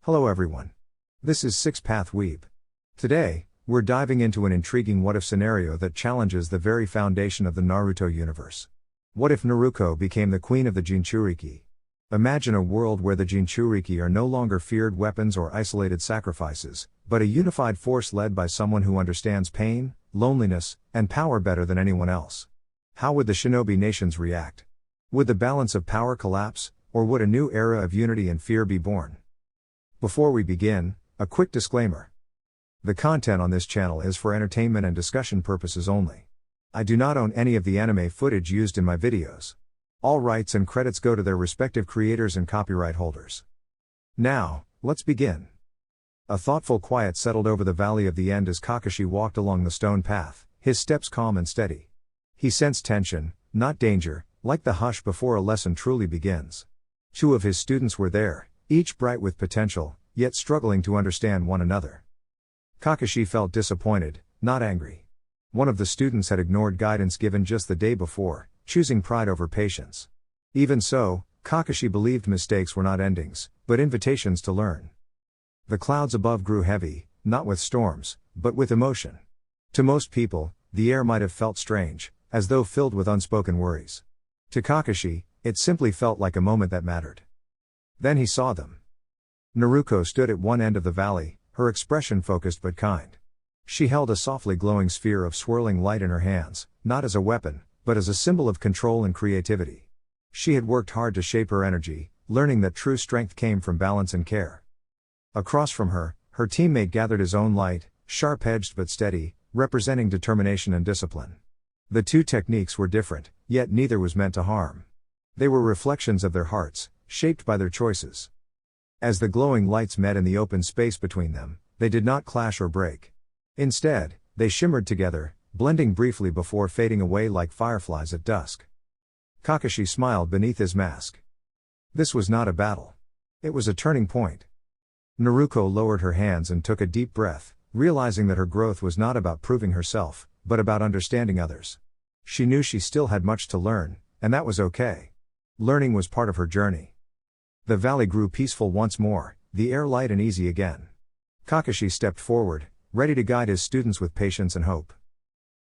Hello everyone. This is Six Path Weeb. Today, we're diving into an intriguing what-if scenario that challenges the very foundation of the Naruto universe. What if Naruko became the queen of the Jinchūriki? Imagine a world where the Jinchūriki are no longer feared weapons or isolated sacrifices, but a unified force led by someone who understands pain, loneliness, and power better than anyone else. How would the shinobi nations react? Would the balance of power collapse, or would a new era of unity and fear be born? Before we begin, a quick disclaimer. The content on this channel is for entertainment and discussion purposes only. I do not own any of the anime footage used in my videos. All rights and credits go to their respective creators and copyright holders. Now, let's begin. A thoughtful quiet settled over the Valley of the End as Kakashi walked along the stone path, his steps calm and steady. He sensed tension, not danger, like the hush before a lesson truly begins. Two of his students were there, each bright with potential, yet struggling to understand one another. Kakashi felt disappointed, not angry. One of the students had ignored guidance given just the day before, choosing pride over patience. Even so, Kakashi believed mistakes were not endings, but invitations to learn. The clouds above grew heavy, not with storms, but with emotion. To most people, the air might have felt strange, as though filled with unspoken worries. To Kakashi, it simply felt like a moment that mattered. Then he saw them. Naruko stood at one end of the valley, her expression focused but kind. She held a softly glowing sphere of swirling light in her hands, not as a weapon, but as a symbol of control and creativity. She had worked hard to shape her energy, learning that true strength came from balance and care. Across from her, her teammate gathered his own light, sharp-edged but steady, representing determination and discipline. The two techniques were different, yet neither was meant to harm. They were reflections of their hearts, shaped by their choices. As the glowing lights met in the open space between them, they did not clash or break. Instead, they shimmered together, blending briefly before fading away like fireflies at dusk. Kakashi smiled beneath his mask. This was not a battle. It was a turning point. Naruko lowered her hands and took a deep breath, realizing that her growth was not about proving herself, but about understanding others. She knew she still had much to learn, and that was okay. Learning was part of her journey. The valley grew peaceful once more, the air light and easy again. Kakashi stepped forward, ready to guide his students with patience and hope.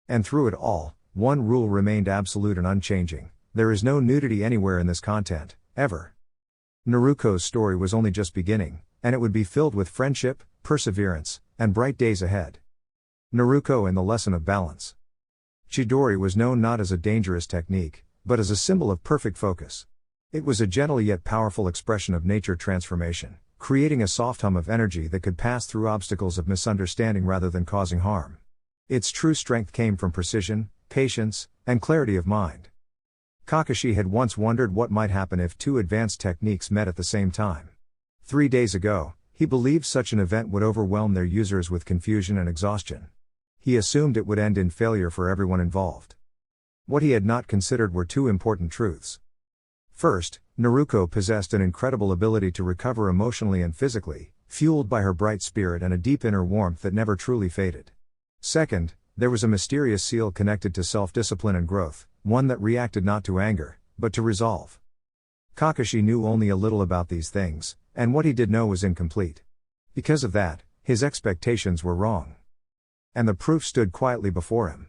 And through it all, one rule remained absolute and unchanging: there is no nudity anywhere in this content, ever. Naruko's story was only just beginning, and it would be filled with friendship, perseverance, and bright days ahead. Naruko and the lesson of balance. Chidori was known not as a dangerous technique, but as a symbol of perfect focus. It was a gentle yet powerful expression of nature transformation, creating a soft hum of energy that could pass through obstacles of misunderstanding rather than causing harm. Its true strength came from precision, patience, and clarity of mind. Kakashi had once wondered what might happen if two advanced techniques met at the same time. 3 days ago, he believed such an event would overwhelm their users with confusion and exhaustion. He assumed it would end in failure for everyone involved. What he had not considered were two important truths. First, Naruko possessed an incredible ability to recover emotionally and physically, fueled by her bright spirit and a deep inner warmth that never truly faded. Second, there was a mysterious seal connected to self-discipline and growth, one that reacted not to anger, but to resolve. Kakashi knew only a little about these things, and what he did know was incomplete. Because of that, his expectations were wrong. And the proof stood quietly before him.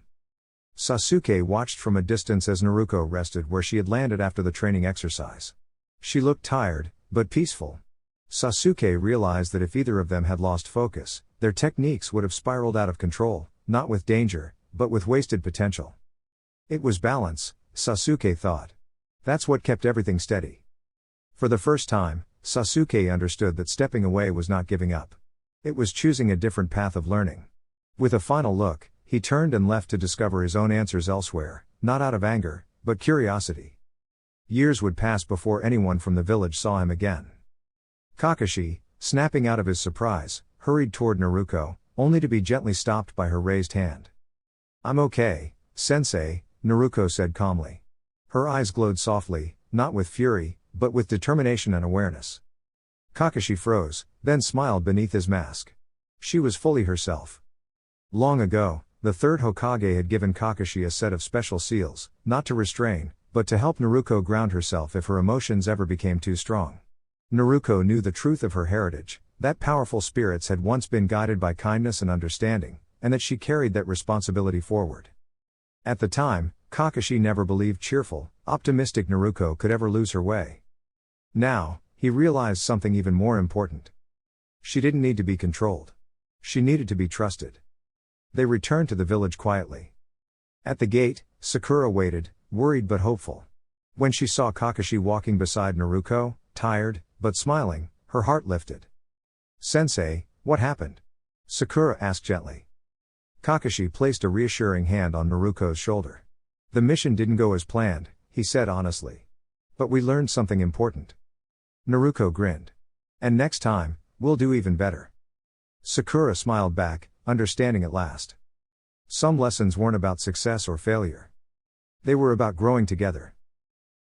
Sasuke watched from a distance as Naruko rested where she had landed after the training exercise. She looked tired, but peaceful. Sasuke realized that if either of them had lost focus, their techniques would have spiraled out of control, not with danger, but with wasted potential. It was balance, Sasuke thought. That's what kept everything steady. For the first time, Sasuke understood that stepping away was not giving up. It was choosing a different path of learning. With a final look, he turned and left to discover his own answers elsewhere, not out of anger, but curiosity. Years would pass before anyone from the village saw him again. Kakashi, snapping out of his surprise, hurried toward Naruko, only to be gently stopped by her raised hand. "I'm okay, sensei," Naruko said calmly. Her eyes glowed softly, not with fury, but with determination and awareness. Kakashi froze, then smiled beneath his mask. She was fully herself. Long ago, the third Hokage had given Kakashi a set of special seals, not to restrain, but to help Naruko ground herself if her emotions ever became too strong. Naruko knew the truth of her heritage, that powerful spirits had once been guided by kindness and understanding, and that she carried that responsibility forward. At the time, Kakashi never believed cheerful, optimistic Naruko could ever lose her way. Now, he realized something even more important. She didn't need to be controlled. She needed to be trusted. They returned to the village quietly. At the gate, Sakura waited, worried but hopeful. When she saw Kakashi walking beside Naruko, tired, but smiling, her heart lifted. "Sensei, what happened?" Sakura asked gently. Kakashi placed a reassuring hand on Naruko's shoulder. "The mission didn't go as planned," he said honestly. "But we learned something important." Naruko grinned. "And next time, we'll do even better." Sakura smiled back, understanding at last. Some lessons weren't about success or failure. They were about growing together.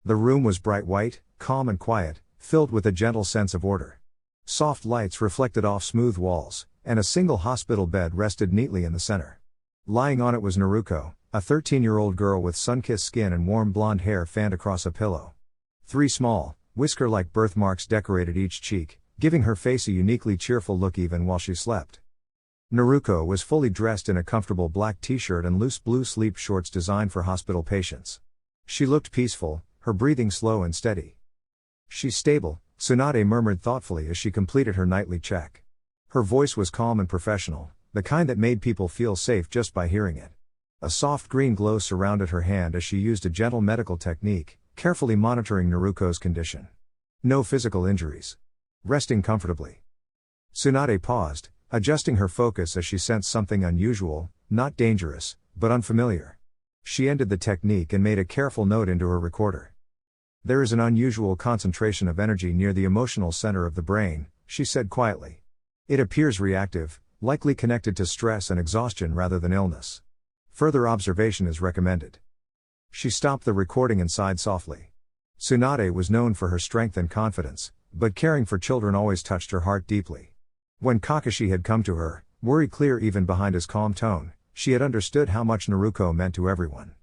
The room was bright white, calm and quiet, filled with a gentle sense of order. Soft lights reflected off smooth walls, and a single hospital bed rested neatly in the center. Lying on it was Naruko, a 13-year-old girl with sun-kissed skin and warm blonde hair fanned across a pillow. 3 small, whisker-like birthmarks decorated each cheek, giving her face a uniquely cheerful look even while she slept. Naruko was fully dressed in a comfortable black t-shirt and loose blue sleep shorts designed for hospital patients. She looked peaceful, her breathing slow and steady. "She's stable," Tsunade murmured thoughtfully as she completed her nightly check. Her voice was calm and professional, the kind that made people feel safe just by hearing it. A soft green glow surrounded her hand as she used a gentle medical technique, carefully monitoring Naruko's condition. No physical injuries. Resting comfortably. Tsunade paused, adjusting her focus as she sensed something unusual, not dangerous, but unfamiliar. She ended the technique and made a careful note into her recorder. "There is an unusual concentration of energy near the emotional center of the brain," she said quietly. "It appears reactive, likely connected to stress and exhaustion rather than illness. Further observation is recommended." She stopped the recording and sighed softly. Tsunade was known for her strength and confidence, but caring for children always touched her heart deeply. When Kakashi had come to her, worry clear even behind his calm tone, she had understood how much Naruko meant to everyone.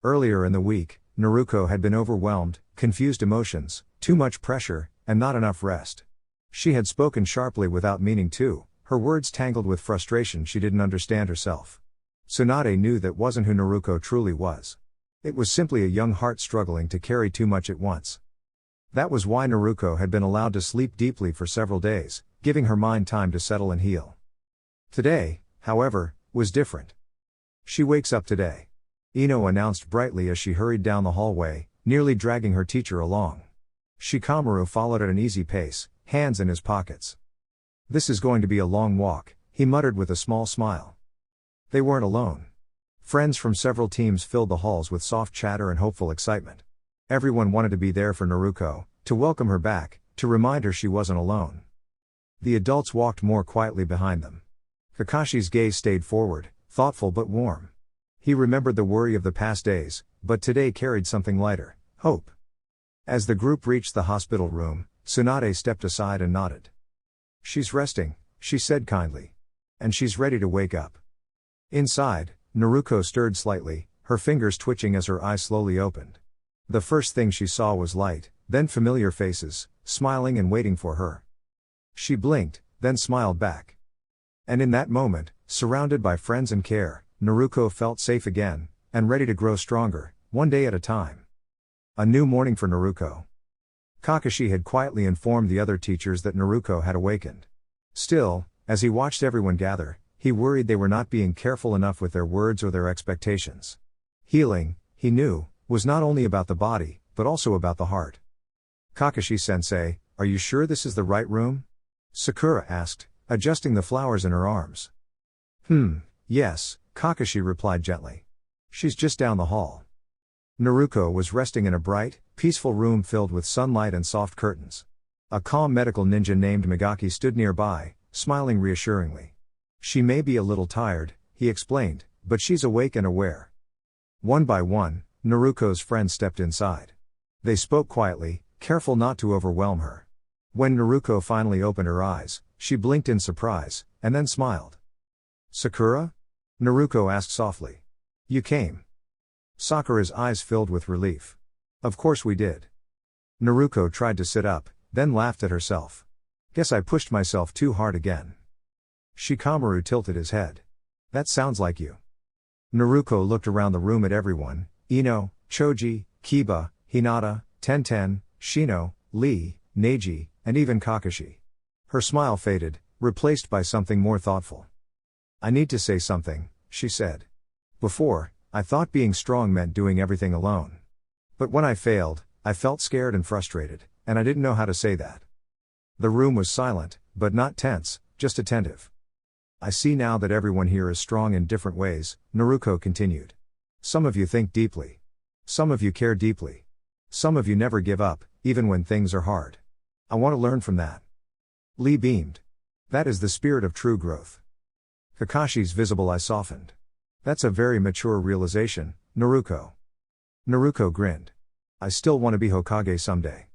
Earlier in the week, Naruko had been overwhelmed, confused emotions, too much pressure, and not enough rest. She had spoken sharply without meaning to, her words tangled with frustration she didn't understand herself. Tsunade knew that wasn't who Naruko truly was. It was simply a young heart struggling to carry too much at once. That was why Naruko had been allowed to sleep deeply for several days, giving her mind time to settle and heal. Today, however, was different. "She wakes up today," Ino announced brightly as she hurried down the hallway, nearly dragging her teacher along. Shikamaru followed at an easy pace, hands in his pockets. "This is going to be a long walk," he muttered with a small smile. They weren't alone. Friends from several teams filled the halls with soft chatter and hopeful excitement. Everyone wanted to be there for Naruko, to welcome her back, to remind her she wasn't alone. The adults walked more quietly behind them. Kakashi's gaze stayed forward, thoughtful but warm. He remembered the worry of the past days, but today carried something lighter, hope. As the group reached the hospital room, Tsunade stepped aside and nodded. "She's resting," she said kindly. "And she's ready to wake up." Inside, Naruko stirred slightly, her fingers twitching as her eyes slowly opened. The first thing she saw was light, then familiar faces, smiling and waiting for her. She blinked, then smiled back. And in that moment, surrounded by friends and care, Naruko felt safe again, and ready to grow stronger, one day at a time. A new morning for Naruko. Kakashi had quietly informed the other teachers that Naruko had awakened. Still, as he watched everyone gather, he worried they were not being careful enough with their words or their expectations. Healing, he knew, was not only about the body, but also about the heart. "Kakashi-sensei, are you sure this is the right room?" Sakura asked, adjusting the flowers in her arms. Yes," Kakashi replied gently. "She's just down the hall." Naruko was resting in a bright, peaceful room filled with sunlight and soft curtains. A calm medical ninja named Megaki stood nearby, smiling reassuringly. "She may be a little tired," he explained, "but she's awake and aware." One by one, Naruko's friends stepped inside. They spoke quietly, careful not to overwhelm her. When Naruko finally opened her eyes, she blinked in surprise, and then smiled. "Sakura?" Naruko asked softly. "You came." Sakura's eyes filled with relief. "Of course we did." Naruko tried to sit up, then laughed at herself. Guess I pushed myself too hard again. Shikamaru tilted his head. That sounds like you. Naruko looked around the room at everyone, Ino, Choji, Kiba, Hinata, Tenten, Shino, Lee, Neji, and even Kakashi. Her smile faded, replaced by something more thoughtful. I need to say something, she said. Before, I thought being strong meant doing everything alone. But when I failed, I felt scared and frustrated, and I didn't know how to say that. The room was silent, but not tense, just attentive. I see now that everyone here is strong in different ways, Naruko continued. Some of you think deeply. Some of you care deeply. Some of you never give up, even when things are hard. I want to learn from that. Lee beamed. That is the spirit of true growth. Kakashi's visible eye softened. That's a very mature realization, Naruko. Naruko grinned. I still want to be Hokage someday.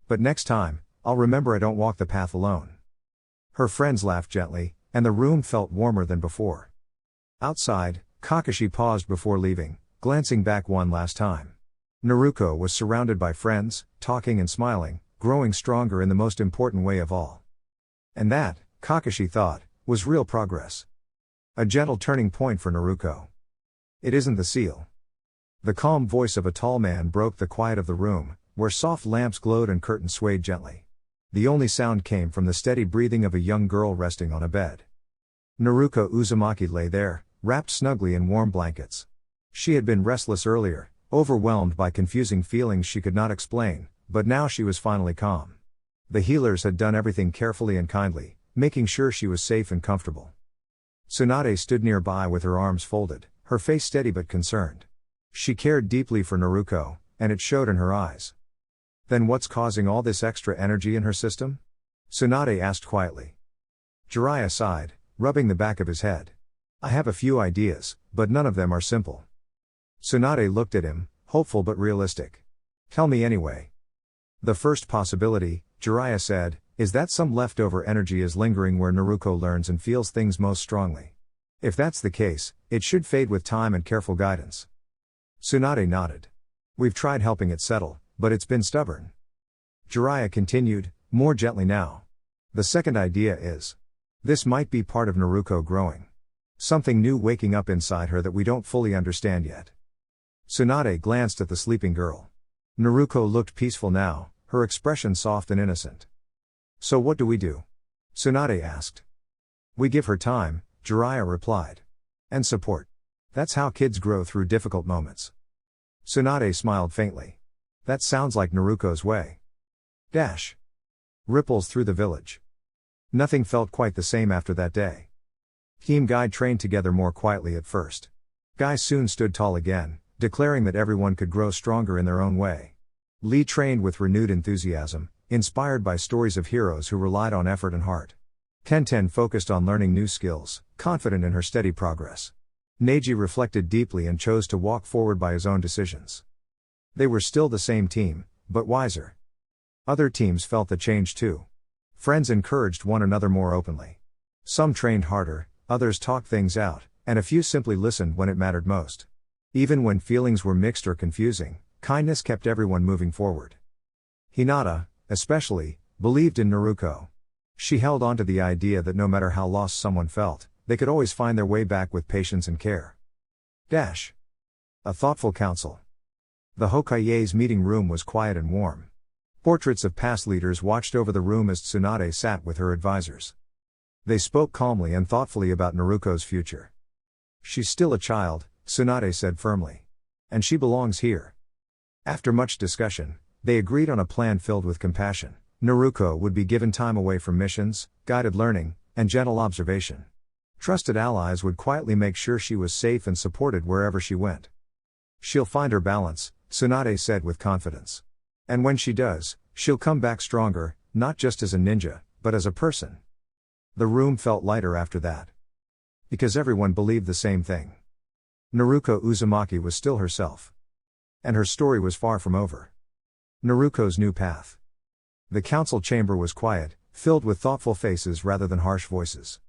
But next time, I'll remember I don't walk the path alone. Her friends laughed gently, and the room felt warmer than before. Outside, Kakashi paused before leaving, glancing back one last time. Naruko was surrounded by friends, talking and smiling, growing stronger in the most important way of all. And that, Kakashi thought, was real progress. A gentle turning point for Naruko. It isn't the seal. The calm voice of a tall man broke the quiet of the room, where soft lamps glowed and curtains swayed gently. The only sound came from the steady breathing of a young girl resting on a bed. Naruko Uzumaki lay there, wrapped snugly in warm blankets. She had been restless earlier, overwhelmed by confusing feelings she could not explain, but now she was finally calm. The healers had done everything carefully and kindly, making sure she was safe and comfortable. Tsunade stood nearby with her arms folded, her face steady but concerned. She cared deeply for Naruko, and it showed in her eyes. Then what's causing all this extra energy in her system? Tsunade asked quietly. Jiraiya sighed, rubbing the back of his head. I have a few ideas, but none of them are simple. Tsunade looked at him, hopeful but realistic. Tell me anyway. The first possibility, Jiraiya said, is that some leftover energy is lingering where Naruko learns and feels things most strongly. If that's the case, it should fade with time and careful guidance. Tsunade nodded. We've tried helping it settle, but it's been stubborn. Jiraiya continued, more gently now. The second idea is. This might be part of Naruko growing. Something new waking up inside her that we don't fully understand yet. Tsunade glanced at the sleeping girl. Naruko looked peaceful now, her expression soft and innocent. So what do we do? Tsunade asked. We give her time, Jiraiya replied. And support. That's how kids grow through difficult moments. Tsunade smiled faintly. That sounds like Naruko's way. Dash. Ripples through the village. Nothing felt quite the same after that day. Team Guy trained together more quietly at first. Guy soon stood tall again, declaring that everyone could grow stronger in their own way. Lee trained with renewed enthusiasm, inspired by stories of heroes who relied on effort and heart. Tenten focused on learning new skills, confident in her steady progress. Neji reflected deeply and chose to walk forward by his own decisions. They were still the same team, but wiser. Other teams felt the change too. Friends encouraged one another more openly. Some trained harder, others talked things out, and a few simply listened when it mattered most. Even when feelings were mixed or confusing, kindness kept everyone moving forward. Hinata, especially, believed in Naruko. She held on to the idea that no matter how lost someone felt, they could always find their way back with patience and care. Dash. A thoughtful council. The Hokage's meeting room was quiet and warm. Portraits of past leaders watched over the room as Tsunade sat with her advisors. They spoke calmly and thoughtfully about Naruko's future. She's still a child, Tsunade said firmly. And she belongs here. After much discussion, they agreed on a plan filled with compassion. Naruko would be given time away from missions, guided learning, and gentle observation. Trusted allies would quietly make sure she was safe and supported wherever she went. She'll find her balance, Tsunade said with confidence. And when she does, she'll come back stronger, not just as a ninja, but as a person. The room felt lighter after that. Because everyone believed the same thing. Naruko Uzumaki was still herself. And her story was far from over. Naruko's new path. The council chamber was quiet, filled with thoughtful faces rather than harsh voices.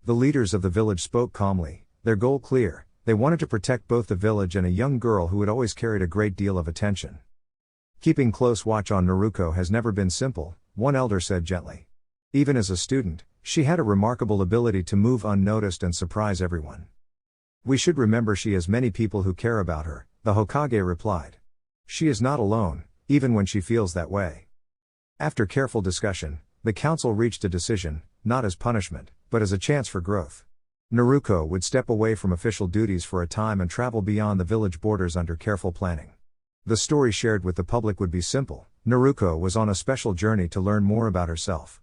The leaders of the village spoke calmly, their goal clear. They wanted to protect both the village and a young girl who had always carried a great deal of attention. Keeping close watch on Naruko has never been simple, one elder said gently. Even as a student, she had a remarkable ability to move unnoticed and surprise everyone. We should remember she has many people who care about her, the Hokage replied. She is not alone, even when she feels that way. After careful discussion, the council reached a decision, not as punishment, but as a chance for growth. Naruko would step away from official duties for a time and travel beyond the village borders under careful planning. The story shared with the public would be simple: Naruko was on a special journey to learn more about herself.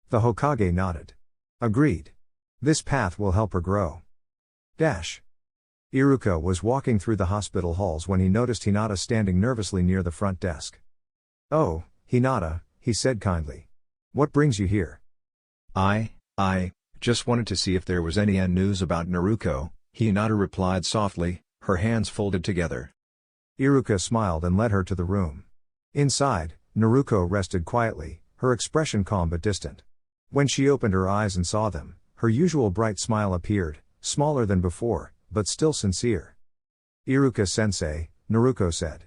The Hokage nodded. Agreed. This path will help her grow. Iruka was walking through the hospital halls when he noticed Hinata standing nervously near the front desk. Oh, Hinata, he said kindly. What brings you here? I just wanted to see if there was any news about Naruko, Hinata replied softly, her hands folded together. Iruka smiled and led her to the room. Inside, Naruko rested quietly, her expression calm but distant. When she opened her eyes and saw them, her usual bright smile appeared, smaller than before, but still sincere. Iruka-sensei, Naruko said.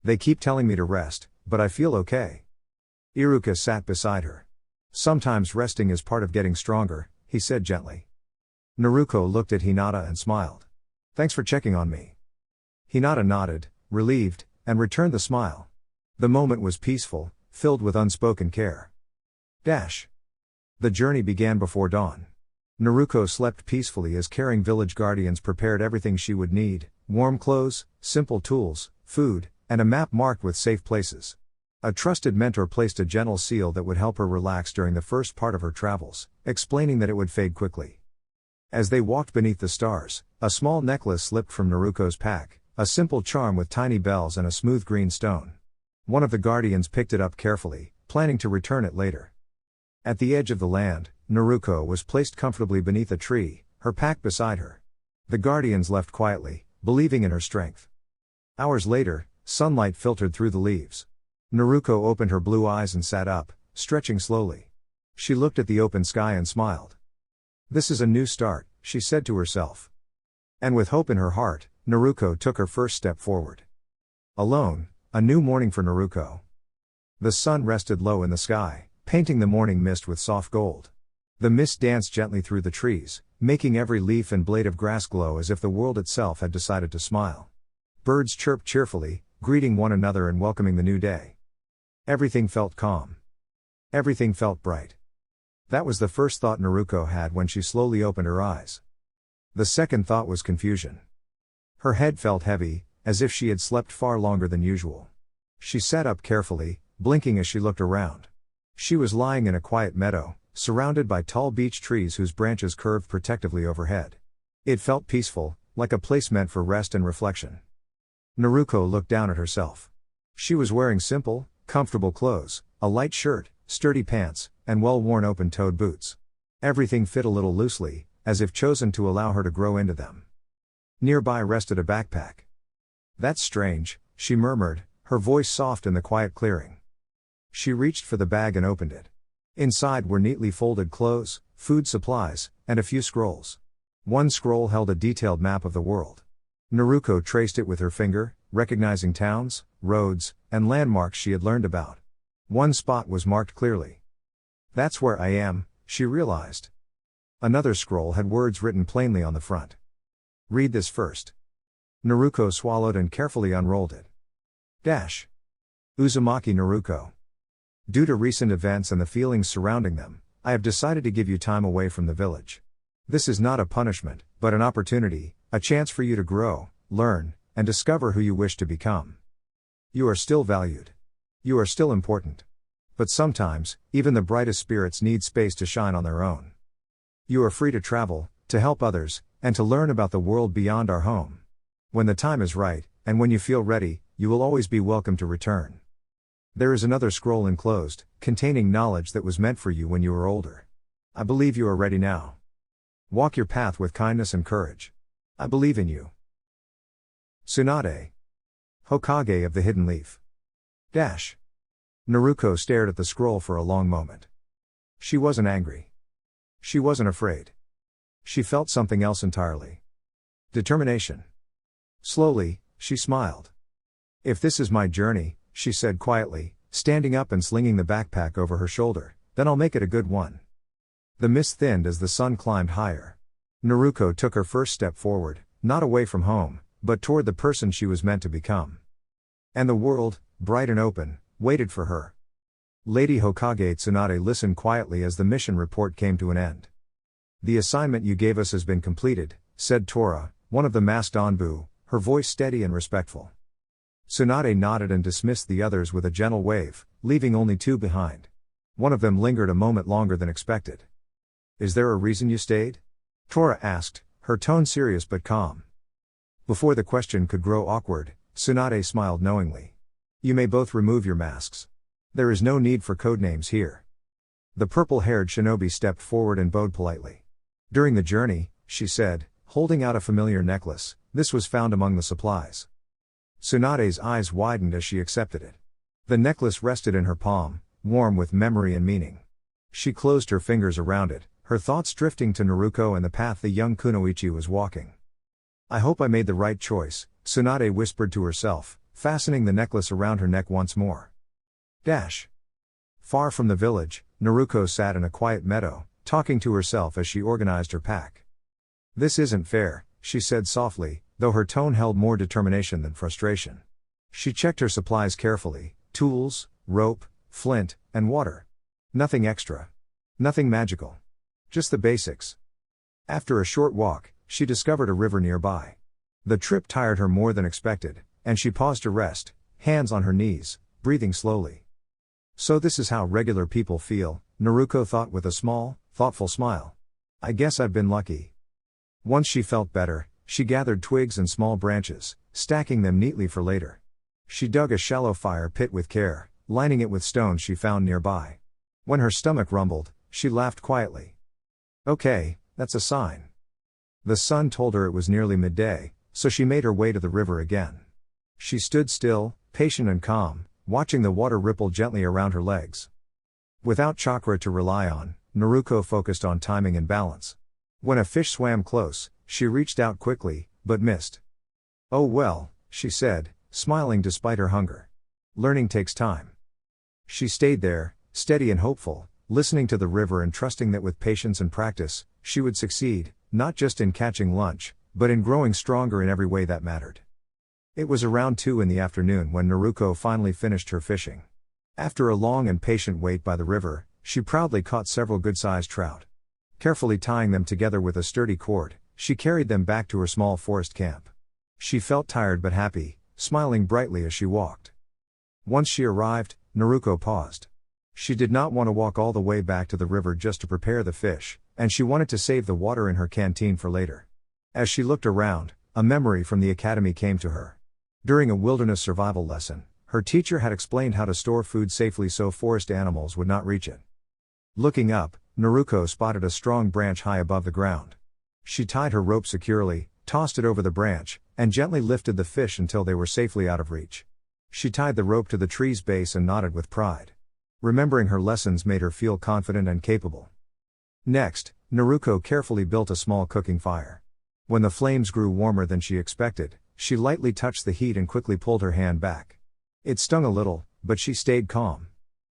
They keep telling me to rest, but I feel okay. Iruka sat beside her. Sometimes resting is part of getting stronger, he said gently. Naruko looked at Hinata and smiled. Thanks for checking on me. Hinata nodded, relieved, and returned the smile. The moment was peaceful, filled with unspoken care. The journey began before dawn. Naruko slept peacefully as caring village guardians prepared everything she would need: warm clothes, simple tools, food, and a map marked with safe places. A trusted mentor placed a gentle seal that would help her relax during the first part of her travels, explaining that it would fade quickly. As they walked beneath the stars, a small necklace slipped from Naruko's pack, a simple charm with tiny bells and a smooth green stone. One of the guardians picked it up carefully, planning to return it later. At the edge of the land, Naruko was placed comfortably beneath a tree, her pack beside her. The guardians left quietly, believing in her strength. Hours later, sunlight filtered through the leaves. Naruko opened her blue eyes and sat up, stretching slowly. She looked at the open sky and smiled. This is a new start, she said to herself. And with hope in her heart, Naruko took her first step forward. Alone, a new morning for Naruko. The sun rested low in the sky, painting the morning mist with soft gold. The mist danced gently through the trees, making every leaf and blade of grass glow as if the world itself had decided to smile. Birds chirped cheerfully, greeting one another and welcoming the new day. Everything felt calm. Everything felt bright. That was the first thought Naruko had when she slowly opened her eyes. The second thought was confusion. Her head felt heavy, as if she had slept far longer than usual. She sat up carefully, blinking as she looked around. She was lying in a quiet meadow, surrounded by tall beech trees whose branches curved protectively overhead. It felt peaceful, like a place meant for rest and reflection. Naruko looked down at herself. She was wearing simple, comfortable clothes, a light shirt, sturdy pants, and well-worn open-toed boots. Everything fit a little loosely, as if chosen to allow her to grow into them. Nearby rested a backpack. That's strange, she murmured, her voice soft in the quiet clearing. She reached for the bag and opened it. Inside were neatly folded clothes, food supplies, and a few scrolls. One scroll held a detailed map of the world. Naruko traced it with her finger, recognizing towns, roads, and landmarks she had learned about. One spot was marked clearly. That's where I am, she realized. Another scroll had words written plainly on the front. Read this first. Naruko swallowed and carefully unrolled it. Uzumaki Naruko. Due to recent events and the feelings surrounding them, I have decided to give you time away from the village. This is not a punishment, but an opportunity, a chance for you to grow, learn, and discover who you wish to become. You are still valued. You are still important. But sometimes, even the brightest spirits need space to shine on their own. You are free to travel, to help others, and to learn about the world beyond our home. When the time is right, and when you feel ready, you will always be welcome to return. There is another scroll enclosed, containing knowledge that was meant for you when you were older. I believe you are ready now. Walk your path with kindness and courage. I believe in you. Tsunade. Hokage of the Hidden Leaf. Naruko stared at the scroll for a long moment. She wasn't angry. She wasn't afraid. She felt something else entirely. Determination. Slowly, she smiled. If this is my journey, she said quietly, standing up and slinging the backpack over her shoulder, then I'll make it a good one. The mist thinned as the sun climbed higher. Naruko took her first step forward, not away from home, but toward the person she was meant to become. And the world, bright and open, waited for her. Lady Hokage Tsunade listened quietly as the mission report came to an end. "The assignment you gave us has been completed," said Tora, one of the masked Anbu, her voice steady and respectful. Tsunade nodded and dismissed the others with a gentle wave, leaving only two behind. One of them lingered a moment longer than expected. "Is there a reason you stayed?" Tora asked, her tone serious but calm. Before the question could grow awkward, Tsunade smiled knowingly. "You may both remove your masks. There is no need for codenames here." The purple-haired shinobi stepped forward and bowed politely. "During the journey," she said, holding out a familiar necklace, "this was found among the supplies." Tsunade's eyes widened as she accepted it. The necklace rested in her palm, warm with memory and meaning. She closed her fingers around it, her thoughts drifting to Naruko and the path the young kunoichi was walking. "I hope I made the right choice," Tsunade whispered to herself, fastening the necklace around her neck once more. Far from the village, Naruko sat in a quiet meadow, talking to herself as she organized her pack. "This isn't fair," she said softly, though her tone held more determination than frustration. She checked her supplies carefully: tools, rope, flint, and water. Nothing extra. Nothing magical. Just the basics. After a short walk, she discovered a river nearby. The trip tired her more than expected, and she paused to rest, hands on her knees, breathing slowly. "So this is how regular people feel," Naruko thought with a small, thoughtful smile. "I guess I've been lucky." Once she felt better, she gathered twigs and small branches, stacking them neatly for later. She dug a shallow fire pit with care, lining it with stones she found nearby. When her stomach rumbled, she laughed quietly. "Okay, that's a sign." The sun told her it was nearly midday, so she made her way to the river again. She stood still, patient and calm, watching the water ripple gently around her legs. Without chakra to rely on, Naruko focused on timing and balance. When a fish swam close, she reached out quickly, but missed. "Oh well," she said, smiling despite her hunger. "Learning takes time." She stayed there, steady and hopeful, listening to the river and trusting that with patience and practice, she would succeed, not just in catching lunch, but in growing stronger in every way that mattered. It was around 2 in the afternoon when Naruko finally finished her fishing. After a long and patient wait by the river, she proudly caught several good-sized trout. Carefully tying them together with a sturdy cord, she carried them back to her small forest camp. She felt tired but happy, smiling brightly as she walked. Once she arrived, Naruko paused. She did not want to walk all the way back to the river just to prepare the fish, and she wanted to save the water in her canteen for later. As she looked around, a memory from the academy came to her. During a wilderness survival lesson, her teacher had explained how to store food safely so forest animals would not reach it. Looking up, Naruko spotted a strong branch high above the ground. She tied her rope securely, tossed it over the branch, and gently lifted the fish until they were safely out of reach. She tied the rope to the tree's base and nodded with pride. Remembering her lessons made her feel confident and capable. Next, Naruko carefully built a small cooking fire. When the flames grew warmer than she expected, she lightly touched the heat and quickly pulled her hand back. It stung a little, but she stayed calm.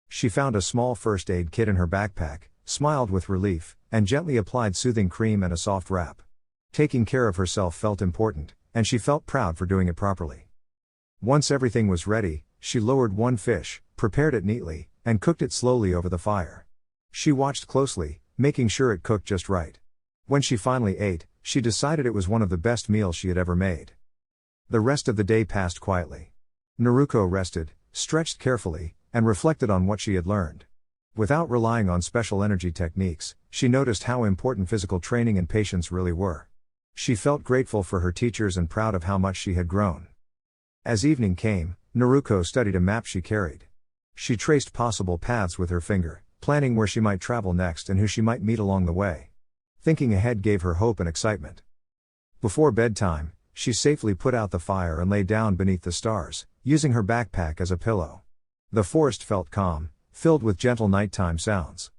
She found a small first aid kit in her backpack, smiled with relief, and gently applied soothing cream and a soft wrap. Taking care of herself felt important, and she felt proud for doing it properly. Once everything was ready, she lowered one fish, prepared it neatly, and cooked it slowly over the fire. She watched closely, making sure it cooked just right. When she finally ate, she decided it was one of the best meals she had ever made. The rest of the day passed quietly. Naruko rested, stretched carefully, and reflected on what she had learned. Without relying on special energy techniques, she noticed how important physical training and patience really were. She felt grateful for her teachers and proud of how much she had grown. As evening came, Naruko studied a map she carried. She traced possible paths with her finger, planning where she might travel next and who she might meet along the way. Thinking ahead gave her hope and excitement. Before bedtime, she safely put out the fire and lay down beneath the stars, using her backpack as a pillow. The forest felt calm, filled with gentle nighttime sounds.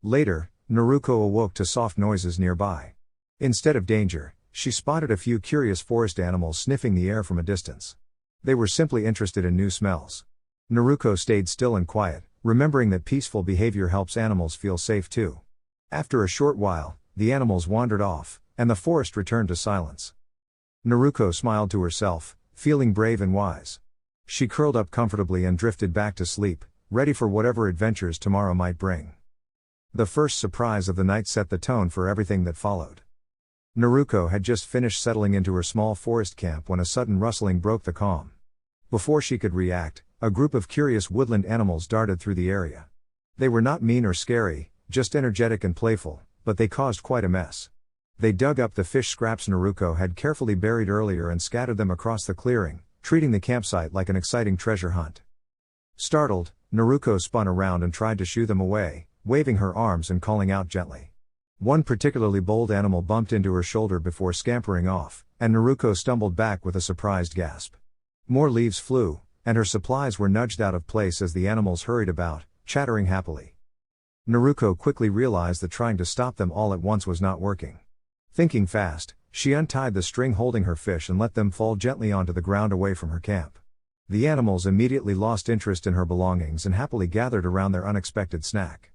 Later, Naruko awoke to soft noises nearby. Instead of danger, she spotted a few curious forest animals sniffing the air from a distance. They were simply interested in new smells. Naruko stayed still and quiet, remembering that peaceful behavior helps animals feel safe too. After a short while, the animals wandered off, and the forest returned to silence. Naruko smiled to herself, feeling brave and wise. She curled up comfortably and drifted back to sleep, ready for whatever adventures tomorrow might bring. The first surprise of the night set the tone for everything that followed. Naruko had just finished settling into her small forest camp when a sudden rustling broke the calm. Before she could react, a group of curious woodland animals darted through the area. They were not mean or scary, just energetic and playful, but they caused quite a mess. They dug up the fish scraps Naruko had carefully buried earlier and scattered them across the clearing, treating the campsite like an exciting treasure hunt. Startled, Naruko spun around and tried to shoo them away, waving her arms and calling out gently. One particularly bold animal bumped into her shoulder before scampering off, and Naruko stumbled back with a surprised gasp. More leaves flew, and her supplies were nudged out of place as the animals hurried about, chattering happily. Naruko quickly realized that trying to stop them all at once was not working. Thinking fast, she untied the string holding her fish and let them fall gently onto the ground away from her camp. The animals immediately lost interest in her belongings and happily gathered around their unexpected snack.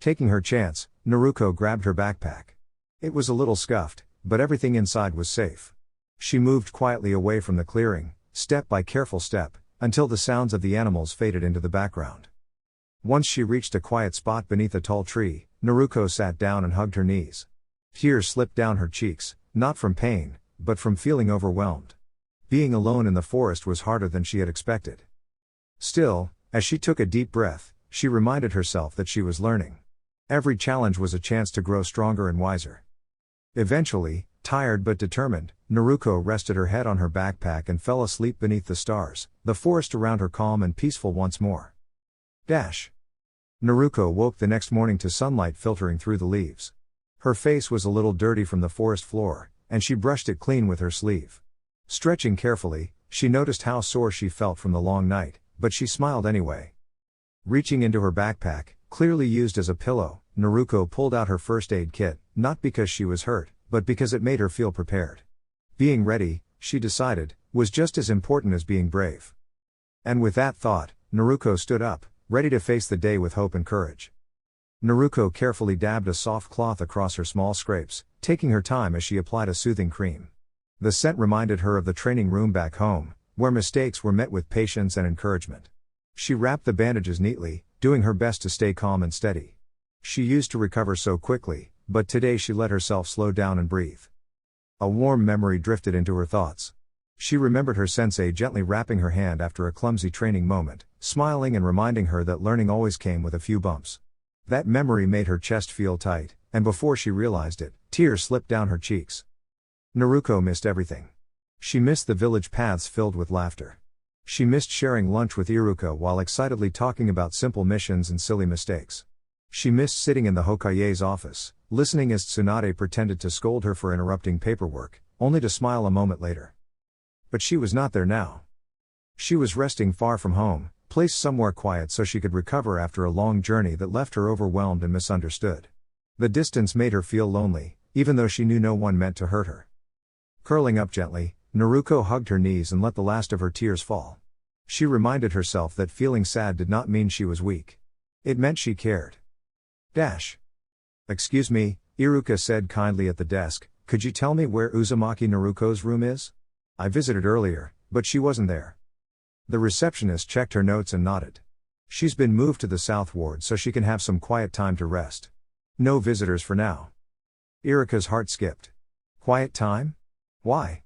Taking her chance, Naruko grabbed her backpack. It was a little scuffed, but everything inside was safe. She moved quietly away from the clearing, step by careful step, until the sounds of the animals faded into the background. Once she reached a quiet spot beneath a tall tree, Naruko sat down and hugged her knees. Tears slipped down her cheeks, not from pain, but from feeling overwhelmed. Being alone in the forest was harder than she had expected. Still, as she took a deep breath, she reminded herself that she was learning. Every challenge was a chance to grow stronger and wiser. Eventually, tired but determined, Naruko rested her head on her backpack and fell asleep beneath the stars, the forest around her calm and peaceful once more. Naruko woke the next morning to sunlight filtering through the leaves. Her face was a little dirty from the forest floor, and she brushed it clean with her sleeve. Stretching carefully, she noticed how sore she felt from the long night, but she smiled anyway. Reaching into her backpack, clearly used as a pillow, Naruko pulled out her first aid kit, not because she was hurt, but because it made her feel prepared. Being ready, she decided, was just as important as being brave. And with that thought, Naruko stood up, ready to face the day with hope and courage. Naruko carefully dabbed a soft cloth across her small scrapes, taking her time as she applied a soothing cream. The scent reminded her of the training room back home, where mistakes were met with patience and encouragement. She wrapped the bandages neatly, doing her best to stay calm and steady. She used to recover so quickly, but today she let herself slow down and breathe. A warm memory drifted into her thoughts. She remembered her sensei gently wrapping her hand after a clumsy training moment, smiling and reminding her that learning always came with a few bumps. That memory made her chest feel tight, and before she realized it, tears slipped down her cheeks. Naruko missed everything. She missed the village paths filled with laughter. She missed sharing lunch with Iruka while excitedly talking about simple missions and silly mistakes. She missed sitting in the Hokage's office, listening as Tsunade pretended to scold her for interrupting paperwork, only to smile a moment later. But she was not there now. She was resting far from home, placed somewhere quiet so she could recover after a long journey that left her overwhelmed and misunderstood. The distance made her feel lonely, even though she knew no one meant to hurt her. Curling up gently, Naruko hugged her knees and let the last of her tears fall. She reminded herself that feeling sad did not mean she was weak. It meant she cared. Excuse me, Iruka said kindly at the desk, could you tell me where Uzumaki Naruko's room is? I visited earlier, but she wasn't there. The receptionist checked her notes and nodded. She's been moved to the south ward so she can have some quiet time to rest. No visitors for now. Iruka's heart skipped. Quiet time? Why?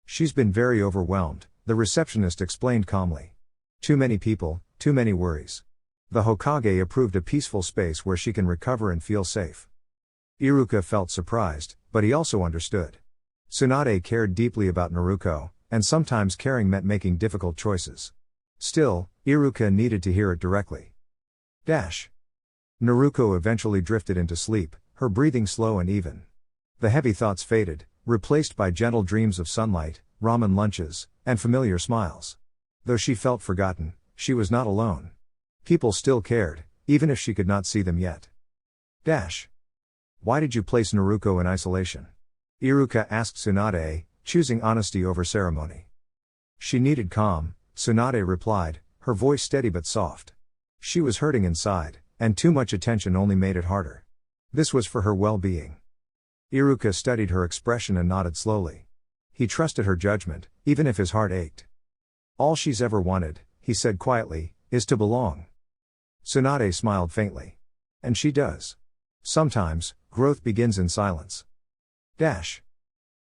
She's been very overwhelmed, the receptionist explained calmly. Too many people, too many worries. The Hokage approved a peaceful space where she can recover and feel safe. Iruka felt surprised, but he also understood. Tsunade cared deeply about Naruko, and sometimes caring meant making difficult choices. Still, Iruka needed to hear it directly. Naruko eventually drifted into sleep, her breathing slow and even. The heavy thoughts faded, replaced by gentle dreams of sunlight, ramen lunches, and familiar smiles. Though she felt forgotten, she was not alone. People still cared, even if she could not see them yet. Why did you place Naruko in isolation? Iruka asked Tsunade, choosing honesty over ceremony. She needed calm, Tsunade replied, her voice steady but soft. She was hurting inside, and too much attention only made it harder. This was for her well-being. Iruka studied her expression and nodded slowly. He trusted her judgment, even if his heart ached. All she's ever wanted, he said quietly, is to belong. Tsunade smiled faintly. And she does. Sometimes, growth begins in silence.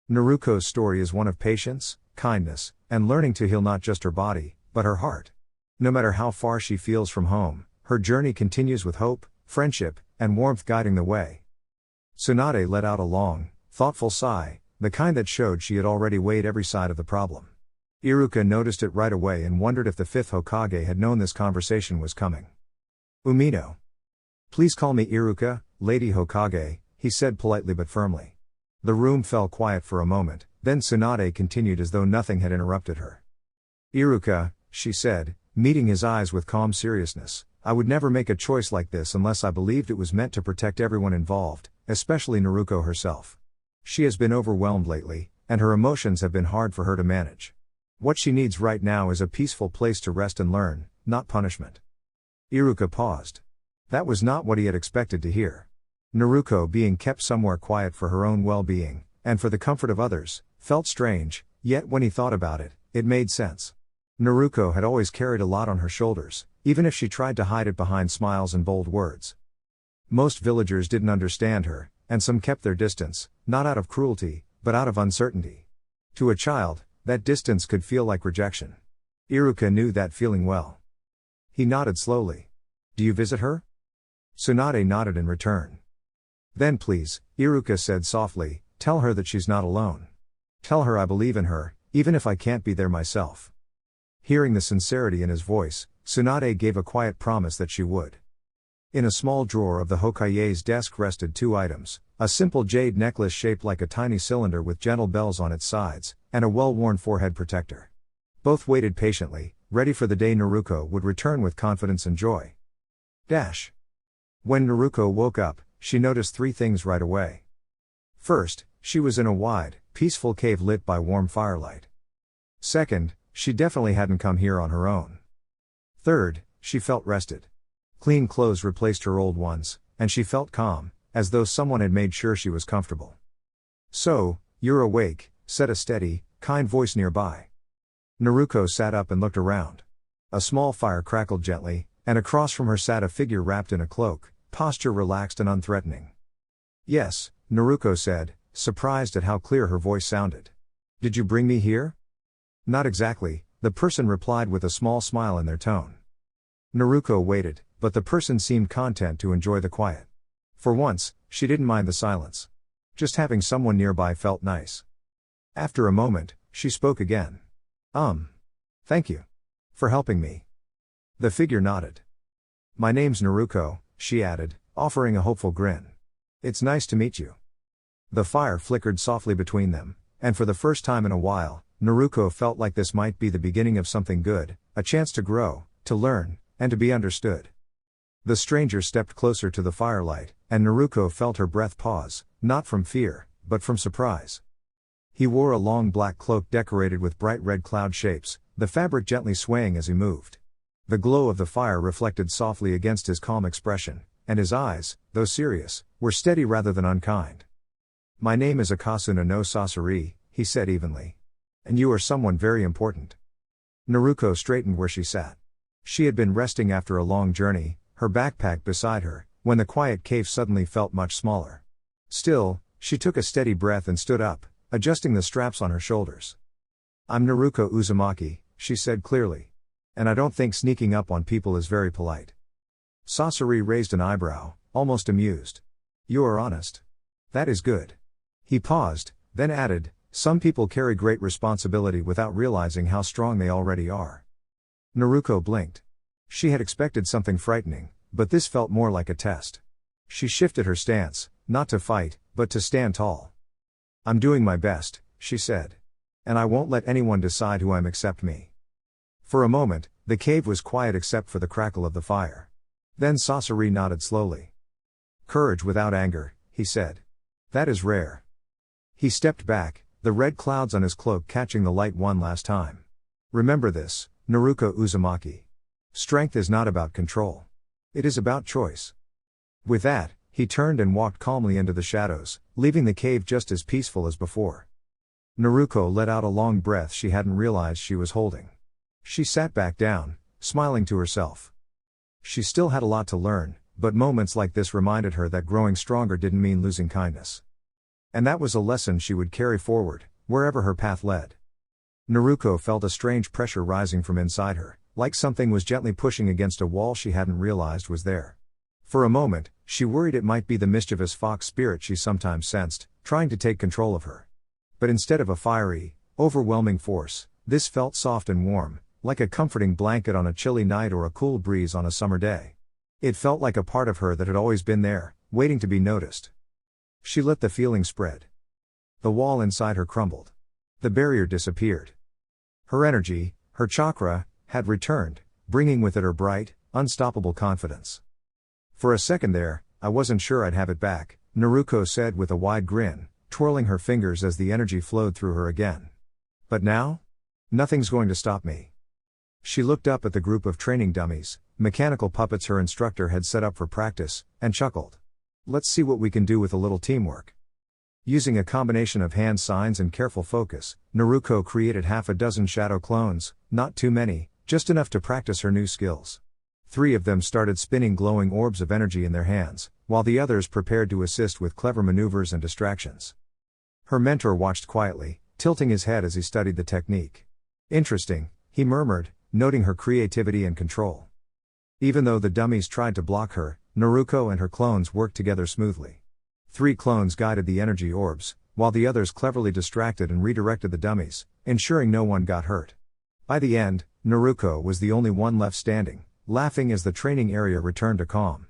Naruko's story is one of patience, kindness, and learning to heal not just her body, but her heart. No matter how far she feels from home, her journey continues with hope, friendship, and warmth guiding the way. Tsunade let out a long, thoughtful sigh, the kind that showed she had already weighed every side of the problem. Iruka noticed it right away and wondered if the fifth Hokage had known this conversation was coming. Umino. Please call me Iruka, Lady Hokage, he said politely but firmly. The room fell quiet for a moment, then Tsunade continued as though nothing had interrupted her. Iruka, she said, meeting his eyes with calm seriousness, I would never make a choice like this unless I believed it was meant to protect everyone involved, especially Naruko herself. She has been overwhelmed lately, and her emotions have been hard for her to manage. What she needs right now is a peaceful place to rest and learn, not punishment. Iruka paused. That was not what he had expected to hear. Naruko being kept somewhere quiet for her own well-being, and for the comfort of others, felt strange, yet when he thought about it, it made sense. Naruko had always carried a lot on her shoulders, even if she tried to hide it behind smiles and bold words. Most villagers didn't understand her, and some kept their distance, not out of cruelty, but out of uncertainty. To a child, that distance could feel like rejection. Iruka knew that feeling well. He nodded slowly. Do you visit her? Tsunade nodded in return. Then please, Iruka said softly, tell her that she's not alone. Tell her I believe in her, even if I can't be there myself. Hearing the sincerity in his voice, Tsunade gave a quiet promise that she would. In a small drawer of the Hokage's desk rested two items, a simple jade necklace shaped like a tiny cylinder with gentle bells on its sides, and a well-worn forehead protector. Both waited patiently, ready for the day Naruko would return with confidence and joy. When Naruko woke up, she noticed three things right away. First, she was in a wide, peaceful cave lit by warm firelight. Second, she definitely hadn't come here on her own. Third, she felt rested. Clean clothes replaced her old ones, and she felt calm, as though someone had made sure she was comfortable. So, you're awake, said a steady, kind voice nearby. Naruko sat up and looked around. A small fire crackled gently, and across from her sat a figure wrapped in a cloak, posture relaxed and unthreatening. Yes, Naruko said, surprised at how clear her voice sounded. Did you bring me here? Not exactly, the person replied with a small smile in their tone. Naruko waited, but the person seemed content to enjoy the quiet. For once, she didn't mind the silence. Just having someone nearby felt nice. After a moment, she spoke again. Thank you. For helping me. The figure nodded. My name's Naruko, she added, offering a hopeful grin. It's nice to meet you. The fire flickered softly between them, and for the first time in a while, Naruko felt like this might be the beginning of something good, a chance to grow, to learn, and to be understood. The stranger stepped closer to the firelight, and Naruko felt her breath pause, not from fear, but from surprise. He wore a long black cloak decorated with bright red cloud shapes, the fabric gently swaying as he moved. The glow of the fire reflected softly against his calm expression, and his eyes, though serious, were steady rather than unkind. My name is Akasuna no Sasori, he said evenly. And you are someone very important. Naruko straightened where she sat. She had been resting after a long journey, her backpack beside her, when the quiet cave suddenly felt much smaller. Still, she took a steady breath and stood up, adjusting the straps on her shoulders. I'm Naruko Uzumaki, she said clearly. And I don't think sneaking up on people is very polite. Sasori raised an eyebrow, almost amused. You are honest. That is good. He paused, then added, some people carry great responsibility without realizing how strong they already are. Naruko blinked. She had expected something frightening, but this felt more like a test. She shifted her stance, not to fight, but to stand tall. I'm doing my best, she said. And I won't let anyone decide who I am except me. For a moment, the cave was quiet except for the crackle of the fire. Then Sasori nodded slowly. Courage without anger, he said. That is rare. He stepped back, the red clouds on his cloak catching the light one last time. Remember this, Naruko Uzumaki. Strength is not about control. It is about choice. With that, he turned and walked calmly into the shadows, leaving the cave just as peaceful as before. Naruko let out a long breath she hadn't realized she was holding. She sat back down, smiling to herself. She still had a lot to learn, but moments like this reminded her that growing stronger didn't mean losing kindness. And that was a lesson she would carry forward, wherever her path led. Naruko felt a strange pressure rising from inside her, like something was gently pushing against a wall she hadn't realized was there. For a moment, she worried it might be the mischievous fox spirit she sometimes sensed, trying to take control of her. But instead of a fiery, overwhelming force, this felt soft and warm, like a comforting blanket on a chilly night or a cool breeze on a summer day. It felt like a part of her that had always been there, waiting to be noticed. She let the feeling spread. The wall inside her crumbled. The barrier disappeared. Her energy, her chakra, had returned, bringing with it her bright, unstoppable confidence. For a second there, I wasn't sure I'd have it back, Naruko said with a wide grin, twirling her fingers as the energy flowed through her again. But now? Nothing's going to stop me. She looked up at the group of training dummies, mechanical puppets her instructor had set up for practice, and chuckled. Let's see what we can do with a little teamwork. Using a combination of hand signs and careful focus, Naruko created half a dozen shadow clones, not too many, just enough to practice her new skills. 3 of them started spinning glowing orbs of energy in their hands, while the others prepared to assist with clever maneuvers and distractions. Her mentor watched quietly, tilting his head as he studied the technique. Interesting, he murmured, noting her creativity and control. Even though the dummies tried to block her, Naruko and her clones worked together smoothly. 3 clones guided the energy orbs, while the others cleverly distracted and redirected the dummies, ensuring no one got hurt. By the end, Naruko was the only one left standing, laughing as the training area returned to calm.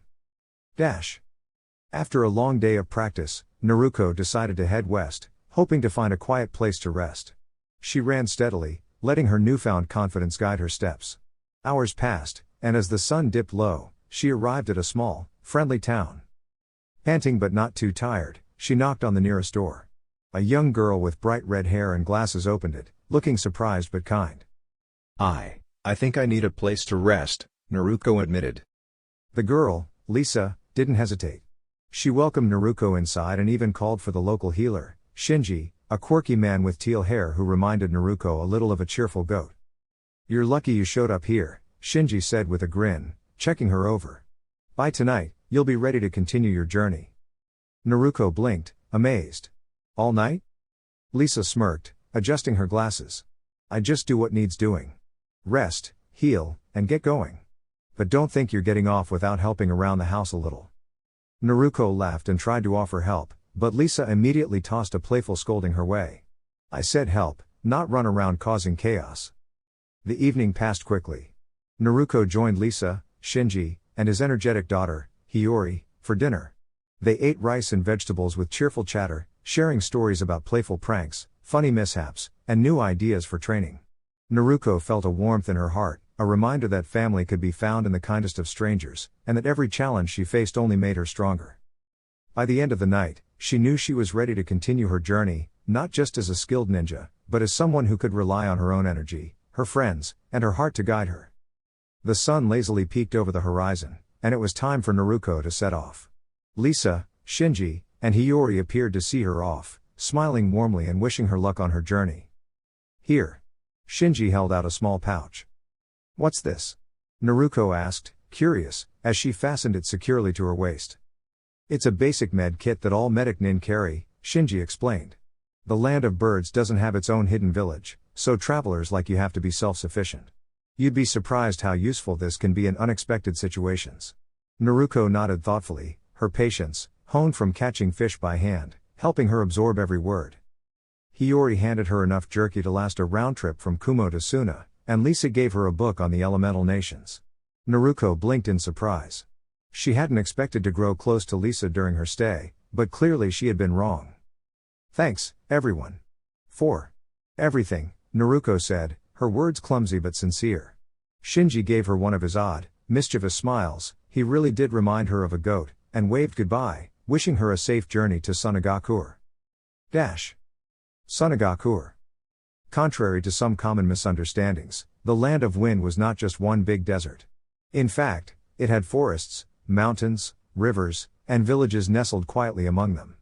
After a long day of practice, Naruko decided to head west, hoping to find a quiet place to rest. She ran steadily, letting her newfound confidence guide her steps. Hours passed, and as the sun dipped low, she arrived at a small, friendly town. Panting but not too tired, she knocked on the nearest door. A young girl with bright red hair and glasses opened it, looking surprised but kind. I think I need a place to rest, Naruko admitted. The girl, Lisa, didn't hesitate. She welcomed Naruko inside and even called for the local healer, Shinji, a quirky man with teal hair who reminded Naruko a little of a cheerful goat. You're lucky you showed up here, Shinji said with a grin, checking her over. By tonight, you'll be ready to continue your journey. Naruko blinked, amazed. All night? Lisa smirked, adjusting her glasses. I just do what needs doing. Rest, heal, and get going. But don't think you're getting off without helping around the house a little. Naruko laughed and tried to offer help, but Lisa immediately tossed a playful scolding her way. I said help, not run around causing chaos. The evening passed quickly. Naruko joined Lisa, Shinji, and his energetic daughter, Hiyori, for dinner. They ate rice and vegetables with cheerful chatter, sharing stories about playful pranks, funny mishaps, and new ideas for training. Naruko felt a warmth in her heart, a reminder that family could be found in the kindest of strangers, and that every challenge she faced only made her stronger. By the end of the night, she knew she was ready to continue her journey, not just as a skilled ninja, but as someone who could rely on her own energy, her friends, and her heart to guide her. The sun lazily peeked over the horizon, and it was time for Naruko to set off. Lisa, Shinji, and Hiyori appeared to see her off, smiling warmly and wishing her luck on her journey. Here. Shinji held out a small pouch. What's this? Naruko asked, curious, as she fastened it securely to her waist. It's a basic med kit that all medic nin carry, Shinji explained. The land of birds doesn't have its own hidden village, so travelers like you have to be self-sufficient. You'd be surprised how useful this can be in unexpected situations. Naruko nodded thoughtfully, her patience, honed from catching fish by hand, helping her absorb every word. Hiyori handed her enough jerky to last a round trip from Kumo to Suna, and Lisa gave her a book on the elemental nations. Naruko blinked in surprise. She hadn't expected to grow close to Lisa during her stay, but clearly she had been wrong. Thanks, everyone. For everything, Naruko said, her words clumsy but sincere. Shinji gave her one of his odd, mischievous smiles. He really did remind her of a goat, and waved goodbye, wishing her a safe journey to Sunagakur. Sunagakur. Contrary to some common misunderstandings, the land of wind was not just one big desert. In fact, it had forests, mountains, rivers, and villages nestled quietly among them.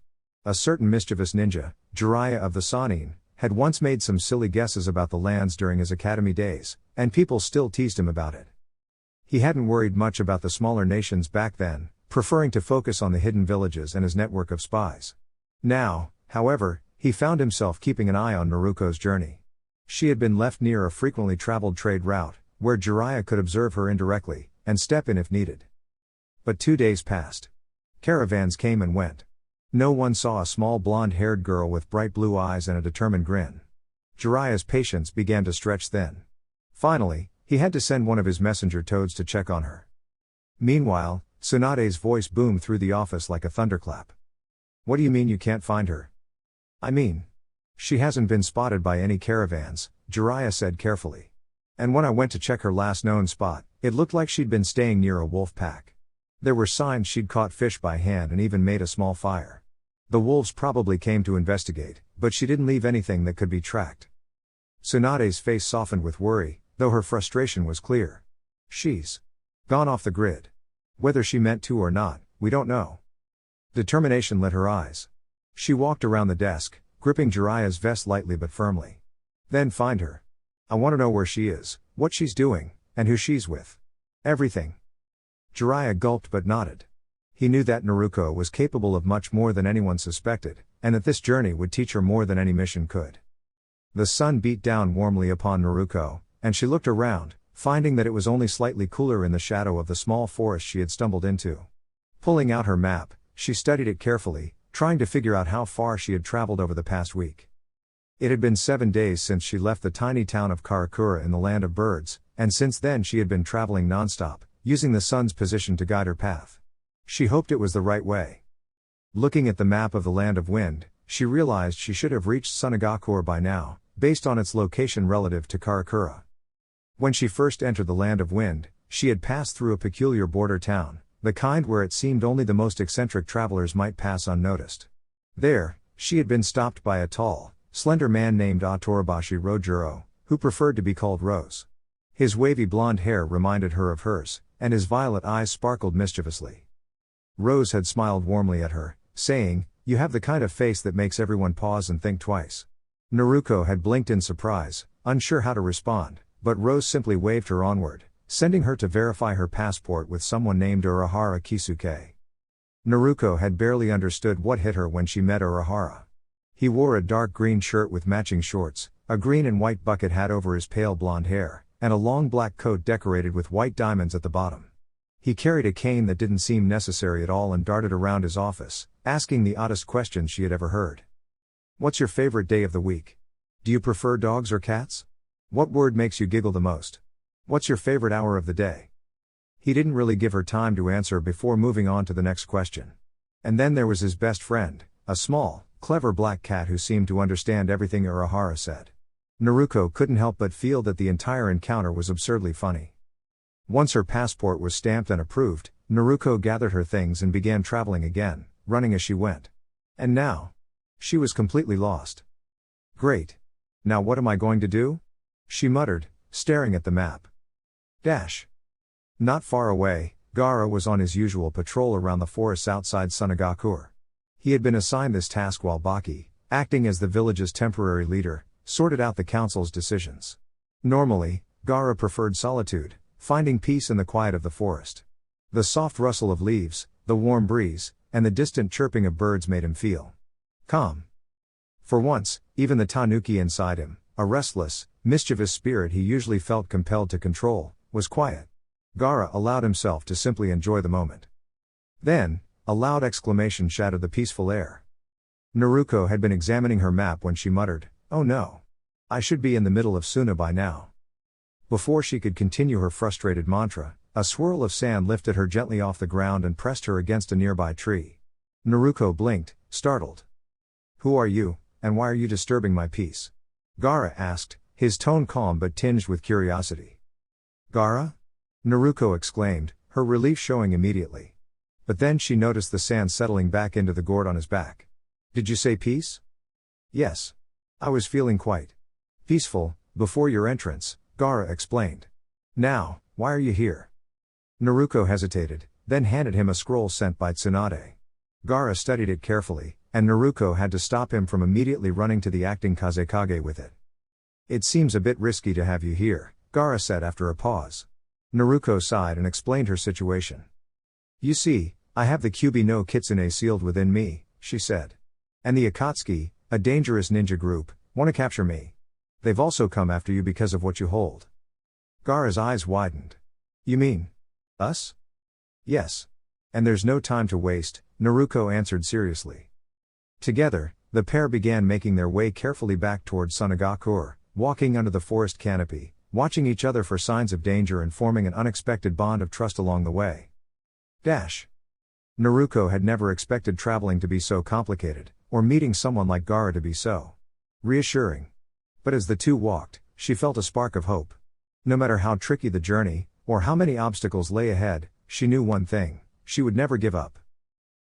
A certain mischievous ninja, Jiraiya of the Sannin, had once made some silly guesses about the lands during his academy days, and people still teased him about it. He hadn't worried much about the smaller nations back then, preferring to focus on the hidden villages and his network of spies. Now, however, he found himself keeping an eye on Naruko's journey. She had been left near a frequently traveled trade route, where Jiraiya could observe her indirectly, and step in if needed. But 2 days passed. Caravans came and went. No one saw a small blonde-haired girl with bright blue eyes and a determined grin. Jiraiya's patience began to stretch thin. Finally, he had to send one of his messenger toads to check on her. Meanwhile, Tsunade's voice boomed through the office like a thunderclap. "What do you mean you can't find her?" "I mean, she hasn't been spotted by any caravans," Jiraiya said carefully. "And when I went to check her last known spot, it looked like she'd been staying near a wolf pack. There were signs she'd caught fish by hand and even made a small fire. The wolves probably came to investigate, but she didn't leave anything that could be tracked." Tsunade's face softened with worry, though her frustration was clear. "She's gone off the grid. Whether she meant to or not, we don't know." Determination lit her eyes. She walked around the desk, gripping Jiraiya's vest lightly but firmly. "Then find her. I want to know where she is, what she's doing, and who she's with. Everything." Jiraiya gulped but nodded. He knew that Naruko was capable of much more than anyone suspected, and that this journey would teach her more than any mission could. The sun beat down warmly upon Naruko, and she looked around, finding that it was only slightly cooler in the shadow of the small forest she had stumbled into. Pulling out her map, she studied it carefully, trying to figure out how far she had traveled over the past week. It had been 7 days since she left the tiny town of Karakura in the land of birds, and since then she had been traveling nonstop, using the sun's position to guide her path. She hoped it was the right way. Looking at the map of the land of wind, she realized she should have reached Sunagakur by now, based on its location relative to Karakura. When she first entered the land of wind, she had passed through a peculiar border town, the kind where it seemed only the most eccentric travelers might pass unnoticed. There, she had been stopped by a tall, slender man named Atorobashi Rojuro, who preferred to be called Rose. His wavy blonde hair reminded her of hers, and his violet eyes sparkled mischievously. Rose had smiled warmly at her, saying, "You have the kind of face that makes everyone pause and think twice." Naruko had blinked in surprise, unsure how to respond, but Rose simply waved her onward, sending her to verify her passport with someone named Urahara Kisuke. Naruko had barely understood what hit her when she met Urahara. He wore a dark green shirt with matching shorts, a green and white bucket hat over his pale blonde hair, and a long black coat decorated with white diamonds at the bottom. He carried a cane that didn't seem necessary at all and darted around his office, asking the oddest questions she had ever heard. "What's your favorite day of the week? Do you prefer dogs or cats? What word makes you giggle the most? What's your favorite hour of the day?" He didn't really give her time to answer before moving on to the next question. And then there was his best friend, a small, clever black cat who seemed to understand everything Urahara said. Naruko couldn't help but feel that the entire encounter was absurdly funny. Once her passport was stamped and approved, Naruko gathered her things and began traveling again, running as she went. And now, she was completely lost. "Great. Now what am I going to do?" she muttered, staring at the map. Not far away, Gaara was on his usual patrol around the forests outside Sunagakur. He had been assigned this task while Baki, acting as the village's temporary leader, sorted out the council's decisions. Normally, Gaara preferred solitude, finding peace in the quiet of the forest. The soft rustle of leaves, the warm breeze, and the distant chirping of birds made him feel calm. For once, even the tanuki inside him, a restless, mischievous spirit he usually felt compelled to control, was quiet. Gaara allowed himself to simply enjoy the moment. Then, a loud exclamation shattered the peaceful air. Naruko had been examining her map when she muttered, "Oh no! I should be in the middle of Suna by now." Before she could continue her frustrated mantra, a swirl of sand lifted her gently off the ground and pressed her against a nearby tree. Naruko blinked, startled. "Who are you, and why are you disturbing my peace?" Gaara asked, his tone calm but tinged with curiosity. "Gaara?" Naruko exclaimed, her relief showing immediately. But then she noticed the sand settling back into the gourd on his back. "Did you say peace?" "Yes. I was feeling quite peaceful before your entrance," Gaara explained. "Now, why are you here?" Naruko hesitated, then handed him a scroll sent by Tsunade. Gaara studied it carefully, and Naruko had to stop him from immediately running to the acting Kazekage with it. "It seems a bit risky to have you here," Gaara said after a pause. Naruko sighed and explained her situation. "You see, I have the Kyuubi no Kitsune sealed within me," she said. "And the Akatsuki, a dangerous ninja group, want to capture me. They've also come after you because of what you hold." Gaara's eyes widened. "You mean us?" "Yes. And there's no time to waste," Naruko answered seriously. Together, the pair began making their way carefully back towards Sunagakure, walking under the forest canopy, watching each other for signs of danger and forming an unexpected bond of trust along the way. Naruko had never expected traveling to be so complicated, or meeting someone like Gaara to be so reassuring. But as the two walked, she felt a spark of hope. No matter how tricky the journey, or how many obstacles lay ahead, she knew one thing: she would never give up.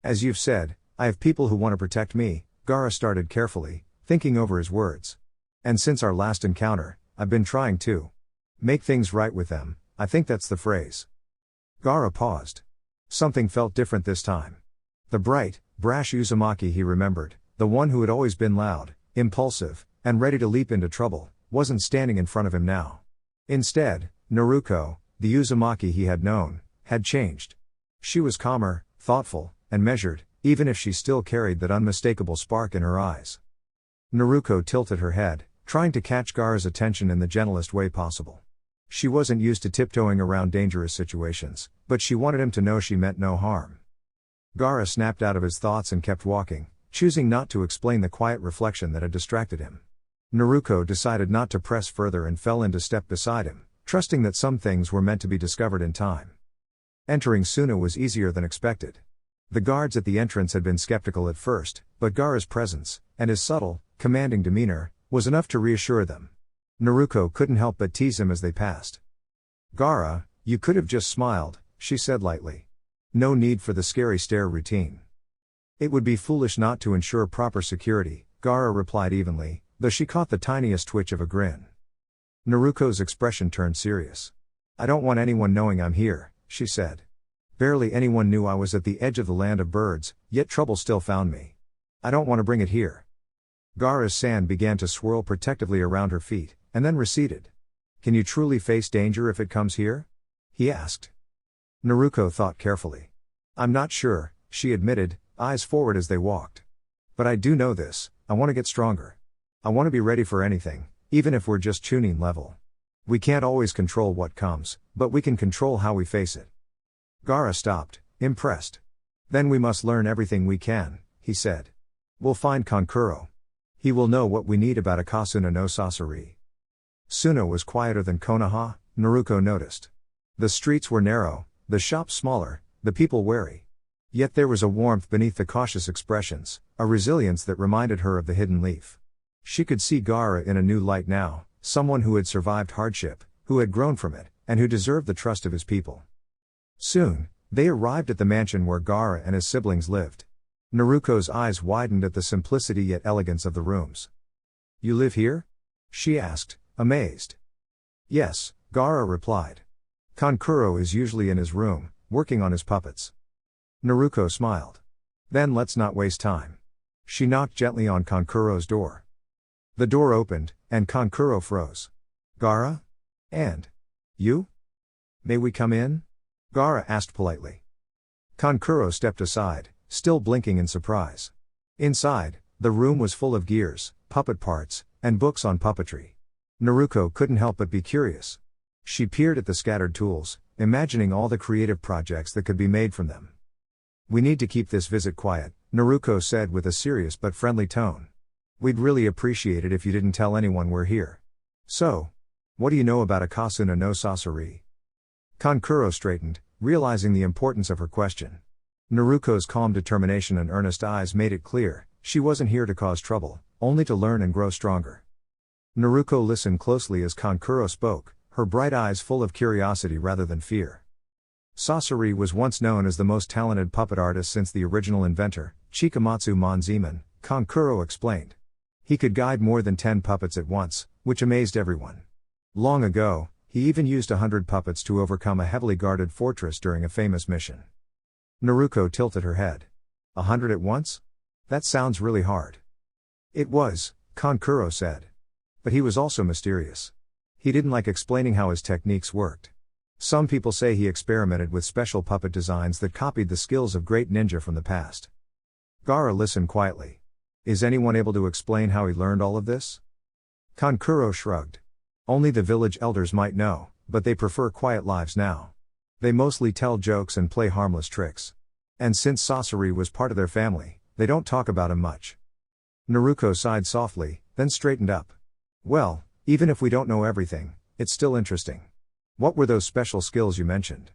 "As you've said, I have people who want to protect me," Gaara started carefully, thinking over his words. "And since our last encounter, I've been trying to make things right with them, I think that's the phrase." Gaara paused. Something felt different this time. The bright, brash Uzumaki he remembered, the one who had always been loud, impulsive, and ready to leap into trouble, wasn't standing in front of him now. Instead, Naruko, the Uzumaki he had known, had changed. She was calmer, thoughtful, and measured, even if she still carried that unmistakable spark in her eyes. Naruko tilted her head, trying to catch Gaara's attention in the gentlest way possible. She wasn't used to tiptoeing around dangerous situations, but she wanted him to know she meant no harm. Gaara snapped out of his thoughts and kept walking, choosing not to explain the quiet reflection that had distracted him. Naruko decided not to press further and fell into step beside him, trusting that some things were meant to be discovered in time. Entering Suna was easier than expected. The guards at the entrance had been skeptical at first, but Gaara's presence, and his subtle, commanding demeanor, was enough to reassure them. Naruko couldn't help but tease him as they passed. "Gaara, you could have just smiled," she said lightly. "No need for the scary stare routine." "It would be foolish not to ensure proper security," Gaara replied evenly, though she caught the tiniest twitch of a grin. Naruko's expression turned serious. "I don't want anyone knowing I'm here," she said. "Barely anyone knew I was at the edge of the land of birds, yet trouble still found me. I don't want to bring it here." Gaara's sand began to swirl protectively around her feet, and then receded. "Can you truly face danger if it comes here?" he asked. Naruko thought carefully. "I'm not sure," she admitted, eyes forward as they walked. "But I do know this: I want to get stronger. I want to be ready for anything, even if we're just tuning level. We can't always control what comes, but we can control how we face it." Gaara stopped, impressed. "Then we must learn everything we can," he said. "We'll find Kankuro. He will know what we need about Akasuna no Sasori." Suna was quieter than Konoha, Naruko noticed. The streets were narrow, the shops smaller, the people wary. Yet there was a warmth beneath the cautious expressions, a resilience that reminded her of the hidden leaf. She could see Gaara in a new light now, someone who had survived hardship, who had grown from it, and who deserved the trust of his people. Soon, they arrived at the mansion where Gaara and his siblings lived. Naruko's eyes widened at the simplicity yet elegance of the rooms. "You live here?" she asked, amazed. "Yes," Gaara replied. "Kankuro is usually in his room, working on his puppets." Naruko smiled. "Then let's not waste time." She knocked gently on Kankuro's door. The door opened, and Kankuro froze. "Gaara? And you? May we come in?" Gaara asked politely. Kankuro stepped aside, still blinking in surprise. Inside, the room was full of gears, puppet parts, and books on puppetry. Naruko couldn't help but be curious. She peered at the scattered tools, imagining all the creative projects that could be made from them. "We need to keep this visit quiet," Naruko said with a serious but friendly tone. "We'd really appreciate it if you didn't tell anyone we're here. So, what do you know about Akasuna no Sasori?" Kankuro straightened, realizing the importance of her question. Naruko's calm determination and earnest eyes made it clear, she wasn't here to cause trouble, only to learn and grow stronger. Naruko listened closely as Kankuro spoke, her bright eyes full of curiosity rather than fear. Sasori was once known as the most talented puppet artist since the original inventor, Chikamatsu Monzemon, Kankuro explained. He could guide more than 10 puppets at once, which amazed everyone. Long ago, He even used 100 puppets to overcome a heavily guarded fortress during a famous mission. Naruko tilted her head. 100 at once? That sounds really hard. It was, Kankuro said. But he was also mysterious. He didn't like explaining how his techniques worked. Some people say he experimented with special puppet designs that copied the skills of great ninja from the past. Gaara listened quietly. Is anyone able to explain how he learned all of this? Kankuro shrugged. Only the village elders might know, but they prefer quiet lives now. They mostly tell jokes and play harmless tricks. And since Sasori was part of their family, they don't talk about him much. Naruko sighed softly, then straightened up. Well, even if we don't know everything, it's still interesting. What were those special skills you mentioned?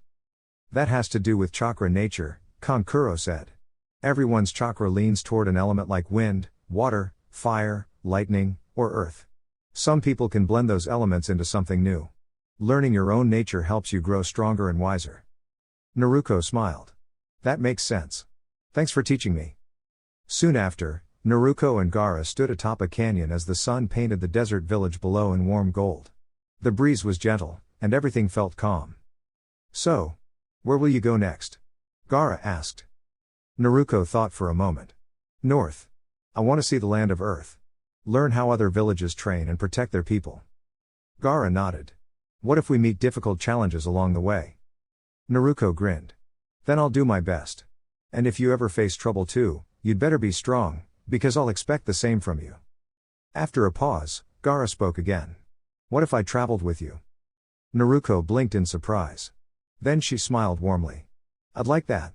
That has to do with chakra nature, Kankuro said. Everyone's chakra leans toward an element like wind, water, fire, lightning, or earth. Some people can blend those elements into something new. Learning your own nature helps you grow stronger and wiser. Naruko smiled. That makes sense. Thanks for teaching me. Soon after, Naruko and Gaara stood atop a canyon as the sun painted the desert village below in warm gold. The breeze was gentle, and everything felt calm. So, where will you go next? Gaara asked. Naruko thought for a moment. North. I want to see the land of Earth. Learn how other villages train and protect their people. Gaara nodded. What if we meet difficult challenges along the way? Naruko grinned. Then I'll do my best. And if you ever face trouble too, you'd better be strong, because I'll expect the same from you. After a pause, Gaara spoke again. What if I traveled with you? Naruko blinked in surprise. Then she smiled warmly. I'd like that.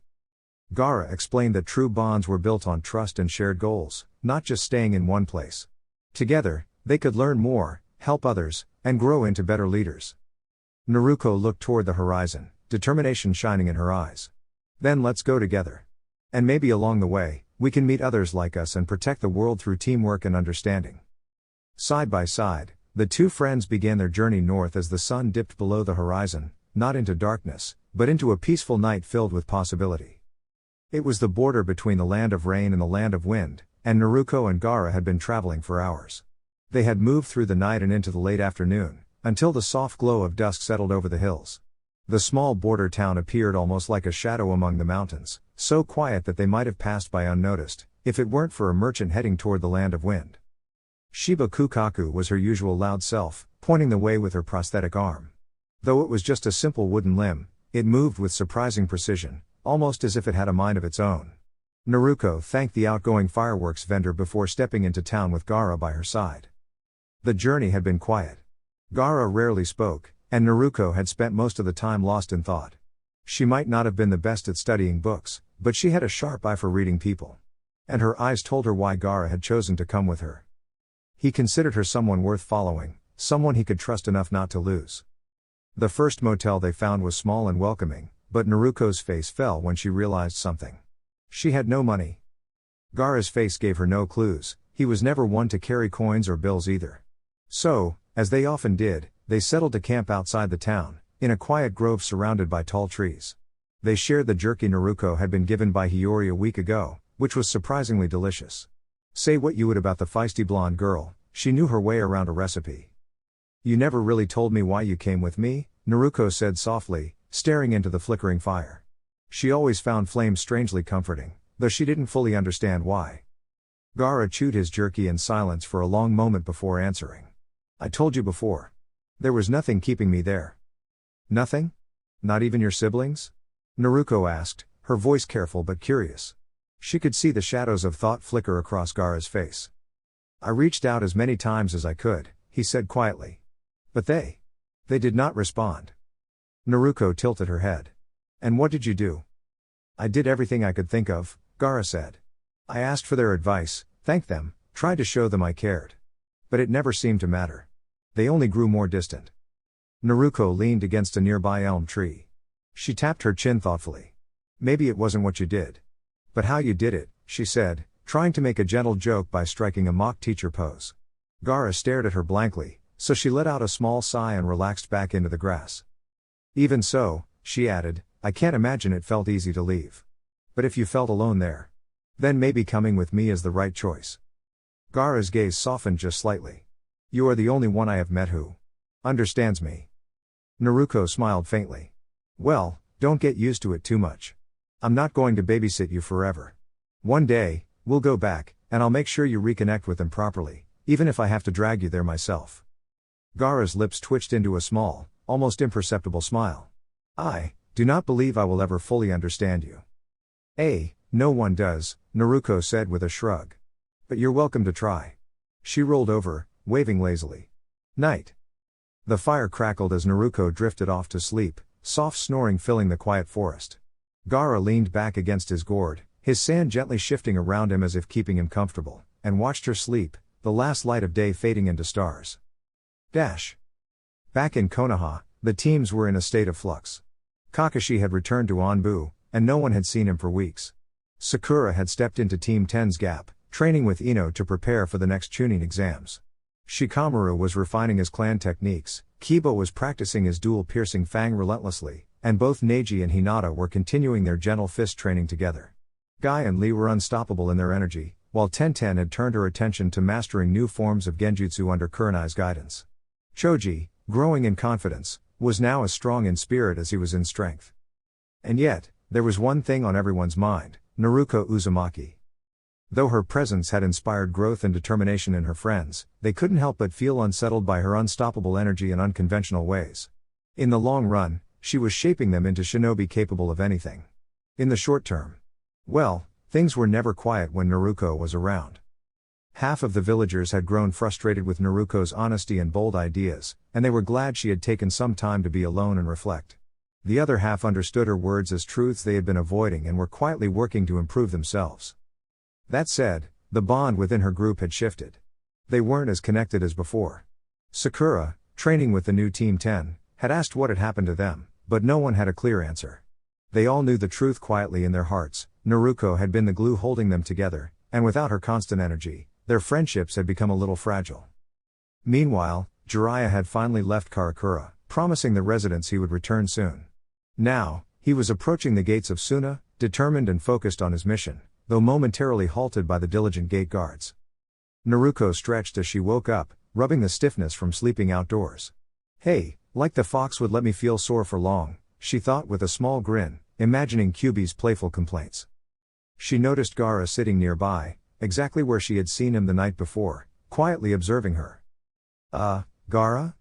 Gaara explained that true bonds were built on trust and shared goals, not just staying in one place. Together, they could learn more, help others, and grow into better leaders. Naruko looked toward the horizon, determination shining in her eyes. Then let's go together. And maybe along the way, we can meet others like us and protect the world through teamwork and understanding. Side by side, the two friends began their journey north as the sun dipped below the horizon, not into darkness, but into a peaceful night filled with possibility. It was the border between the land of rain and the land of wind, and Naruko and Gaara had been traveling for hours. They had moved through the night and into the late afternoon, until the soft glow of dusk settled over the hills. The small border town appeared almost like a shadow among the mountains, so quiet that they might have passed by unnoticed, if it weren't for a merchant heading toward the land of wind. Shiba Kukaku was her usual loud self, pointing the way with her prosthetic arm. Though it was just a simple wooden limb, it moved with surprising precision, almost as if it had a mind of its own. Naruko thanked the outgoing fireworks vendor before stepping into town with Gaara by her side. The journey had been quiet. Gaara rarely spoke, and Naruko had spent most of the time lost in thought. She might not have been the best at studying books, but she had a sharp eye for reading people. And her eyes told her why Gaara had chosen to come with her. He considered her someone worth following, someone he could trust enough not to lose. The first motel they found was small and welcoming, but Naruko's face fell when she realized something. She had no money. Gaara's face gave her no clues, he was never one to carry coins or bills either. So, as they often did, they settled to camp outside the town, in a quiet grove surrounded by tall trees. They shared the jerky Naruko had been given by Hiyori a week ago, which was surprisingly delicious. Say what you would about the feisty blonde girl, she knew her way around a recipe. You never really told me why you came with me, Naruko said softly, staring into the flickering fire. She always found flames strangely comforting, though she didn't fully understand why. Gaara chewed his jerky in silence for a long moment before answering. I told you before. There was nothing keeping me there. Nothing? Not even your siblings? Naruko asked, her voice careful but curious. She could see the shadows of thought flicker across Gaara's face. I reached out as many times as I could, he said quietly. But they did not respond. Naruko tilted her head. And what did you do? I did everything I could think of, Gaara said. I asked for their advice, thanked them, tried to show them I cared. But it never seemed to matter. They only grew more distant. Naruko leaned against a nearby elm tree. She tapped her chin thoughtfully. Maybe it wasn't what you did. But how you did it, she said, trying to make a gentle joke by striking a mock teacher pose. Gaara stared at her blankly, so she let out a small sigh and relaxed back into the grass. Even so, she added, I can't imagine it felt easy to leave. But if you felt alone there, then maybe coming with me is the right choice. Gaara's gaze softened just slightly. You are the only one I have met who understands me. Naruko smiled faintly. Well, don't get used to it too much. I'm not going to babysit you forever. One day, we'll go back, and I'll make sure you reconnect with them properly, even if I have to drag you there myself. Gaara's lips twitched into a small, almost imperceptible smile. I do not believe I will ever fully understand you. No one does, Naruko said with a shrug. But you're welcome to try. She rolled over, waving lazily. Night. The fire crackled as Naruko drifted off to sleep, soft snoring filling the quiet forest. Gaara leaned back against his gourd, his sand gently shifting around him as if keeping him comfortable, and watched her sleep, the last light of day fading into stars. Back in Konoha, the teams were in a state of flux. Kakashi had returned to Anbu, and no one had seen him for weeks. Sakura had stepped into Team 10's gap, training with Ino to prepare for the next Chunin exams. Shikamaru was refining his clan techniques, Kiba was practicing his dual-piercing fang relentlessly, and both Neji and Hinata were continuing their gentle fist training together. Guy and Lee were unstoppable in their energy, while Tenten had turned her attention to mastering new forms of genjutsu under Kurenai's guidance. Choji, growing in confidence, was now as strong in spirit as he was in strength. And yet, there was one thing on everyone's mind, Naruko Uzumaki. Though her presence had inspired growth and determination in her friends, they couldn't help but feel unsettled by her unstoppable energy and unconventional ways. In the long run, she was shaping them into shinobi capable of anything. In the short term, well, things were never quiet when Naruko was around. Half of the villagers had grown frustrated with Naruko's honesty and bold ideas, and they were glad she had taken some time to be alone and reflect. The other half understood her words as truths they had been avoiding and were quietly working to improve themselves. That said, the bond within her group had shifted. They weren't as connected as before. Sakura, training with the new Team 10, had asked what had happened to them, but no one had a clear answer. They all knew the truth quietly in their hearts. Naruko had been the glue holding them together, and without her constant energy, their friendships had become a little fragile. Meanwhile, Jiraiya had finally left Karakura, promising the residents he would return soon. Now, he was approaching the gates of Suna, determined and focused on his mission, though momentarily halted by the diligent gate guards. Naruko stretched as she woke up, rubbing the stiffness from sleeping outdoors. Hey, like the fox would let me feel sore for long, she thought with a small grin, imagining Kyuubi's playful complaints. She noticed Gaara sitting nearby, exactly where she had seen him the night before, quietly observing her. Gaara?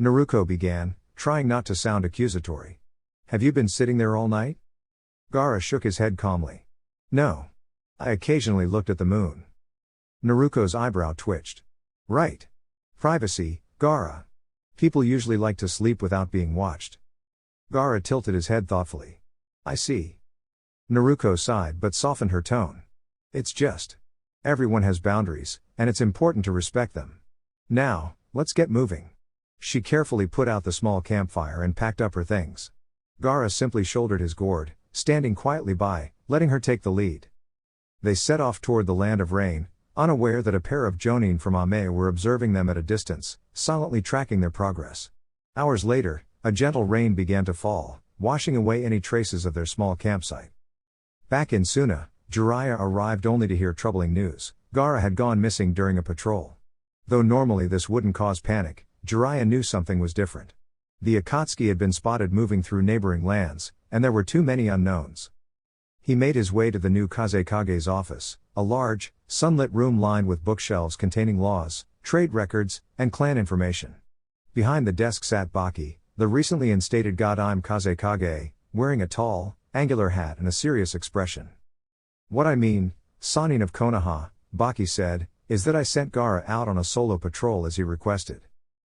Naruko began, trying not to sound accusatory. Have you been sitting there all night? Gaara shook his head calmly. No. I occasionally looked at the moon. Naruko's eyebrow twitched. Right. Privacy, Gaara. People usually like to sleep without being watched. Gaara tilted his head thoughtfully. I see. Naruko sighed but softened her tone. It's just. Everyone has boundaries, and it's important to respect them. Now, let's get moving. She carefully put out the small campfire and packed up her things. Gaara simply shouldered his gourd, standing quietly by, letting her take the lead. They set off toward the land of rain, unaware that a pair of jonin from Ame were observing them at a distance, silently tracking their progress. Hours later, a gentle rain began to fall, washing away any traces of their small campsite. Back in Suna, Jiraiya arrived only to hear troubling news. Gaara had gone missing during a patrol. Though normally this wouldn't cause panic, Jiraiya knew something was different. The Akatsuki had been spotted moving through neighboring lands, and there were too many unknowns. He made his way to the new Kazekage's office, a large, sunlit room lined with bookshelves containing laws, trade records, and clan information. Behind the desk sat Baki, the recently instated Godime Kazekage, wearing a tall, angular hat and a serious expression. What I mean, Sanin of Konoha, Baki said, is that I sent Gaara out on a solo patrol as he requested.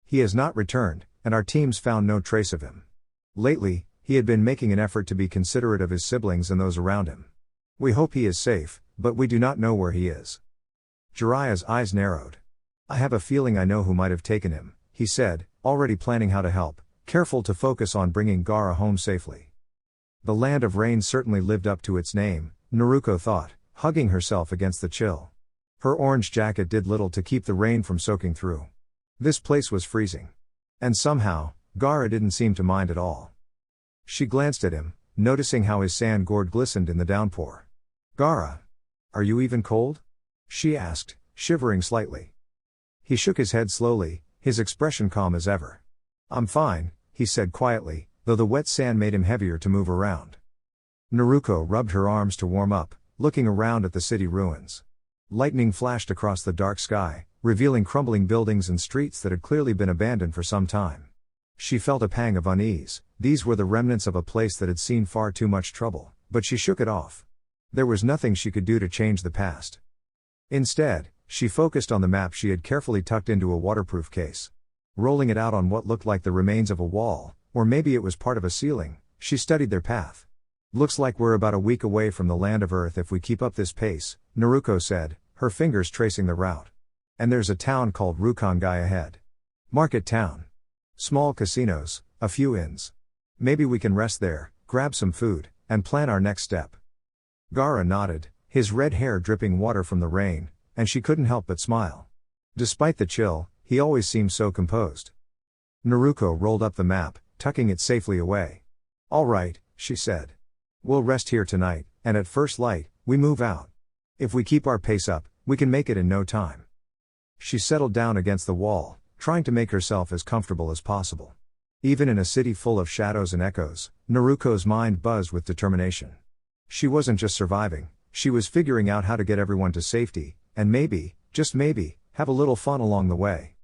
He has not returned, and our teams found no trace of him. Lately, he had been making an effort to be considerate of his siblings and those around him. We hope he is safe, but we do not know where he is. Jiraiya's eyes narrowed. I have a feeling I know who might have taken him, he said, already planning how to help, careful to focus on bringing Gaara home safely. The land of rain certainly lived up to its name, Naruko thought, hugging herself against the chill. Her orange jacket did little to keep the rain from soaking through. This place was freezing. And somehow, Gaara didn't seem to mind at all. She glanced at him, noticing how his sand gourd glistened in the downpour. Gaara, are you even cold? She asked, shivering slightly. He shook his head slowly, his expression calm as ever. I'm fine, he said quietly, though the wet sand made him heavier to move around. Naruko rubbed her arms to warm up, looking around at the city ruins. Lightning flashed across the dark sky, revealing crumbling buildings and streets that had clearly been abandoned for some time. She felt a pang of unease. These were the remnants of a place that had seen far too much trouble, but she shook it off. There was nothing she could do to change the past. Instead, she focused on the map she had carefully tucked into a waterproof case. Rolling it out on what looked like the remains of a wall, or maybe it was part of a ceiling, she studied their path. Looks like we're about a week away from the land of Earth if we keep up this pace, Naruko said, her fingers tracing the route. And there's a town called Rukongai ahead. Market town. Small casinos, a few inns. Maybe we can rest there, grab some food, and plan our next step. Gaara nodded, his red hair dripping water from the rain, and she couldn't help but smile. Despite the chill, he always seemed so composed. Naruko rolled up the map, tucking it safely away. All right, she said. We'll rest here tonight, and at first light, we move out. If we keep our pace up, we can make it in no time. She settled down against the wall, trying to make herself as comfortable as possible. Even in a city full of shadows and echoes, Naruko's mind buzzed with determination. She wasn't just surviving, she was figuring out how to get everyone to safety, and maybe, just maybe, have a little fun along the way.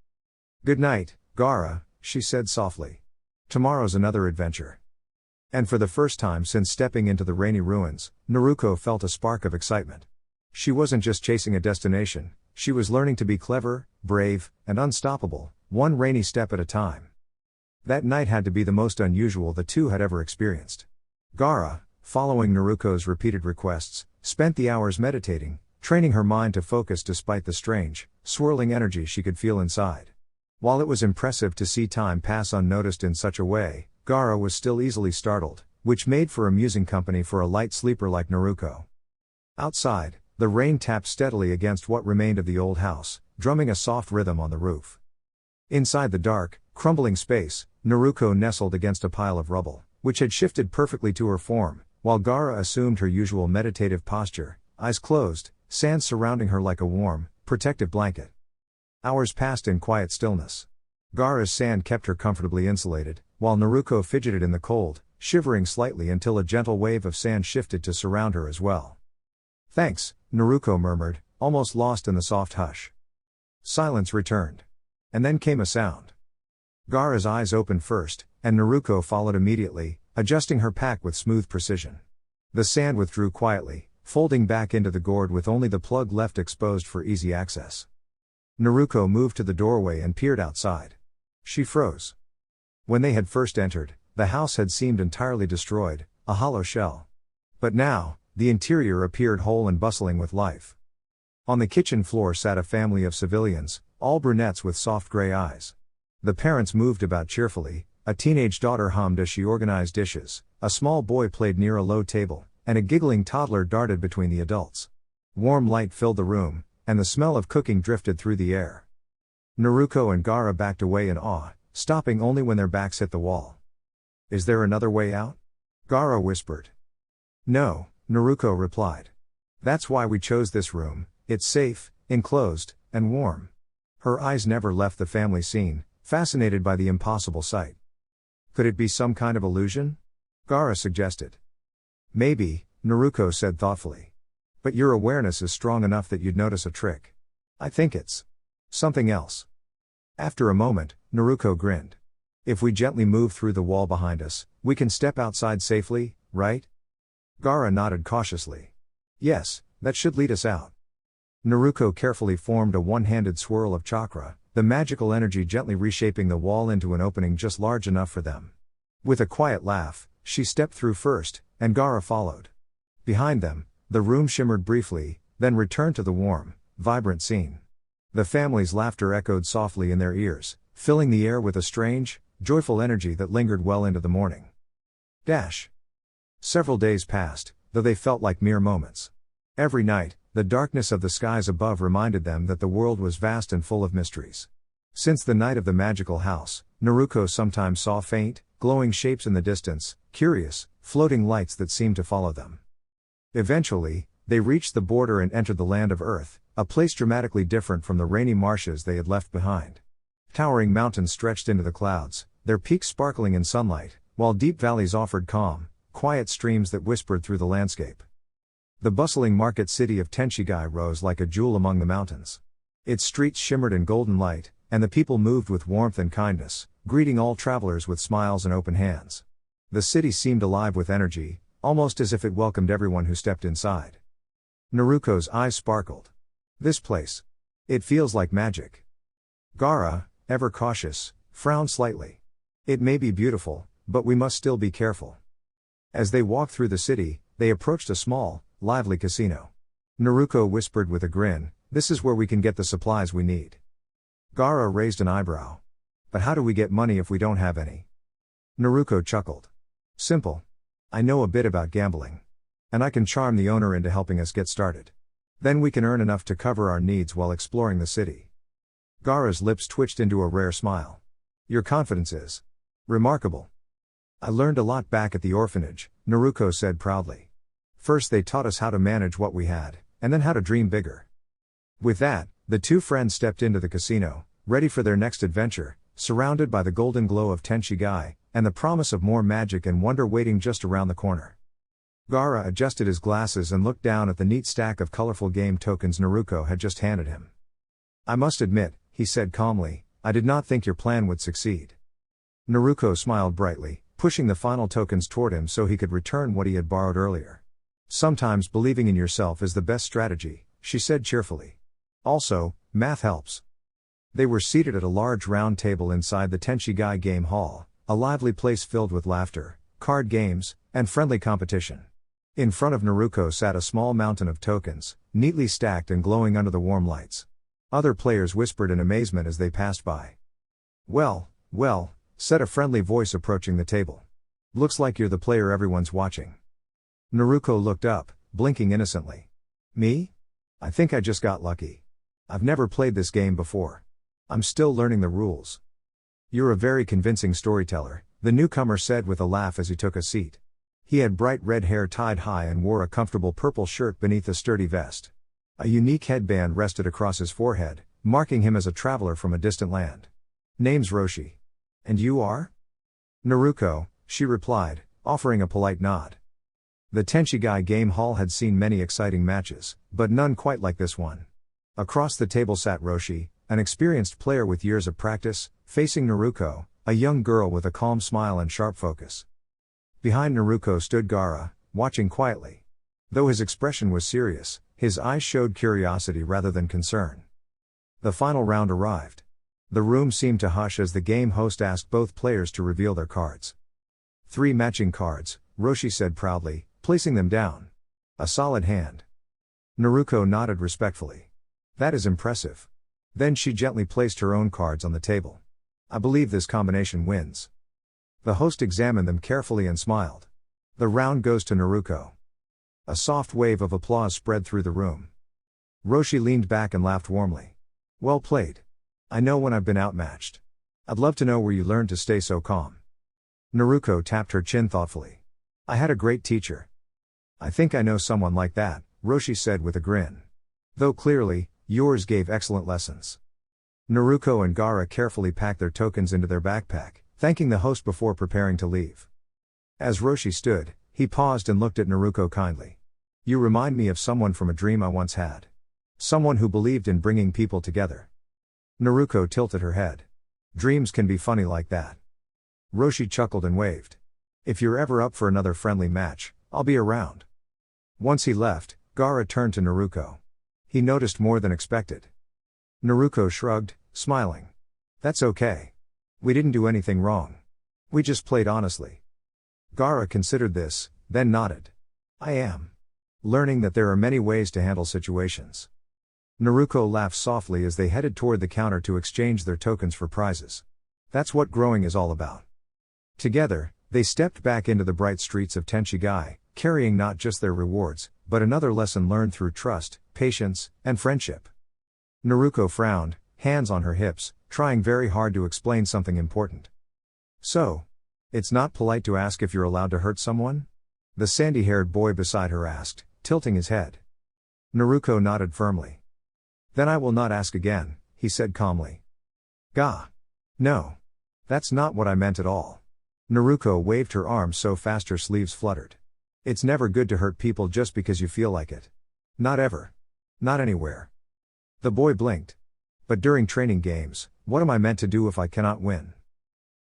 Good night, Gaara, she said softly. Tomorrow's another adventure. And for the first time since stepping into the rainy ruins, Naruko felt a spark of excitement. She wasn't just chasing a destination, she was learning to be clever, brave, and unstoppable, one rainy step at a time. That night had to be the most unusual the two had ever experienced. Gaara, following Naruko's repeated requests, spent the hours meditating, training her mind to focus despite the strange, swirling energy she could feel inside. While it was impressive to see time pass unnoticed in such a way, Gaara was still easily startled, which made for amusing company for a light sleeper like Naruko. Outside, the rain tapped steadily against what remained of the old house, drumming a soft rhythm on the roof. Inside the dark, crumbling space, Naruko nestled against a pile of rubble, which had shifted perfectly to her form, while Gaara assumed her usual meditative posture, eyes closed, sand surrounding her like a warm, protective blanket. Hours passed in quiet stillness. Gaara's sand kept her comfortably insulated, while Naruko fidgeted in the cold, shivering slightly until a gentle wave of sand shifted to surround her as well. Thanks, Naruko murmured, almost lost in the soft hush. Silence returned. And then came a sound. Gaara's eyes opened first, and Naruko followed immediately, adjusting her pack with smooth precision. The sand withdrew quietly, folding back into the gourd with only the plug left exposed for easy access. Naruko moved to the doorway and peered outside. She froze. When they had first entered, the house had seemed entirely destroyed, a hollow shell. But now, the interior appeared whole and bustling with life. On the kitchen floor sat a family of civilians, all brunettes with soft gray eyes. The parents moved about cheerfully, a teenage daughter hummed as she organized dishes, a small boy played near a low table, and a giggling toddler darted between the adults. Warm light filled the room, and the smell of cooking drifted through the air. Naruko and Gaara backed away in awe, stopping only when their backs hit the wall. Is there another way out? Gaara whispered. No, Naruko replied. That's why we chose this room, it's safe, enclosed, and warm. Her eyes never left the family scene, fascinated by the impossible sight. Could it be some kind of illusion? Gaara suggested. Maybe, Naruko said thoughtfully. But your awareness is strong enough that you'd notice a trick. I think it's something else. After a moment, Naruko grinned. If we gently move through the wall behind us, we can step outside safely, right? Gaara nodded cautiously. Yes, that should lead us out. Naruko carefully formed a one-handed swirl of chakra, the magical energy gently reshaping the wall into an opening just large enough for them. With a quiet laugh, she stepped through first, and Gaara followed. Behind them, the room shimmered briefly, then returned to the warm, vibrant scene. The family's laughter echoed softly in their ears, filling the air with a strange, joyful energy that lingered well into the morning. Several days passed, though they felt like mere moments. Every night, the darkness of the skies above reminded them that the world was vast and full of mysteries. Since the night of the magical house, Naruko sometimes saw faint, glowing shapes in the distance, curious, floating lights that seemed to follow them. Eventually, they reached the border and entered the land of Earth, a place dramatically different from the rainy marshes they had left behind. Towering mountains stretched into the clouds, their peaks sparkling in sunlight, while deep valleys offered calm, quiet streams that whispered through the landscape. The bustling market city of Tenshigai rose like a jewel among the mountains. Its streets shimmered in golden light, and the people moved with warmth and kindness, greeting all travelers with smiles and open hands. The city seemed alive with energy, almost as if it welcomed everyone who stepped inside. Naruko's eyes sparkled. This place. It feels like magic. Gaara, ever cautious, frowned slightly. It may be beautiful, but we must still be careful. As they walked through the city, they approached a small, lively casino. Naruko whispered with a grin, "This is where we can get the supplies we need." Gaara raised an eyebrow. "But how do we get money if we don't have any?" Naruko chuckled. "Simple. I know a bit about gambling. And I can charm the owner into helping us get started. Then we can earn enough to cover our needs while exploring the city." Gaara's lips twitched into a rare smile. "Your confidence is remarkable." "I learned a lot back at the orphanage," Naruko said proudly. "First they taught us how to manage what we had, and then how to dream bigger." With that, the two friends stepped into the casino, ready for their next adventure, surrounded by the golden glow of Tenshigai, and the promise of more magic and wonder waiting just around the corner. Gaara adjusted his glasses and looked down at the neat stack of colorful game tokens Naruko had just handed him. "I must admit," he said calmly, "I did not think your plan would succeed." Naruko smiled brightly, pushing the final tokens toward him so he could return what he had borrowed earlier. "Sometimes believing in yourself is the best strategy," she said cheerfully. "Also, math helps." They were seated at a large round table inside the Tenshigai game hall, a lively place filled with laughter, card games, and friendly competition. In front of Naruko sat a small mountain of tokens, neatly stacked and glowing under the warm lights. Other players whispered in amazement as they passed by. Well, said a friendly voice approaching the table. "Looks like you're the player everyone's watching." Naruko looked up, blinking innocently. "Me? I think I just got lucky. I've never played this game before. I'm still learning the rules." "You're a very convincing storyteller," the newcomer said with a laugh as he took a seat. He had bright red hair tied high and wore a comfortable purple shirt beneath a sturdy vest. A unique headband rested across his forehead, marking him as a traveler from a distant land. "Name's Roshi. And you are?" "Naruko," she replied, offering a polite nod. The Tenshigai game hall had seen many exciting matches, but none quite like this one. Across the table sat Roshi, an experienced player with years of practice, facing Naruko, a young girl with a calm smile and sharp focus. Behind Naruko stood Gaara, watching quietly. Though his expression was serious, his eyes showed curiosity rather than concern. The final round arrived. The room seemed to hush as the game host asked both players to reveal their cards. 3 matching cards, Roshi said proudly, placing them down. "A solid hand." Naruko nodded respectfully. "That is impressive." Then she gently placed her own cards on the table. "I believe this combination wins." The host examined them carefully and smiled. "The round goes to Naruko." A soft wave of applause spread through the room. Roshi leaned back and laughed warmly. "Well played. I know when I've been outmatched. I'd love to know where you learned to stay so calm." Naruko tapped her chin thoughtfully. "I had a great teacher." "I think I know someone like that," Roshi said with a grin. "Though clearly, yours gave excellent lessons." Naruko and Gaara carefully packed their tokens into their backpack, thanking the host before preparing to leave. As Roshi stood, he paused and looked at Naruko kindly. "You remind me of someone from a dream I once had. Someone who believed in bringing people together." Naruko tilted her head. "Dreams can be funny like that." Roshi chuckled and waved. "If you're ever up for another friendly match, I'll be around." Once he left, Gaara turned to Naruko. He noticed more than expected. Naruko shrugged, smiling. "That's okay. We didn't do anything wrong. We just played honestly." Gaara considered this, then nodded. "I am learning that there are many ways to handle situations." Naruko laughed softly as they headed toward the counter to exchange their tokens for prizes. That's what growing is all about. Together, they stepped back into the bright streets of Tenshigai, carrying not just their rewards, but another lesson learned through trust, patience, and friendship. Naruko frowned, hands on her hips, trying very hard to explain something important. "So, it's not polite to ask if you're allowed to hurt someone?" the sandy-haired boy beside her asked, tilting his head. Naruko nodded firmly. "Then I will not ask again," he said calmly. "Gah. No. That's not what I meant at all. Naruko waved her arms so fast her sleeves fluttered. It's never good to hurt people just because you feel like it. Not ever. Not anywhere. The boy blinked. But during training games, what am I meant to do if I cannot win?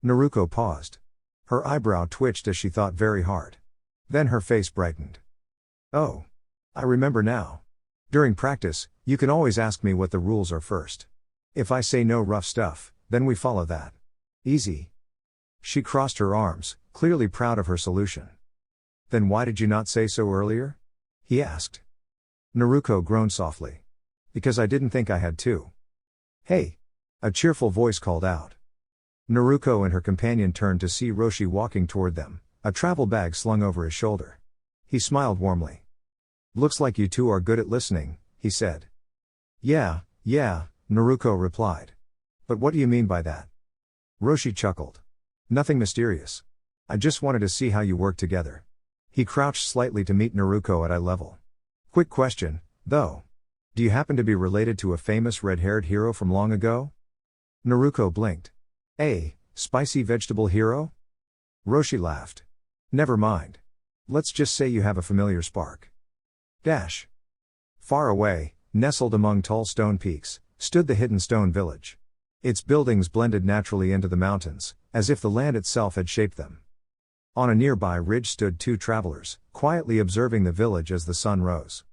Naruko paused. Her eyebrow twitched as she thought very hard. Then her face brightened. Oh. I remember now. During practice, you can always ask me what the rules are first. If I say no rough stuff, then we follow that. Easy. She crossed her arms, clearly proud of her solution. Then why did you not say so earlier? He asked. Naruko groaned softly. Because I didn't think I had to. Hey! A cheerful voice called out. Naruko and her companion turned to see Roshi walking toward them, a travel bag slung over his shoulder. He smiled warmly. Looks like you two are good at listening, he said. Yeah, Naruko replied. But what do you mean by that? Roshi chuckled. Nothing mysterious. I just wanted to see how you work together. He crouched slightly to meet Naruko at eye level. Quick question, though. Do you happen to be related to a famous red-haired hero from long ago? Naruko blinked. Spicy vegetable hero? Roshi laughed. Never mind. Let's just say you have a familiar spark. Dash. Far away, nestled among tall stone peaks, stood the hidden stone village. Its buildings blended naturally into the mountains, as if the land itself had shaped them. On a nearby ridge stood two travelers, quietly observing the village as the sun rose.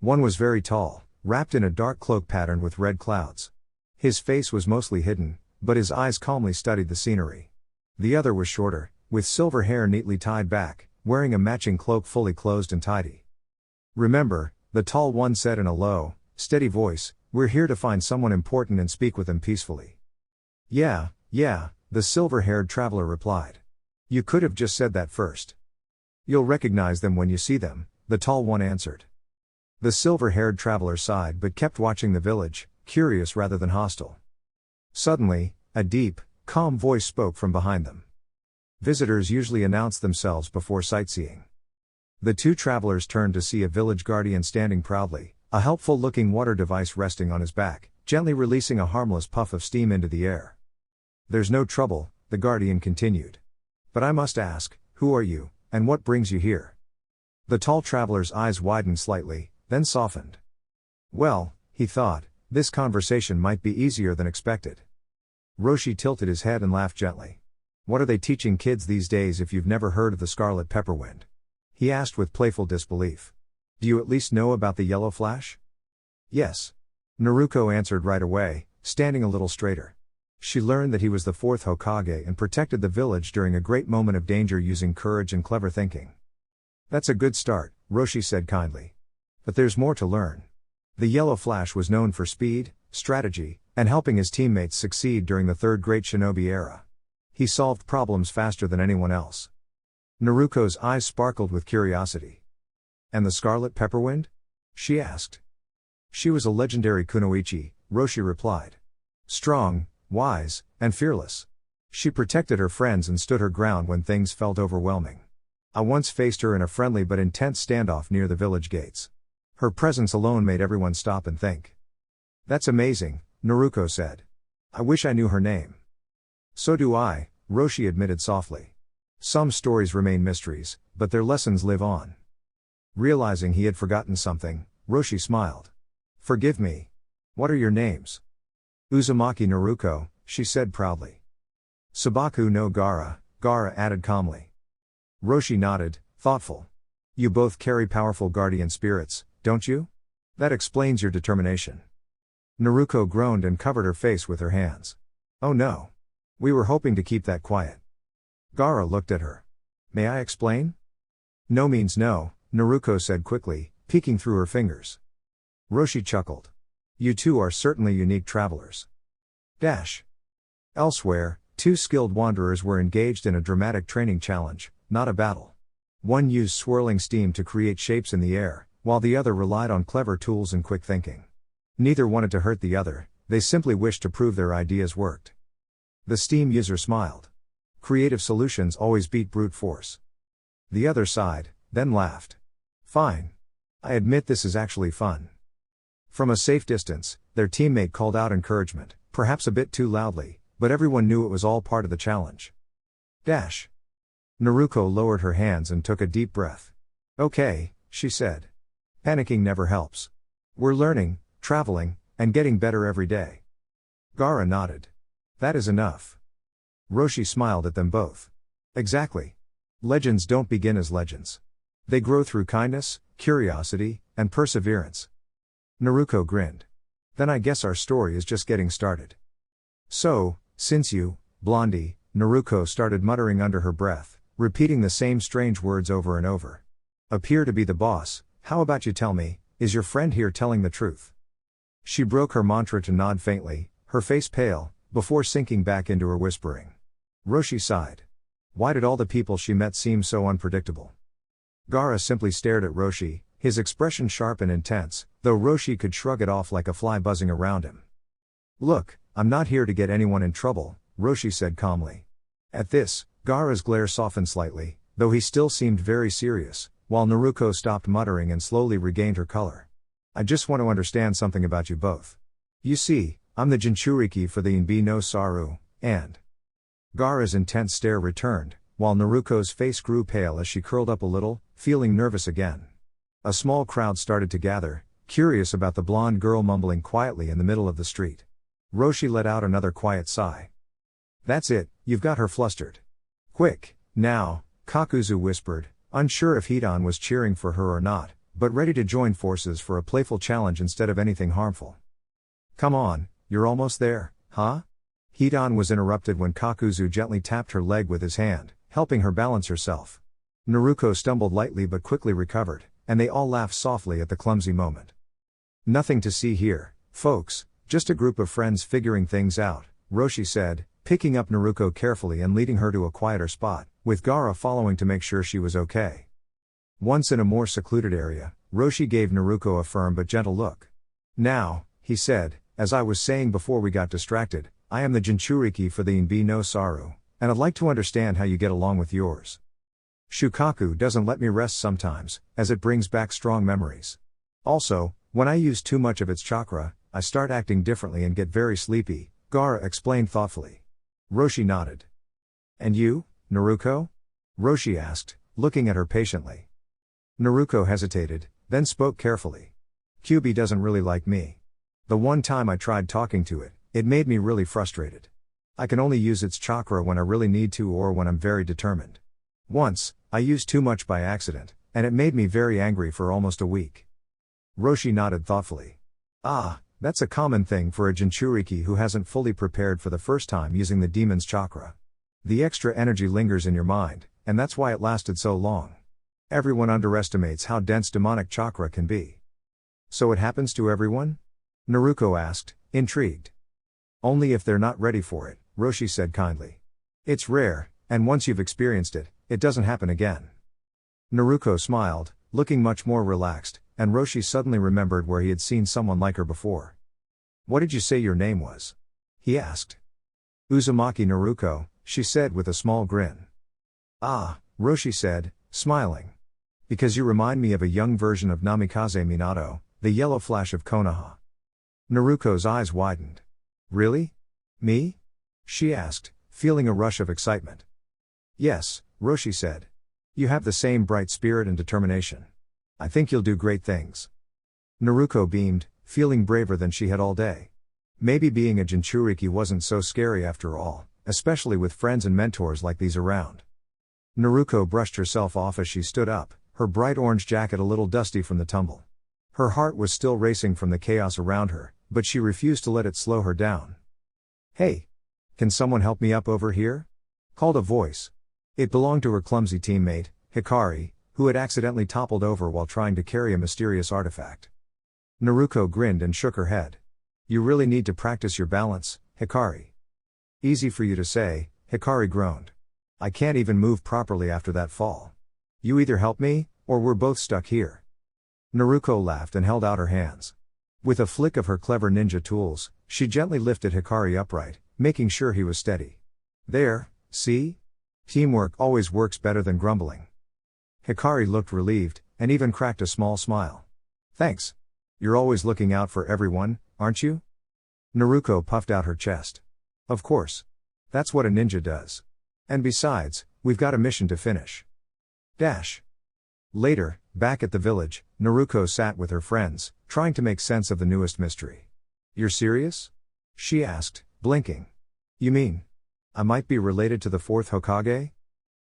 One was very tall, wrapped in a dark cloak patterned with red clouds. His face was mostly hidden, but his eyes calmly studied the scenery. The other was shorter, with silver hair neatly tied back, wearing a matching cloak fully closed and tidy. Remember, the tall one said in a low, steady voice, we're here to find someone important and speak with them peacefully. Yeah, the silver-haired traveler replied. You could have just said that first. You'll recognize them when you see them, the tall one answered. The silver-haired traveler sighed but kept watching the village, curious rather than hostile. Suddenly, a deep, calm voice spoke from behind them. Visitors usually announce themselves before sightseeing. The two travelers turned to see a village guardian standing proudly, a helpful-looking water device resting on his back, gently releasing a harmless puff of steam into the air. There's no trouble, the guardian continued. But I must ask, who are you, and what brings you here? The tall traveler's eyes widened slightly, then softened. Well, he thought, this conversation might be easier than expected. Roshi tilted his head and laughed gently. What are they teaching kids these days if you've never heard of the Scarlet Pepperwind? He asked with playful disbelief. Do you at least know about the yellow flash? Yes. Naruko answered right away, standing a little straighter. She learned that he was the fourth Hokage and protected the village during a great moment of danger using courage and clever thinking. That's a good start, Roshi said kindly. But there's more to learn. The yellow flash was known for speed, strategy, and helping his teammates succeed during the Third Great Shinobi era. He solved problems faster than anyone else. Naruko's eyes sparkled with curiosity. And the Scarlet Pepperwind? She asked. She was a legendary kunoichi, Roshi replied. Strong, wise, and fearless. She protected her friends and stood her ground when things felt overwhelming. I once faced her in a friendly but intense standoff near the village gates. Her presence alone made everyone stop and think. That's amazing, Naruko said. I wish I knew her name. So do I, Roshi admitted softly. Some stories remain mysteries, but their lessons live on. Realizing he had forgotten something, Roshi smiled. Forgive me. What are your names? Uzumaki Naruko, she said proudly. Sabaku no Gaara, Gaara added calmly. Roshi nodded, thoughtful. You both carry powerful guardian spirits, don't you? That explains your determination. Naruko groaned and covered her face with her hands. Oh no. We were hoping to keep that quiet. Gaara looked at her. May I explain? No means no, Naruko said quickly, peeking through her fingers. Roshi chuckled. You two are certainly unique travelers. Dash. Elsewhere, two skilled wanderers were engaged in a dramatic training challenge, not a battle. One used swirling steam to create shapes in the air, while the other relied on clever tools and quick thinking. Neither wanted to hurt the other, they simply wished to prove their ideas worked. The steam user smiled. Creative solutions always beat brute force. The other sighed, then laughed. Fine. I admit this is actually fun. From a safe distance, their teammate called out encouragement, perhaps a bit too loudly, but everyone knew it was all part of the challenge. Dash. Naruko lowered her hands and took a deep breath. Okay, she said. Panicking never helps. We're learning, traveling, and getting better every day. Gaara nodded. That is enough. Roshi smiled at them both. Exactly. Legends don't begin as legends. They grow through kindness, curiosity, and perseverance. Naruko grinned. Then I guess our story is just getting started. So, since you, Blondie, Naruko started muttering under her breath, repeating the same strange words over and over. Appear to be the boss, how about you tell me, is your friend here telling the truth? She broke her mantra to nod faintly, her face pale, before sinking back into her whispering. Roshi sighed. Why did all the people she met seem so unpredictable? Gaara simply stared at Roshi, his expression sharp and intense, though Roshi could shrug it off like a fly buzzing around him. Look, I'm not here to get anyone in trouble, Roshi said calmly. At this, Gaara's glare softened slightly, though he still seemed very serious, while Naruko stopped muttering and slowly regained her color. I just want to understand something about you both. You see, I'm the Jinchūriki for the Inbi no Saru, and... Gaara's intense stare returned, while Naruko's face grew pale as she curled up a little, feeling nervous again. A small crowd started to gather, curious about the blonde girl mumbling quietly in the middle of the street. Roshi let out another quiet sigh. That's it, you've got her flustered. Quick, now, Kakuzu whispered, unsure if Hidan was cheering for her or not, but ready to join forces for a playful challenge instead of anything harmful. Come on, you're almost there, huh? Hidan was interrupted when Kakuzu gently tapped her leg with his hand, helping her balance herself. Naruko stumbled lightly but quickly recovered, and they all laughed softly at the clumsy moment. Nothing to see here, folks, just a group of friends figuring things out, Roshi said, picking up Naruko carefully and leading her to a quieter spot, with Gaara following to make sure she was okay. Once in a more secluded area, Roshi gave Naruko a firm but gentle look. Now, he said, as I was saying before we got distracted, I am the Jinchūriki for the Inbi no Saru, and I'd like to understand how you get along with yours. Shukaku doesn't let me rest sometimes, as it brings back strong memories. Also, when I use too much of its chakra, I start acting differently and get very sleepy, Gaara explained thoughtfully. Roshi nodded. And you, Naruko? Roshi asked, looking at her patiently. Naruko hesitated, then spoke carefully. Kyubi doesn't really like me. The one time I tried talking to it, it made me really frustrated. I can only use its chakra when I really need to or when I'm very determined. Once, I used too much by accident, and it made me very angry for almost a week. Roshi nodded thoughtfully. Ah, that's a common thing for a Jinchūriki who hasn't fully prepared for the first time using the demon's chakra. The extra energy lingers in your mind, and that's why it lasted so long. Everyone underestimates how dense demonic chakra can be. So it happens to everyone? Naruko asked, intrigued. Only if they're not ready for it, Roshi said kindly. It's rare, and once you've experienced it, it doesn't happen again. Naruko smiled, looking much more relaxed, and Roshi suddenly remembered where he had seen someone like her before. What did you say your name was? He asked. Uzumaki Naruko, she said with a small grin. Ah, Roshi said, smiling. Because you remind me of a young version of Namikaze Minato, the yellow flash of Konoha. Naruko's eyes widened. Really? Me? She asked, feeling a rush of excitement. Yes, Roshi said. You have the same bright spirit and determination. I think you'll do great things. Naruko beamed, feeling braver than she had all day. Maybe being a Jinchūriki wasn't so scary after all, especially with friends and mentors like these around. Naruko brushed herself off as she stood up, her bright orange jacket a little dusty from the tumble. Her heart was still racing from the chaos around her, but she refused to let it slow her down. Hey! Can someone help me up over here? Called a voice. It belonged to her clumsy teammate, Hikari, who had accidentally toppled over while trying to carry a mysterious artifact. Naruko grinned and shook her head. You really need to practice your balance, Hikari. Easy for you to say, Hikari groaned. I can't even move properly after that fall. You either help me, or we're both stuck here. Naruko laughed and held out her hands. With a flick of her clever ninja tools, she gently lifted Hikari upright, making sure he was steady. There, see? Teamwork always works better than grumbling. Hikari looked relieved, and even cracked a small smile. Thanks. You're always looking out for everyone, aren't you? Naruko puffed out her chest. Of course. That's what a ninja does. And besides, we've got a mission to finish. Dash. Later, back at the village, Naruko sat with her friends, trying to make sense of the newest mystery. You're serious? She asked, blinking. You mean I might be related to the fourth Hokage?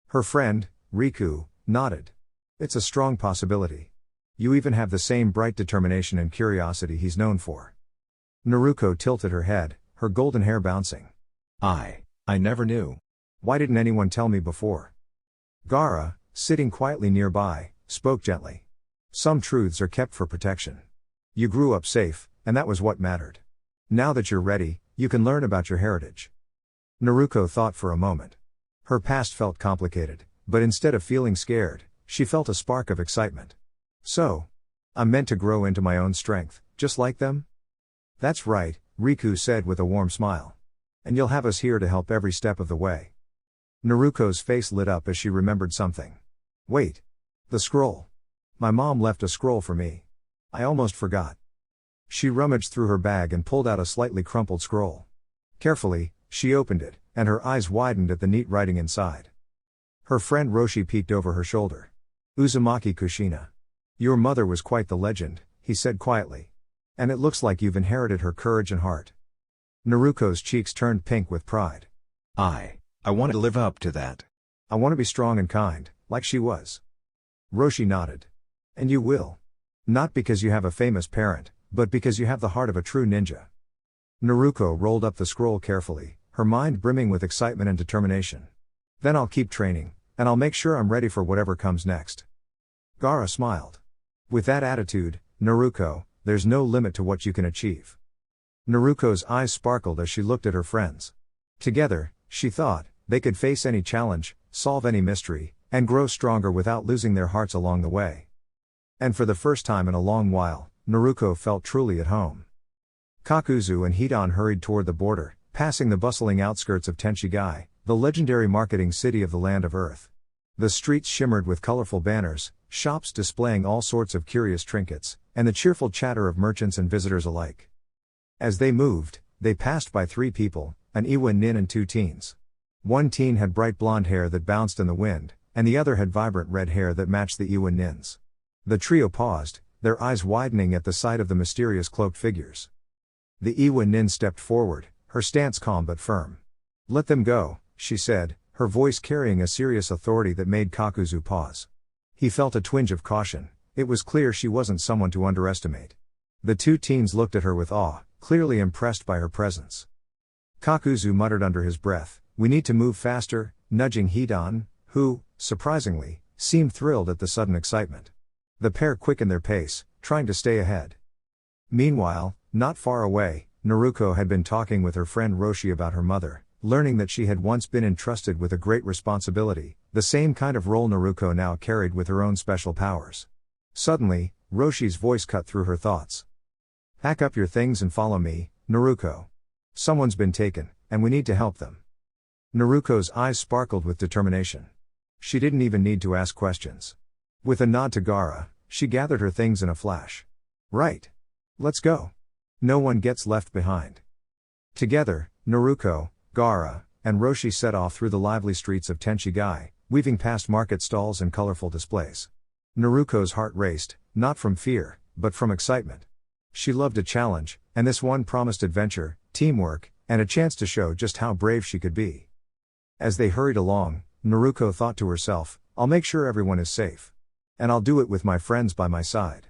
Her friend, Riku, nodded. It's a strong possibility. You even have the same bright determination and curiosity he's known for. Naruko tilted her head, her golden hair bouncing. I never knew. Why didn't anyone tell me before? Gaara, sitting quietly nearby, spoke gently. Some truths are kept for protection. You grew up safe, and that was what mattered. Now that you're ready, you can learn about your heritage. Naruko thought for a moment. Her past felt complicated, but instead of feeling scared, she felt a spark of excitement. So, I'm meant to grow into my own strength, just like them? That's right, Riku said with a warm smile. And you'll have us here to help every step of the way. Naruko's face lit up as she remembered something. Wait. The scroll. My mom left a scroll for me. I almost forgot. She rummaged through her bag and pulled out a slightly crumpled scroll. Carefully, she opened it, and her eyes widened at the neat writing inside. Her friend Roshi peeked over her shoulder. Uzumaki Kushina. Your mother was quite the legend, he said quietly. And it looks like you've inherited her courage and heart. Naruko's cheeks turned pink with pride. I want to live up to that. I want to be strong and kind, like she was. Roshi nodded. And you will. Not because you have a famous parent, but because you have the heart of a true ninja. Naruko rolled up the scroll carefully, her mind brimming with excitement and determination. Then I'll keep training, and I'll make sure I'm ready for whatever comes next. Gaara smiled. With that attitude, Naruko, there's no limit to what you can achieve. Naruko's eyes sparkled as she looked at her friends. Together, she thought, they could face any challenge, solve any mystery, and grow stronger without losing their hearts along the way. And for the first time in a long while, Naruko felt truly at home. Kakuzu and Hidan hurried toward the border, passing the bustling outskirts of Tenchigai, the legendary marketing city of the Land of Earth. The streets shimmered with colorful banners, shops displaying all sorts of curious trinkets, and the cheerful chatter of merchants and visitors alike. As they moved, they passed by 3 people, an Iwa nin and 2 teens. One teen had bright blonde hair that bounced in the wind, and the other had vibrant red hair that matched the Iwa nin's. The trio paused, their eyes widening at the sight of the mysterious cloaked figures. The Iwa nin stepped forward, her stance calm but firm. Let them go, she said, her voice carrying a serious authority that made Kakuzu pause. He felt a twinge of caution. It was clear she wasn't someone to underestimate. The 2 teens looked at her with awe, clearly impressed by her presence. Kakuzu muttered under his breath, we need to move faster, nudging Hidan, who, surprisingly, seemed thrilled at the sudden excitement. The pair quickened their pace, trying to stay ahead. Meanwhile, not far away, Naruko had been talking with her friend Roshi about her mother, learning that she had once been entrusted with a great responsibility, the same kind of role Naruko now carried with her own special powers. Suddenly, Roshi's voice cut through her thoughts. Pack up your things and follow me, Naruko. Someone's been taken, and we need to help them. Naruko's eyes sparkled with determination. She didn't even need to ask questions. With a nod to Gaara, she gathered her things in a flash. Right. Let's go. No one gets left behind. Together, Naruko, Gaara, and Roshi set off through the lively streets of Tenchigai, weaving past market stalls and colorful displays. Naruko's heart raced, not from fear, but from excitement. She loved a challenge, and this one promised adventure, teamwork, and a chance to show just how brave she could be. As they hurried along, Naruko thought to herself, I'll make sure everyone is safe. And I'll do it with my friends by my side.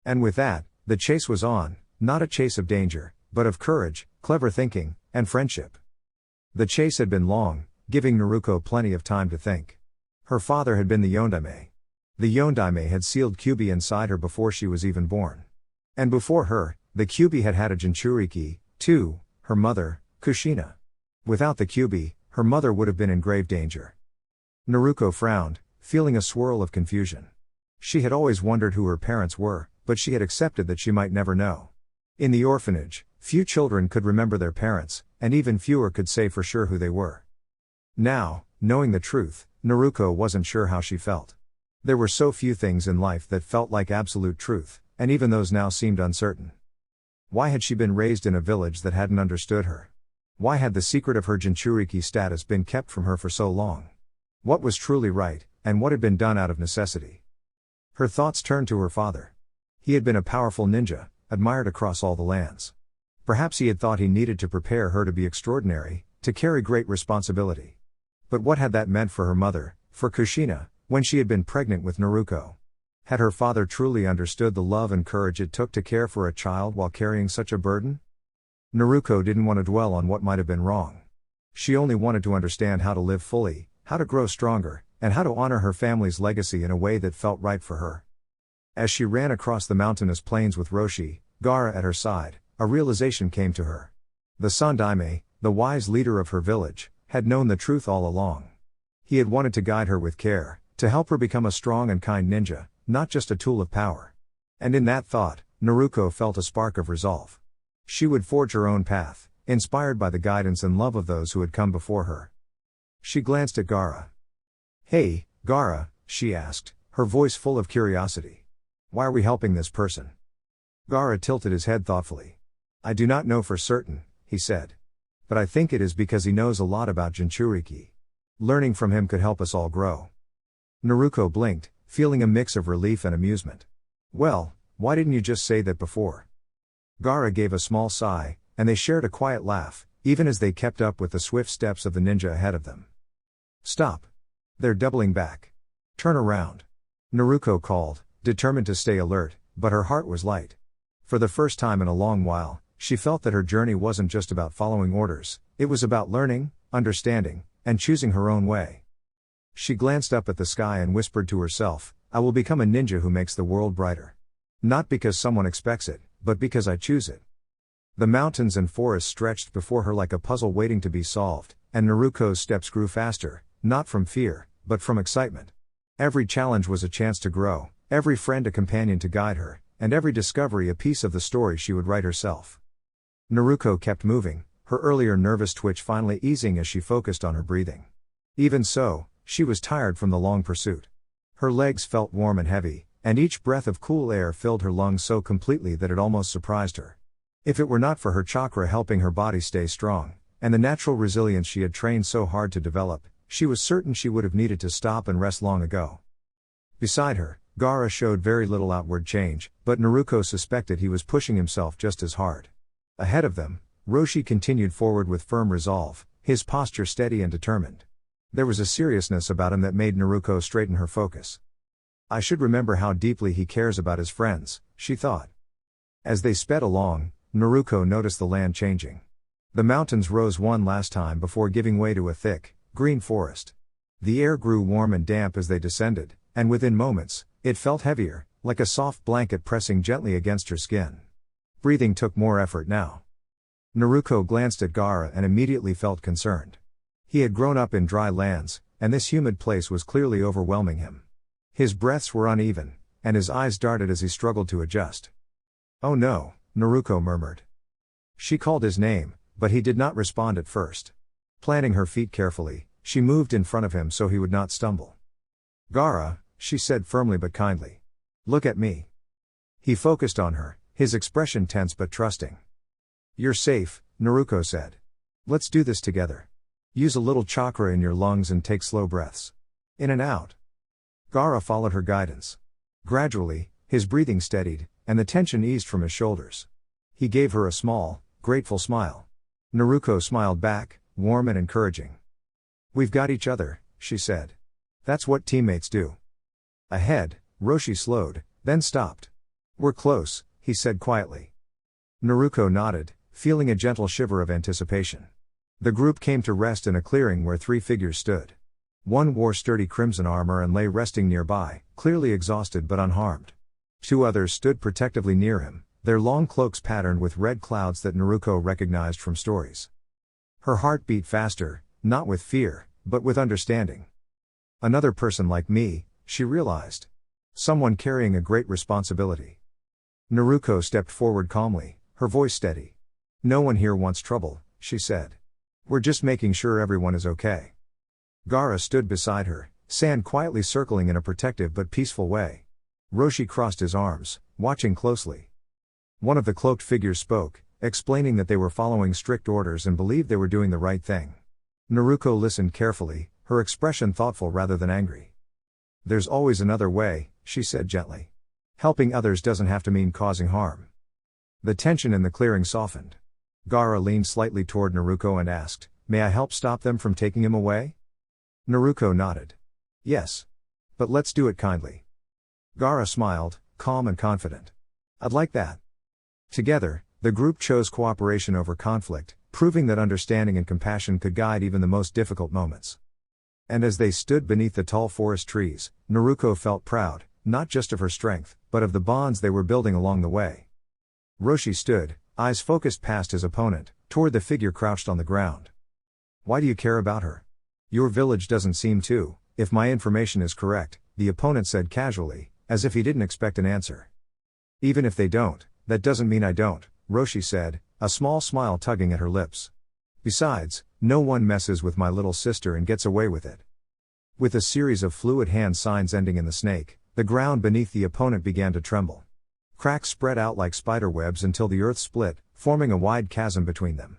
And with that, the chase was on, not a chase of danger, but of courage, clever thinking, and friendship. The chase had been long, giving Naruko plenty of time to think. Her father had been the Yondaime. The Yondaime had sealed Kyuubi inside her before she was even born. And before her, the Kyuubi had had a Jinchūriki, too, her mother, Kushina. Without the Kyuubi, her mother would have been in grave danger. Naruko frowned, feeling a swirl of confusion. She had always wondered who her parents were, but she had accepted that she might never know. In the orphanage, few children could remember their parents, and even fewer could say for sure who they were. Now, knowing the truth, Naruko wasn't sure how she felt. There were so few things in life that felt like absolute truth, and even those now seemed uncertain. Why had she been raised in a village that hadn't understood her? Why had the secret of her Jinchūriki status been kept from her for so long? What was truly right, and what had been done out of necessity? Her thoughts turned to her father. He had been a powerful ninja, admired across all the lands. Perhaps he had thought he needed to prepare her to be extraordinary, to carry great responsibility. But what had that meant for her mother, for Kushina, when she had been pregnant with Naruko? Had her father truly understood the love and courage it took to care for a child while carrying such a burden? Naruko didn't want to dwell on what might have been wrong. She only wanted to understand how to live fully, how to grow stronger, and how to honor her family's legacy in a way that felt right for her. As she ran across the mountainous plains with Roshi, Gaara at her side, a realization came to her. The Sandaime, the wise leader of her village, had known the truth all along. He had wanted to guide her with care, to help her become a strong and kind ninja, not just a tool of power. And in that thought, Naruko felt a spark of resolve. She would forge her own path, inspired by the guidance and love of those who had come before her. She glanced at Gaara. "Hey, Gaara," she asked, her voice full of curiosity. "Why are we helping this person?" Gaara tilted his head thoughtfully. "I do not know for certain," he said. "But I think it is because he knows a lot about Jinchūriki. Learning from him could help us all grow." Naruko blinked, feeling a mix of relief and amusement. "Well, why didn't you just say that before?" Gaara gave a small sigh, and they shared a quiet laugh, even as they kept up with the swift steps of the ninja ahead of them. "Stop. They're doubling back. Turn around," Naruko called, determined to stay alert, but her heart was light. For the first time in a long while, she felt that her journey wasn't just about following orders, it was about learning, understanding, and choosing her own way. She glanced up at the sky and whispered to herself, "I will become a ninja who makes the world brighter. Not because someone expects it, but because I choose it." The mountains and forests stretched before her like a puzzle waiting to be solved, and Naruko's steps grew faster, not from fear, but from excitement. Every challenge was a chance to grow, every friend a companion to guide her, and every discovery a piece of the story she would write herself. Naruko kept moving, her earlier nervous twitch finally easing as she focused on her breathing. Even so, she was tired from the long pursuit. Her legs felt warm and heavy, and each breath of cool air filled her lungs so completely that it almost surprised her. If it were not for her chakra helping her body stay strong, and the natural resilience she had trained so hard to develop, she was certain she would have needed to stop and rest long ago. Beside her, Gaara showed very little outward change, but Naruko suspected he was pushing himself just as hard. Ahead of them, Roshi continued forward with firm resolve, his posture steady and determined. There was a seriousness about him that made Naruko straighten her focus. "I should remember how deeply he cares about his friends," she thought. As they sped along, Naruko noticed the land changing. The mountains rose one last time before giving way to a thick, green forest. The air grew warm and damp as they descended, and within moments, it felt heavier, like a soft blanket pressing gently against her skin. Breathing took more effort now. Naruko glanced at Gaara and immediately felt concerned. He had grown up in dry lands, and this humid place was clearly overwhelming him. His breaths were uneven, and his eyes darted as he struggled to adjust. "Oh no," Naruko murmured. She called his name, but he did not respond at first. Planting her feet carefully, she moved in front of him so he would not stumble. "Gaara," she said firmly but kindly. "Look at me." He focused on her, his expression tense but trusting. "You're safe," Naruko said. "Let's do this together. Use a little chakra in your lungs and take slow breaths. In and out." Gaara followed her guidance. Gradually, his breathing steadied, and the tension eased from his shoulders. He gave her a small, grateful smile. Naruko smiled back, warm and encouraging. "We've got each other," she said. "That's what teammates do." Ahead, Roshi slowed, then stopped. "We're close," he said quietly. Naruko nodded, feeling a gentle shiver of anticipation. The group came to rest in a clearing where three figures stood. One wore sturdy crimson armor and lay resting nearby, clearly exhausted but unharmed. Two others stood protectively near him, their long cloaks patterned with red clouds that Naruko recognized from stories. Her heart beat faster, not with fear, but with understanding. Another person like me, she realized. Someone carrying a great responsibility. Naruko stepped forward calmly, her voice steady. "No one here wants trouble," she said. "We're just making sure everyone is okay." Gaara stood beside her, sand quietly circling in a protective but peaceful way. Roshi crossed his arms, watching closely. One of the cloaked figures spoke, explaining that they were following strict orders and believed they were doing the right thing. Naruko listened carefully, her expression thoughtful rather than angry. "There's always another way," she said gently. "Helping others doesn't have to mean causing harm." The tension in the clearing softened. Gaara leaned slightly toward Naruko and asked, "May I help stop them from taking him away?" Naruko nodded. "Yes. But let's do it kindly." Gaara smiled, calm and confident. "I'd like that." Together, the group chose cooperation over conflict, proving that understanding and compassion could guide even the most difficult moments. And as they stood beneath the tall forest trees, Naruko felt proud, not just of her strength, but of the bonds they were building along the way. Roshi stood, eyes focused past his opponent, toward the figure crouched on the ground. "Why do you care about her?" "Your village doesn't seem to, if my information is correct," the opponent said casually, as if he didn't expect an answer. "Even if they don't, that doesn't mean I don't," Roshi said, a small smile tugging at her lips. "Besides, no one messes with my little sister and gets away with it." With a series of fluid hand signs ending in the snake, the ground beneath the opponent began to tremble. Cracks spread out like spider webs until the earth split, forming a wide chasm between them.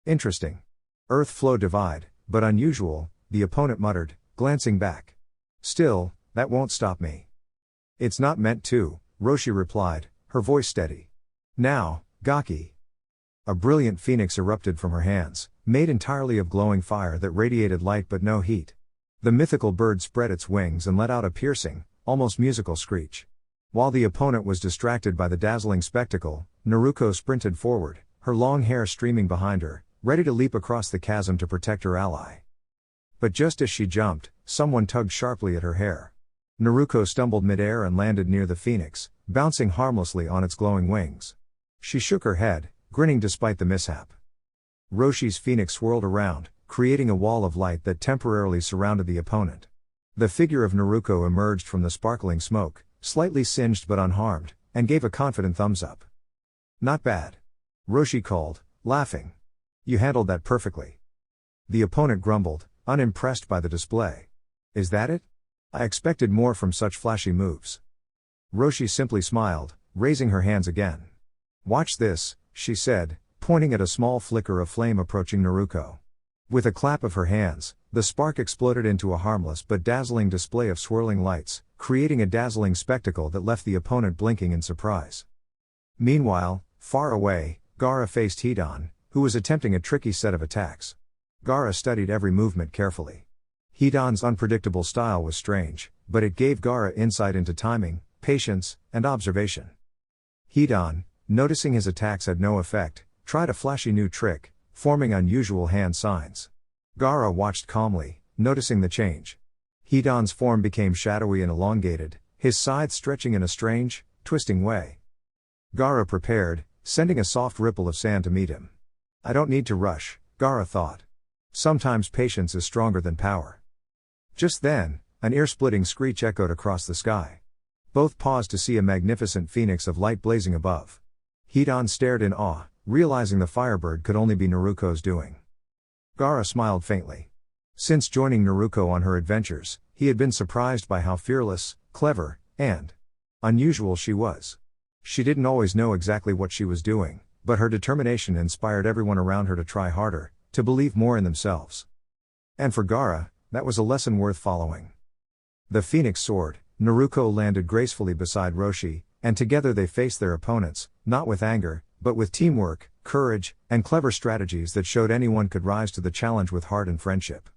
"Interesting. Earth flow divide, but unusual," the opponent muttered, glancing back. "Still, that won't stop me." "It's not meant to," Roshi replied, her voice steady. "Now, Gaki." A brilliant phoenix erupted from her hands, made entirely of glowing fire that radiated light but no heat. The mythical bird spread its wings and let out a piercing, almost musical screech. While the opponent was distracted by the dazzling spectacle, Naruko sprinted forward, her long hair streaming behind her, ready to leap across the chasm to protect her ally. But just as she jumped, someone tugged sharply at her hair. Naruko stumbled midair and landed near the phoenix, bouncing harmlessly on its glowing wings. She shook her head, grinning despite the mishap. Roshi's phoenix swirled around, creating a wall of light that temporarily surrounded the opponent. The figure of Naruko emerged from the sparkling smoke, slightly singed but unharmed, and gave a confident thumbs up. "Not bad," Roshi called, laughing. "You handled that perfectly." The opponent grumbled, unimpressed by the display. "Is that it? I expected more from such flashy moves." Roshi simply smiled, raising her hands again. "Watch this," she said, pointing at a small flicker of flame approaching Naruko. With a clap of her hands, the spark exploded into a harmless but dazzling display of swirling lights, creating a dazzling spectacle that left the opponent blinking in surprise. Meanwhile, far away, Gaara faced Hidan, who was attempting a tricky set of attacks. Gaara studied every movement carefully. Hidan's unpredictable style was strange, but it gave Gaara insight into timing, patience, and observation. Hidan, noticing his attacks had no effect, tried a flashy new trick, forming unusual hand signs. Gaara watched calmly, noticing the change. Hidan's form became shadowy and elongated, his sides stretching in a strange, twisting way. Gaara prepared, sending a soft ripple of sand to meet him. "I don't need to rush," Gaara thought. "Sometimes patience is stronger than power." Just then, an ear-splitting screech echoed across the sky. Both paused to see a magnificent phoenix of light blazing above. Hidan stared in awe, realizing the firebird could only be Naruko's doing. Gaara smiled faintly. Since joining Naruko on her adventures, he had been surprised by how fearless, clever, and unusual she was. She didn't always know exactly what she was doing, but her determination inspired everyone around her to try harder, to believe more in themselves. And for Gaara, that was a lesson worth following. The phoenix soared, Naruko landed gracefully beside Roshi, and together they faced their opponents, not with anger, but with teamwork, courage, and clever strategies that showed anyone could rise to the challenge with heart and friendship.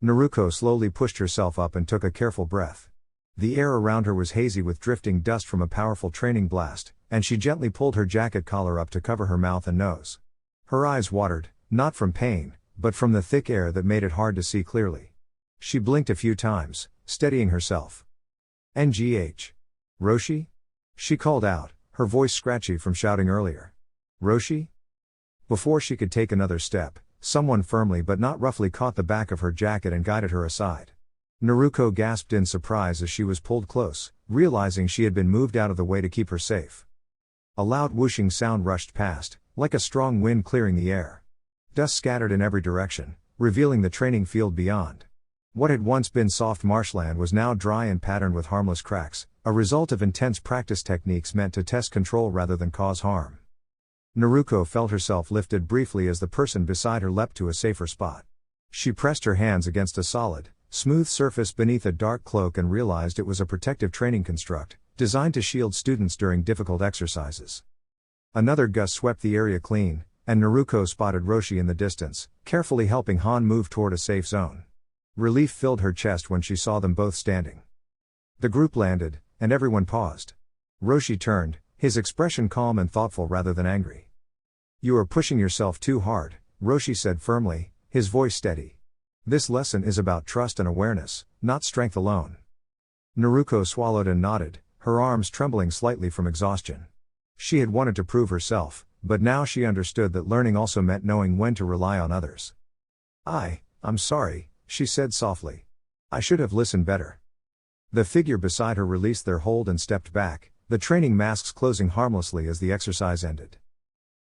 Naruko slowly pushed herself up and took a careful breath. The air around her was hazy with drifting dust from a powerful training blast, and she gently pulled her jacket collar up to cover her mouth and nose. Her eyes watered, not from pain, but from the thick air that made it hard to see clearly. She blinked a few times, steadying herself. "NGH. Roshi?" she called out, her voice scratchy from shouting earlier. "Roshi?" Before she could take another step, someone firmly but not roughly caught the back of her jacket and guided her aside. Naruko gasped in surprise as she was pulled close, realizing she had been moved out of the way to keep her safe. A loud whooshing sound rushed past, like a strong wind clearing the air. Dust scattered in every direction, revealing the training field beyond. What had once been soft marshland was now dry and patterned with harmless cracks, a result of intense practice techniques meant to test control rather than cause harm. Naruko felt herself lifted briefly as the person beside her leapt to a safer spot. She pressed her hands against a solid, smooth surface beneath a dark cloak and realized it was a protective training construct, designed to shield students during difficult exercises. Another gust swept the area clean, and Naruko spotted Roshi in the distance, carefully helping Han move toward a safe zone. Relief filled her chest when she saw them both standing. The group landed, and everyone paused. Roshi turned, his expression calm and thoughtful rather than angry. "You are pushing yourself too hard," Roshi said firmly, his voice steady. "This lesson is about trust and awareness, not strength alone." Naruko swallowed and nodded, her arms trembling slightly from exhaustion. She had wanted to prove herself, but now she understood that learning also meant knowing when to rely on others. I'm sorry," she said softly. "I should have listened better." The figure beside her released their hold and stepped back, the training masks closing harmlessly as the exercise ended.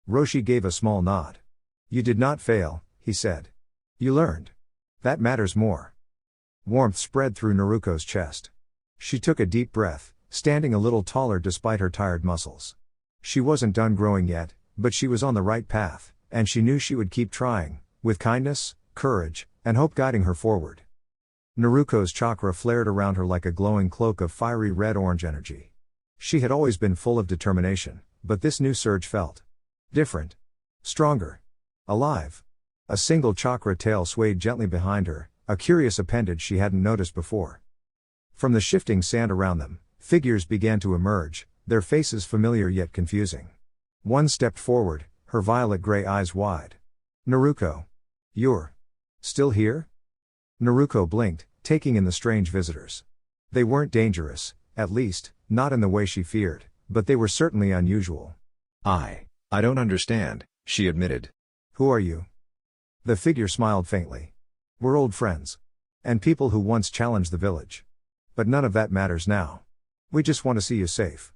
Roshi gave a small nod. "You did not fail," he said. "You learned. That matters more." Warmth spread through Naruko's chest. She took a deep breath, standing a little taller despite her tired muscles. She wasn't done growing yet, but she was on the right path, and she knew she would keep trying, with kindness, courage, and hope guiding her forward. Naruko's chakra flared around her like a glowing cloak of fiery red-orange energy. She had always been full of determination, but this new surge felt different. Stronger. Alive. A single chakra tail swayed gently behind her, a curious appendage she hadn't noticed before. From the shifting sand around them, figures began to emerge, their faces familiar yet confusing. One stepped forward, her violet-gray eyes wide. "Naruko. You're still here?" Naruko blinked, taking in the strange visitors. They weren't dangerous, at least, not in the way she feared, but they were certainly unusual. I don't understand," she admitted. "Who are you?" The figure smiled faintly. "We're old friends. And people who once challenged the village. But none of that matters now. We just want to see you safe."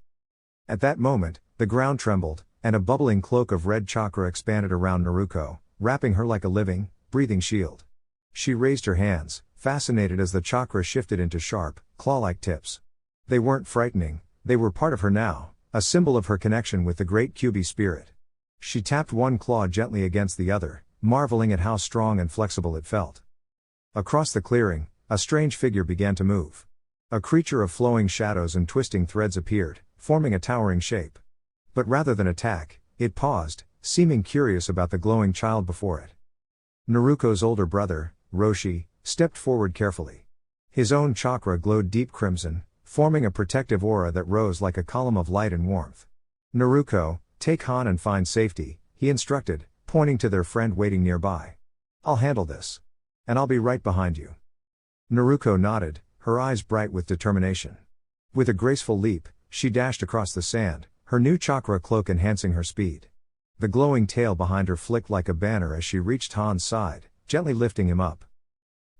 At that moment, the ground trembled, and a bubbling cloak of red chakra expanded around Naruko, wrapping her like a living, breathing shield. She raised her hands, fascinated as the chakra shifted into sharp, claw-like tips. They weren't frightening, they were part of her now, a symbol of her connection with the great Kyuubi spirit. She tapped one claw gently against the other, marveling at how strong and flexible it felt. Across the clearing, a strange figure began to move. A creature of flowing shadows and twisting threads appeared, forming a towering shape. But rather than attack, it paused, seeming curious about the glowing child before it. Naruko's older brother, Roshi, stepped forward carefully. His own chakra glowed deep crimson, forming a protective aura that rose like a column of light and warmth. "Naruko, take Han and find safety," he instructed, pointing to their friend waiting nearby. "I'll handle this. And I'll be right behind you." Naruko nodded, her eyes bright with determination. With a graceful leap, she dashed across the sand, her new chakra cloak enhancing her speed. The glowing tail behind her flicked like a banner as she reached Han's side, gently lifting him up.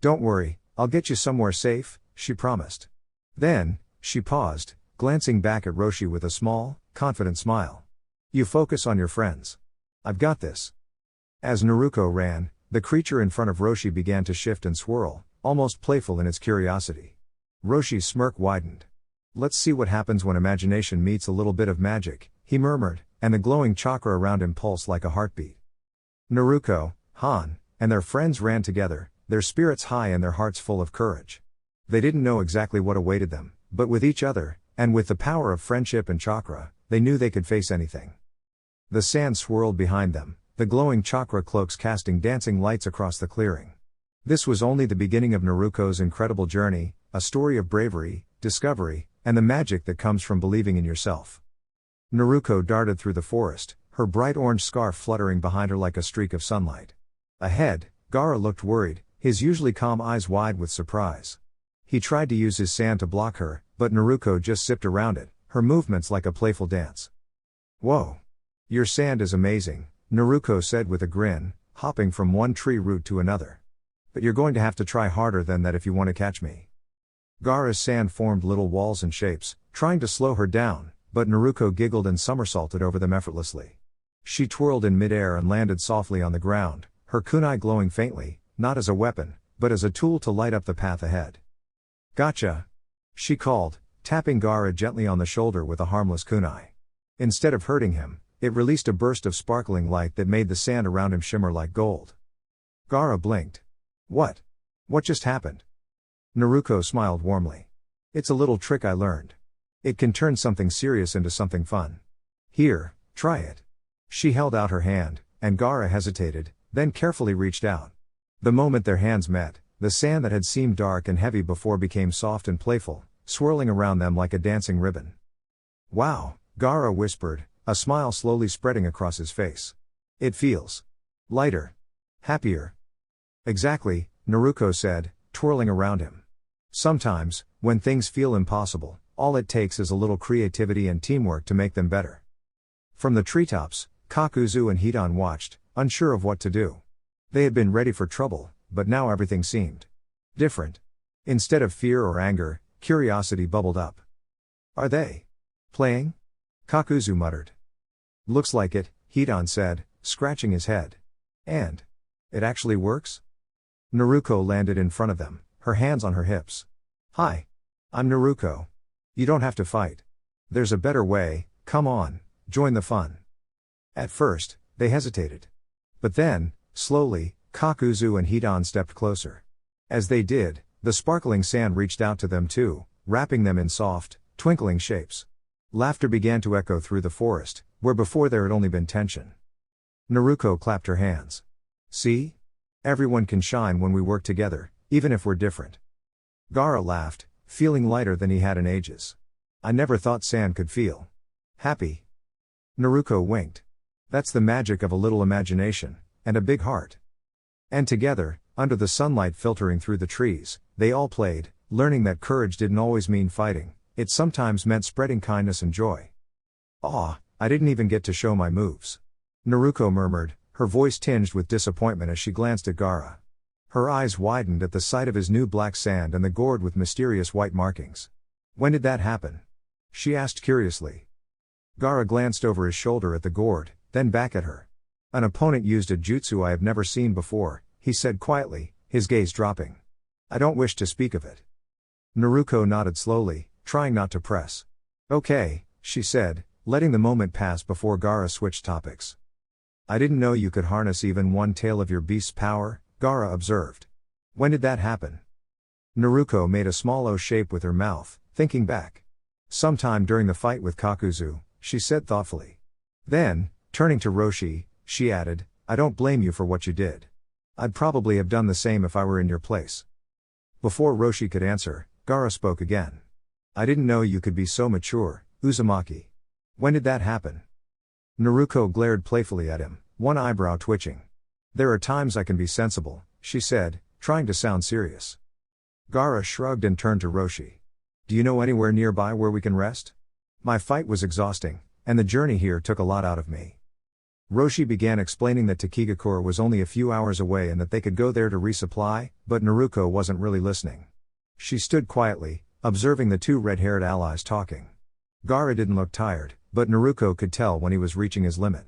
"Don't worry, I'll get you somewhere safe," she promised. Then, she paused, glancing back at Roshi with a small, confident smile. "You focus on your friends. I've got this." As Naruko ran, the creature in front of Roshi began to shift and swirl, almost playful in its curiosity. Roshi's smirk widened. "Let's see what happens when imagination meets a little bit of magic," he murmured, and the glowing chakra around him pulsed like a heartbeat. Naruko, Han, and their friends ran together, their spirits high and their hearts full of courage. They didn't know exactly what awaited them, but with each other, and with the power of friendship and chakra, they knew they could face anything. The sand swirled behind them, the glowing chakra cloaks casting dancing lights across the clearing. This was only the beginning of Naruko's incredible journey, a story of bravery, discovery, and the magic that comes from believing in yourself. Naruko darted through the forest, her bright orange scarf fluttering behind her like a streak of sunlight. Ahead, Gaara looked worried, his usually calm eyes wide with surprise. He tried to use his sand to block her, but Naruko just zipped around it, her movements like a playful dance. "Whoa! Your sand is amazing," Naruko said with a grin, hopping from one tree root to another. "But you're going to have to try harder than that if you want to catch me." Gaara's sand formed little walls and shapes, trying to slow her down, but Naruko giggled and somersaulted over them effortlessly. She twirled in midair and landed softly on the ground, her kunai glowing faintly, not as a weapon, but as a tool to light up the path ahead. "Gotcha!" she called, tapping Gaara gently on the shoulder with a harmless kunai. Instead of hurting him, It released a burst of sparkling light that made the sand around him shimmer like gold. Gaara blinked. What? What just happened? Naruko smiled warmly. It's a little trick I learned. It can turn something serious into something fun. Here, try it. She held out her hand, and Gaara hesitated, then carefully reached out. The moment their hands met, the sand that had seemed dark and heavy before became soft and playful, swirling around them like a dancing ribbon. Wow, Gaara whispered, a smile slowly spreading across his face. It feels lighter. Happier. Exactly, Naruko said, twirling around him. Sometimes, when things feel impossible, all it takes is a little creativity and teamwork to make them better. From the treetops, Kakuzu and Hidan watched, unsure of what to do. They had been ready for trouble, but now everything seemed different. Instead of fear or anger, curiosity bubbled up. Are they playing? Kakuzu muttered. Looks like it, Hidan said, scratching his head. And it actually works? Naruko landed in front of them, her hands on her hips. Hi. I'm Naruko. You don't have to fight. There's a better way, come on, join the fun. At first, they hesitated. But then, slowly, Kakuzu and Hidan stepped closer. As they did, the sparkling sand reached out to them too, wrapping them in soft, twinkling shapes. Laughter began to echo through the forest, where before there had only been tension. Naruko clapped her hands. See? Everyone can shine when we work together, even if we're different. Gaara laughed, feeling lighter than he had in ages. I never thought sand could feel happy. Naruko winked. That's the magic of a little imagination, and a big heart. And together, under the sunlight filtering through the trees, they all played, learning that courage didn't always mean fighting, it sometimes meant spreading kindness and joy. Aw, I didn't even get to show my moves. Naruko murmured, her voice tinged with disappointment as she glanced at Gaara. Her eyes widened at the sight of his new black sand and the gourd with mysterious white markings. When did that happen? She asked curiously. Gaara glanced over his shoulder at the gourd, then back at her. An opponent used a jutsu I have never seen before, he said quietly, his gaze dropping. I don't wish to speak of it. Naruko nodded slowly, trying not to press. Okay, she said, letting the moment pass before Gaara switched topics. I didn't know you could harness even one tail of your beast's power, Gaara observed. When did that happen? Naruko made a small O shape with her mouth, thinking back. Sometime during the fight with Kakuzu, she said thoughtfully. Then, turning to Roshi, she added, I don't blame you for what you did. I'd probably have done the same if I were in your place. Before Roshi could answer, Gaara spoke again. I didn't know you could be so mature, Uzumaki. When did that happen? Naruko glared playfully at him, one eyebrow twitching. There are times I can be sensible, she said, trying to sound serious. Gaara shrugged and turned to Roshi. Do you know anywhere nearby where we can rest? My fight was exhausting, and the journey here took a lot out of me. Roshi began explaining that Takigakura was only a few hours away and that they could go there to resupply, but Naruko wasn't really listening. She stood quietly, observing the two red-haired allies talking. Gaara didn't look tired, but Naruko could tell when he was reaching his limit.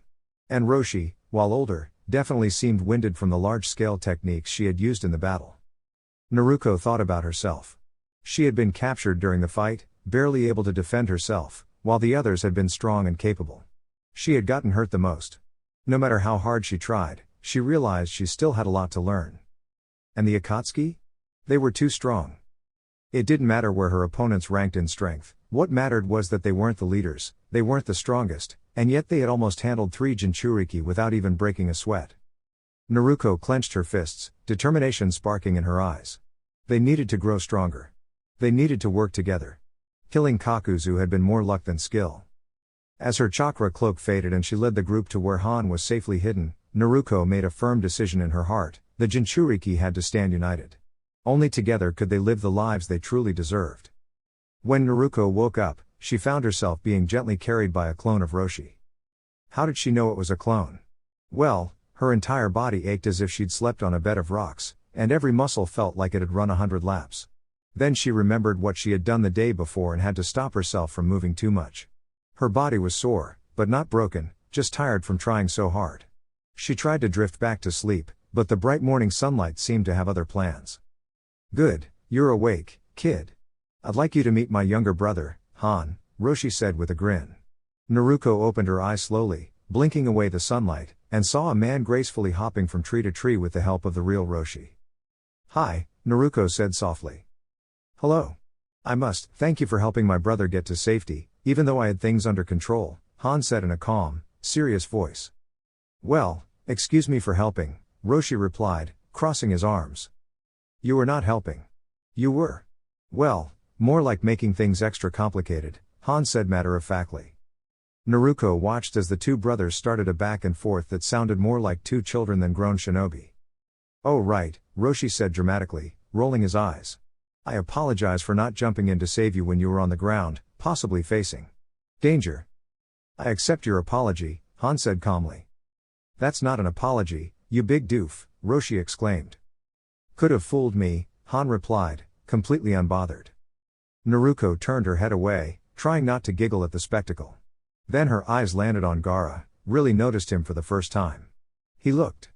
And Roshi, while older, definitely seemed winded from the large-scale techniques she had used in the battle. Naruko thought about herself. She had been captured during the fight, barely able to defend herself, while the others had been strong and capable. She had gotten hurt the most. No matter how hard she tried, she realized she still had a lot to learn. And the Akatsuki? They were too strong. It didn't matter where her opponents ranked in strength, what mattered was that they weren't the leaders, they weren't the strongest, and yet they had almost handled 3 Jinchūriki without even breaking a sweat. Naruko clenched her fists, determination sparking in her eyes. They needed to grow stronger. They needed to work together. Killing Kakuzu had been more luck than skill. As her chakra cloak faded and she led the group to where Han was safely hidden, Naruko made a firm decision in her heart, the Jinchūriki had to stand united. Only together could they live the lives they truly deserved. When Naruko woke up, she found herself being gently carried by a clone of Roshi. How did she know it was a clone? Well, her entire body ached as if she'd slept on a bed of rocks, and every muscle felt like it had run 100 laps. Then she remembered what she had done the day before and had to stop herself from moving too much. Her body was sore, but not broken, just tired from trying so hard. She tried to drift back to sleep, but the bright morning sunlight seemed to have other plans. Good, you're awake, kid. I'd like you to meet my younger brother, Han, Roshi said with a grin. Naruko opened her eyes slowly, blinking away the sunlight, and saw a man gracefully hopping from tree to tree with the help of the real Roshi. "Hi," Naruko said softly. "Hello. I must thank you for helping my brother get to safety, even though I had things under control," Han said in a calm, serious voice. "Well, excuse me for helping," Roshi replied, crossing his arms. "You were not helping. You were. Well, more like making things extra complicated," Han said matter-of-factly. Naruko watched as the two brothers started a back and forth that sounded more like two children than grown shinobi. "Oh right," Roshi said dramatically, rolling his eyes. "I apologize for not jumping in to save you when you were on the ground, possibly facing danger." "I accept your apology," Han said calmly. "That's not an apology, you big doof," Roshi exclaimed. "Could have fooled me," Han replied, completely unbothered. Naruko turned her head away, trying not to giggle at the spectacle. Then her eyes landed on Gaara, really noticed him for the first time. He looked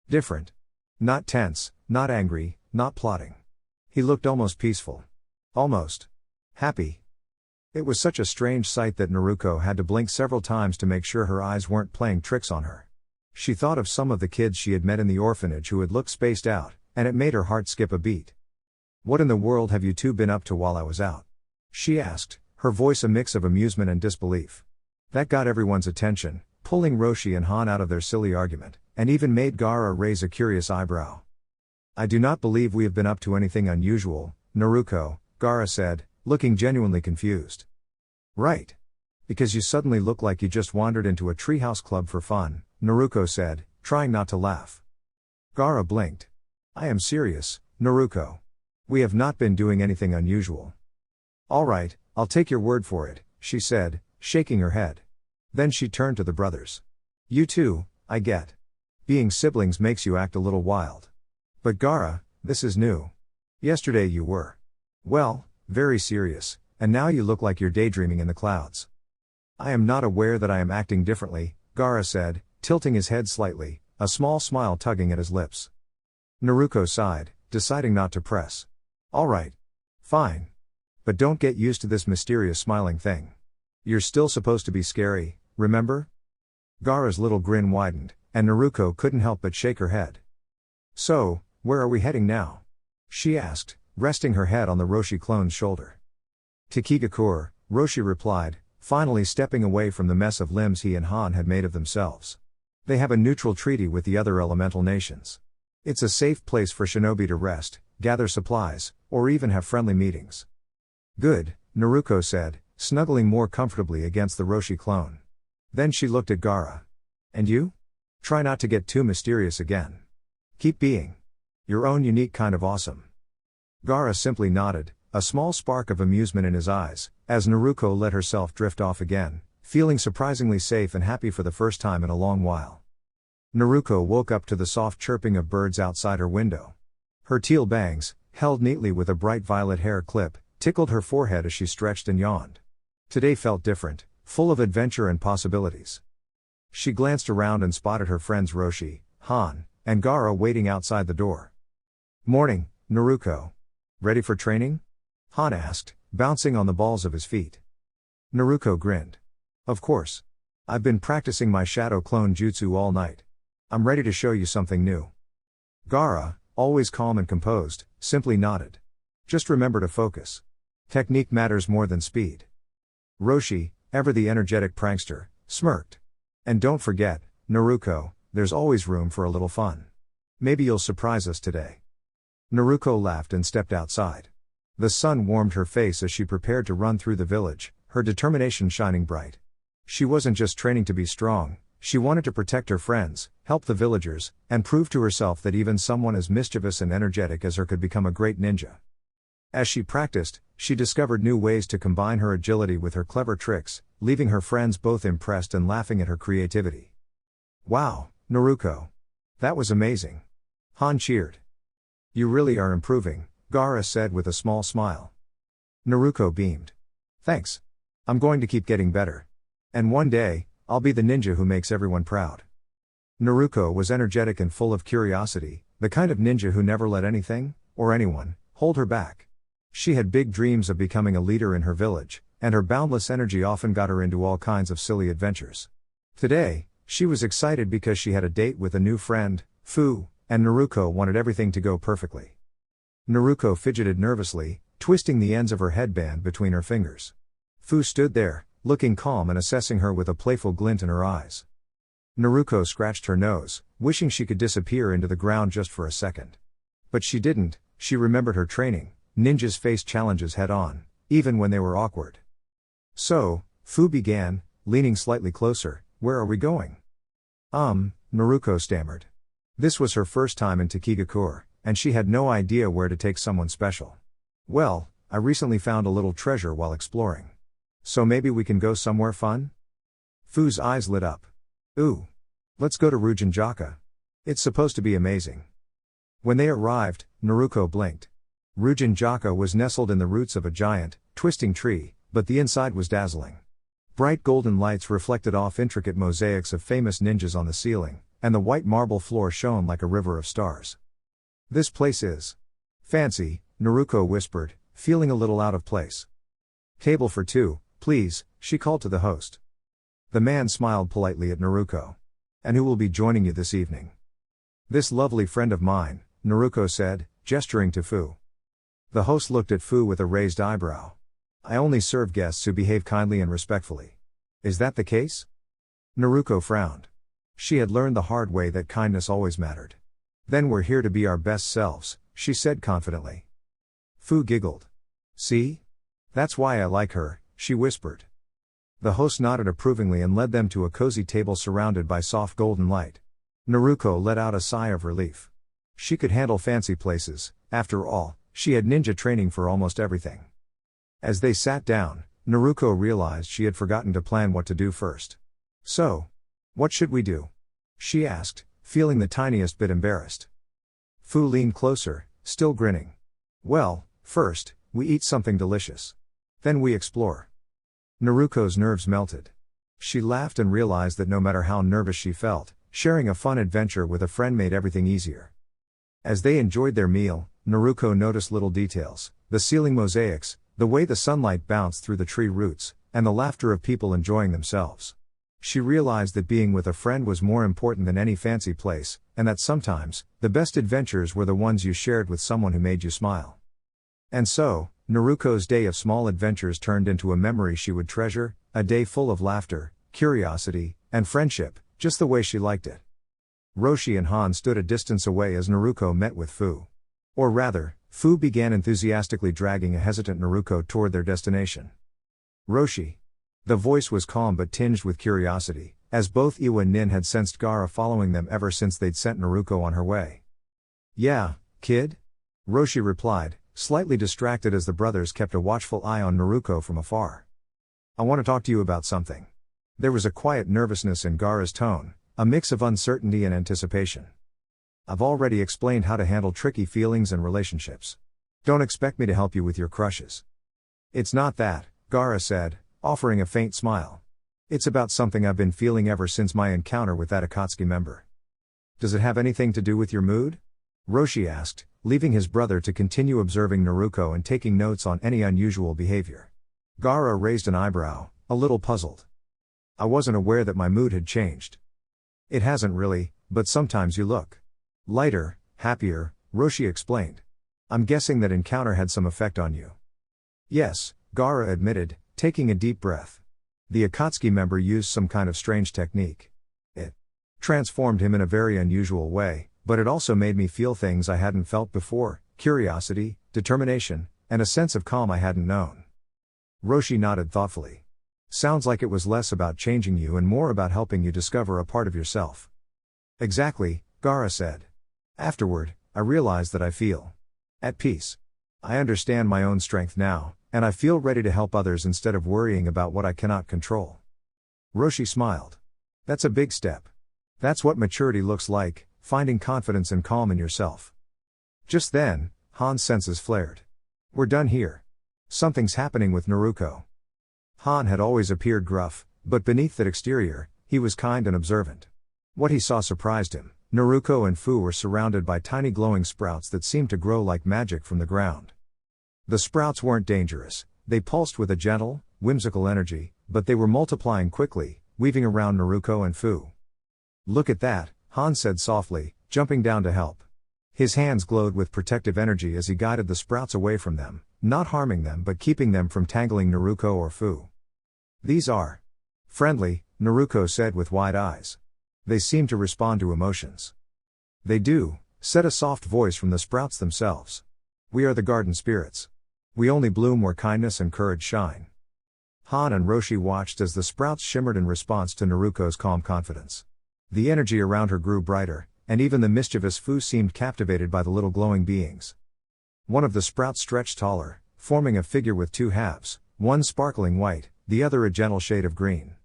different. Not tense, not angry, not plotting. He looked almost peaceful. Almost happy. It was such a strange sight that Naruko had to blink several times to make sure her eyes weren't playing tricks on her. She thought of some of the kids she had met in the orphanage who had looked spaced out, and it made her heart skip a beat. "What in the world have you two been up to while I was out?" she asked, her voice a mix of amusement and disbelief. That got everyone's attention, pulling Roshi and Han out of their silly argument, and even made Gaara raise a curious eyebrow. "I do not believe we have been up to anything unusual, Naruko," Gaara said, looking genuinely confused. "Right. Because you suddenly look like you just wandered into a treehouse club for fun," Naruko said, trying not to laugh. Gaara blinked. "I am serious, Naruko. We have not been doing anything unusual." "All right, I'll take your word for it," she said, shaking her head. Then she turned to the brothers. "You two, I get. Being siblings makes you act a little wild. But Gaara, this is new. Yesterday you were, well, very serious, and now you look like you're daydreaming in the clouds." "I am not aware that I am acting differently," Gaara said, tilting his head slightly, a small smile tugging at his lips. Naruko sighed, deciding not to press. "All right. Fine. But don't get used to this mysterious smiling thing. You're still supposed to be scary, remember?" Gaara's little grin widened, and Naruko couldn't help but shake her head. "So, where are we heading now?" she asked, resting her head on the Roshi clone's shoulder. "To Kigakure," Roshi replied, finally stepping away from the mess of limbs he and Han had made of themselves. "They have a neutral treaty with the other elemental nations. It's a safe place for shinobi to rest, gather supplies, or even have friendly meetings." "Good," Naruko said, snuggling more comfortably against the Roshi clone. Then she looked at Gaara. "And you? Try not to get too mysterious again. Keep being your own unique kind of awesome." Gaara simply nodded, a small spark of amusement in his eyes, as Naruko let herself drift off again, feeling surprisingly safe and happy for the first time in a long while. Naruko woke up to the soft chirping of birds outside her window. Her teal bangs, held neatly with a bright violet hair clip, tickled her forehead as she stretched and yawned. Today felt different, full of adventure and possibilities. She glanced around and spotted her friends Roshi, Han, and Gaara waiting outside the door. "Morning, Naruko. Ready for training?" Han asked, bouncing on the balls of his feet. Naruko grinned. "Of course. I've been practicing my shadow clone jutsu all night. I'm ready to show you something new." Gaara, always calm and composed, simply nodded. "Just remember to focus. Technique matters more than speed." Roshi, ever the energetic prankster, smirked. "And don't forget, Naruko, there's always room for a little fun. Maybe you'll surprise us today." Naruko laughed and stepped outside. The sun warmed her face as she prepared to run through the village, her determination shining bright. She wasn't just training to be strong, she wanted to protect her friends, help the villagers, and prove to herself that even someone as mischievous and energetic as her could become a great ninja. As she practiced, she discovered new ways to combine her agility with her clever tricks, leaving her friends both impressed and laughing at her creativity. "Wow, Naruko. That was amazing." Han cheered. "You really are improving," Gaara said with a small smile. Naruko beamed. "Thanks. I'm going to keep getting better. And one day, I'll be the ninja who makes everyone proud." Naruko was energetic and full of curiosity, the kind of ninja who never let anything, or anyone, hold her back. She had big dreams of becoming a leader in her village, and her boundless energy often got her into all kinds of silly adventures. Today, She was excited because she had a date with a new friend, Fu, and Naruko wanted everything to go perfectly. Naruko fidgeted nervously, twisting the ends of her headband between her fingers. Fu stood there, looking calm and assessing her with a playful glint in her eyes. Naruko scratched her nose, wishing she could disappear into the ground just for a second. But she didn't. She remembered her training. Ninjas face challenges head-on, even when they were awkward. So, Fu began, leaning slightly closer, "Where are we going?" Naruko stammered. This was her first time in Takigakure, and she had no idea where to take someone special. "Well, I recently found a little treasure while exploring. So maybe we can go somewhere fun?" Fu's eyes lit up. "Ooh. Let's go to Jinchūriki. It's supposed to be amazing." When they arrived, Naruko blinked. Jinchūriki was nestled in the roots of a giant, twisting tree, but the inside was dazzling. Bright golden lights reflected off intricate mosaics of famous ninjas on the ceiling, and the white marble floor shone like a river of stars. "This place is fancy," Naruko whispered, feeling a little out of place. "Table for two, please," she called to the host. The man smiled politely at Naruko. "And who will be joining you this evening?" "This lovely friend of mine," Naruko said, gesturing to Fu. The host looked at Fu with a raised eyebrow. "I only serve guests who behave kindly and respectfully. Is that the case?" Naruko frowned. She had learned the hard way that kindness always mattered. "Then we're here to be our best selves," she said confidently. Fu giggled. "See? That's why I like her," she whispered. The host nodded approvingly and led them to a cozy table surrounded by soft golden light. Naruko let out a sigh of relief. She could handle fancy places. After all, she had ninja training for almost everything. As they sat down, Naruko realized she had forgotten to plan what to do first. "So, what should we do?" she asked, feeling the tiniest bit embarrassed. Fu leaned closer, still grinning. "Well, first, we eat something delicious. Then we explore." Naruko's nerves melted. She laughed and realized that no matter how nervous she felt, sharing a fun adventure with a friend made everything easier. As they enjoyed their meal, Naruko noticed little details: the ceiling mosaics, the way the sunlight bounced through the tree roots, and the laughter of people enjoying themselves. She realized that being with a friend was more important than any fancy place, and that sometimes, the best adventures were the ones you shared with someone who made you smile. And so, Naruko's day of small adventures turned into a memory she would treasure, a day full of laughter, curiosity, and friendship, just the way she liked it. Roshi and Han stood a distance away as Naruko met with Fu. Or rather, Fu began enthusiastically dragging a hesitant Naruko toward their destination. "Roshi." The voice was calm but tinged with curiosity, as both Iwa and Nin had sensed Gaara following them ever since they'd sent Naruko on her way. "Yeah, kid?" Roshi replied, slightly distracted as the brothers kept a watchful eye on Naruko from afar. "I want to talk to you about something." There was a quiet nervousness in Gaara's tone, a mix of uncertainty and anticipation. "I've already explained how to handle tricky feelings and relationships. Don't expect me to help you with your crushes." "It's not that," Gaara said, offering a faint smile. "It's about something I've been feeling ever since my encounter with that Akatsuki member." "Does it have anything to do with your mood?" Roshi asked, leaving his brother to continue observing Naruko and taking notes on any unusual behavior. Gaara raised an eyebrow, a little puzzled. "I wasn't aware that my mood had changed." "It hasn't really, but sometimes you look lighter, happier," Roshi explained. "I'm guessing that encounter had some effect on you." "Yes," Gaara admitted, taking a deep breath. "The Akatsuki member used some kind of strange technique. It transformed him in a very unusual way, but it also made me feel things I hadn't felt before: curiosity, determination, and a sense of calm I hadn't known." Roshi nodded thoughtfully. "Sounds like it was less about changing you and more about helping you discover a part of yourself." "Exactly," Gaara said. "Afterward, I realized that I feel at peace. I understand my own strength now, and I feel ready to help others instead of worrying about what I cannot control." Roshi smiled. "That's a big step. That's what maturity looks like, finding confidence and calm in yourself." Just then, Han's senses flared. "We're done here. Something's happening with Naruko." Han had always appeared gruff, but beneath that exterior, he was kind and observant. What he saw surprised him. Naruko and Fu were surrounded by tiny glowing sprouts that seemed to grow like magic from the ground. The sprouts weren't dangerous, they pulsed with a gentle, whimsical energy, but they were multiplying quickly, weaving around Naruko and Fu. Look at that, Han said softly, jumping down to help. His hands glowed with protective energy as he guided the sprouts away from them, not harming them but keeping them from tangling Naruko or Fu. These are friendly, Naruko said with wide eyes. They seem to respond to emotions. They do, said a soft voice from the sprouts themselves. We are the garden spirits. We only bloom where kindness and courage shine. Han and Roshi watched as the sprouts shimmered in response to Naruko's calm confidence. The energy around her grew brighter, and even the mischievous Fu seemed captivated by the little glowing beings. One of the sprouts stretched taller, forming a figure with two halves, one sparkling white, the other a gentle shade of green.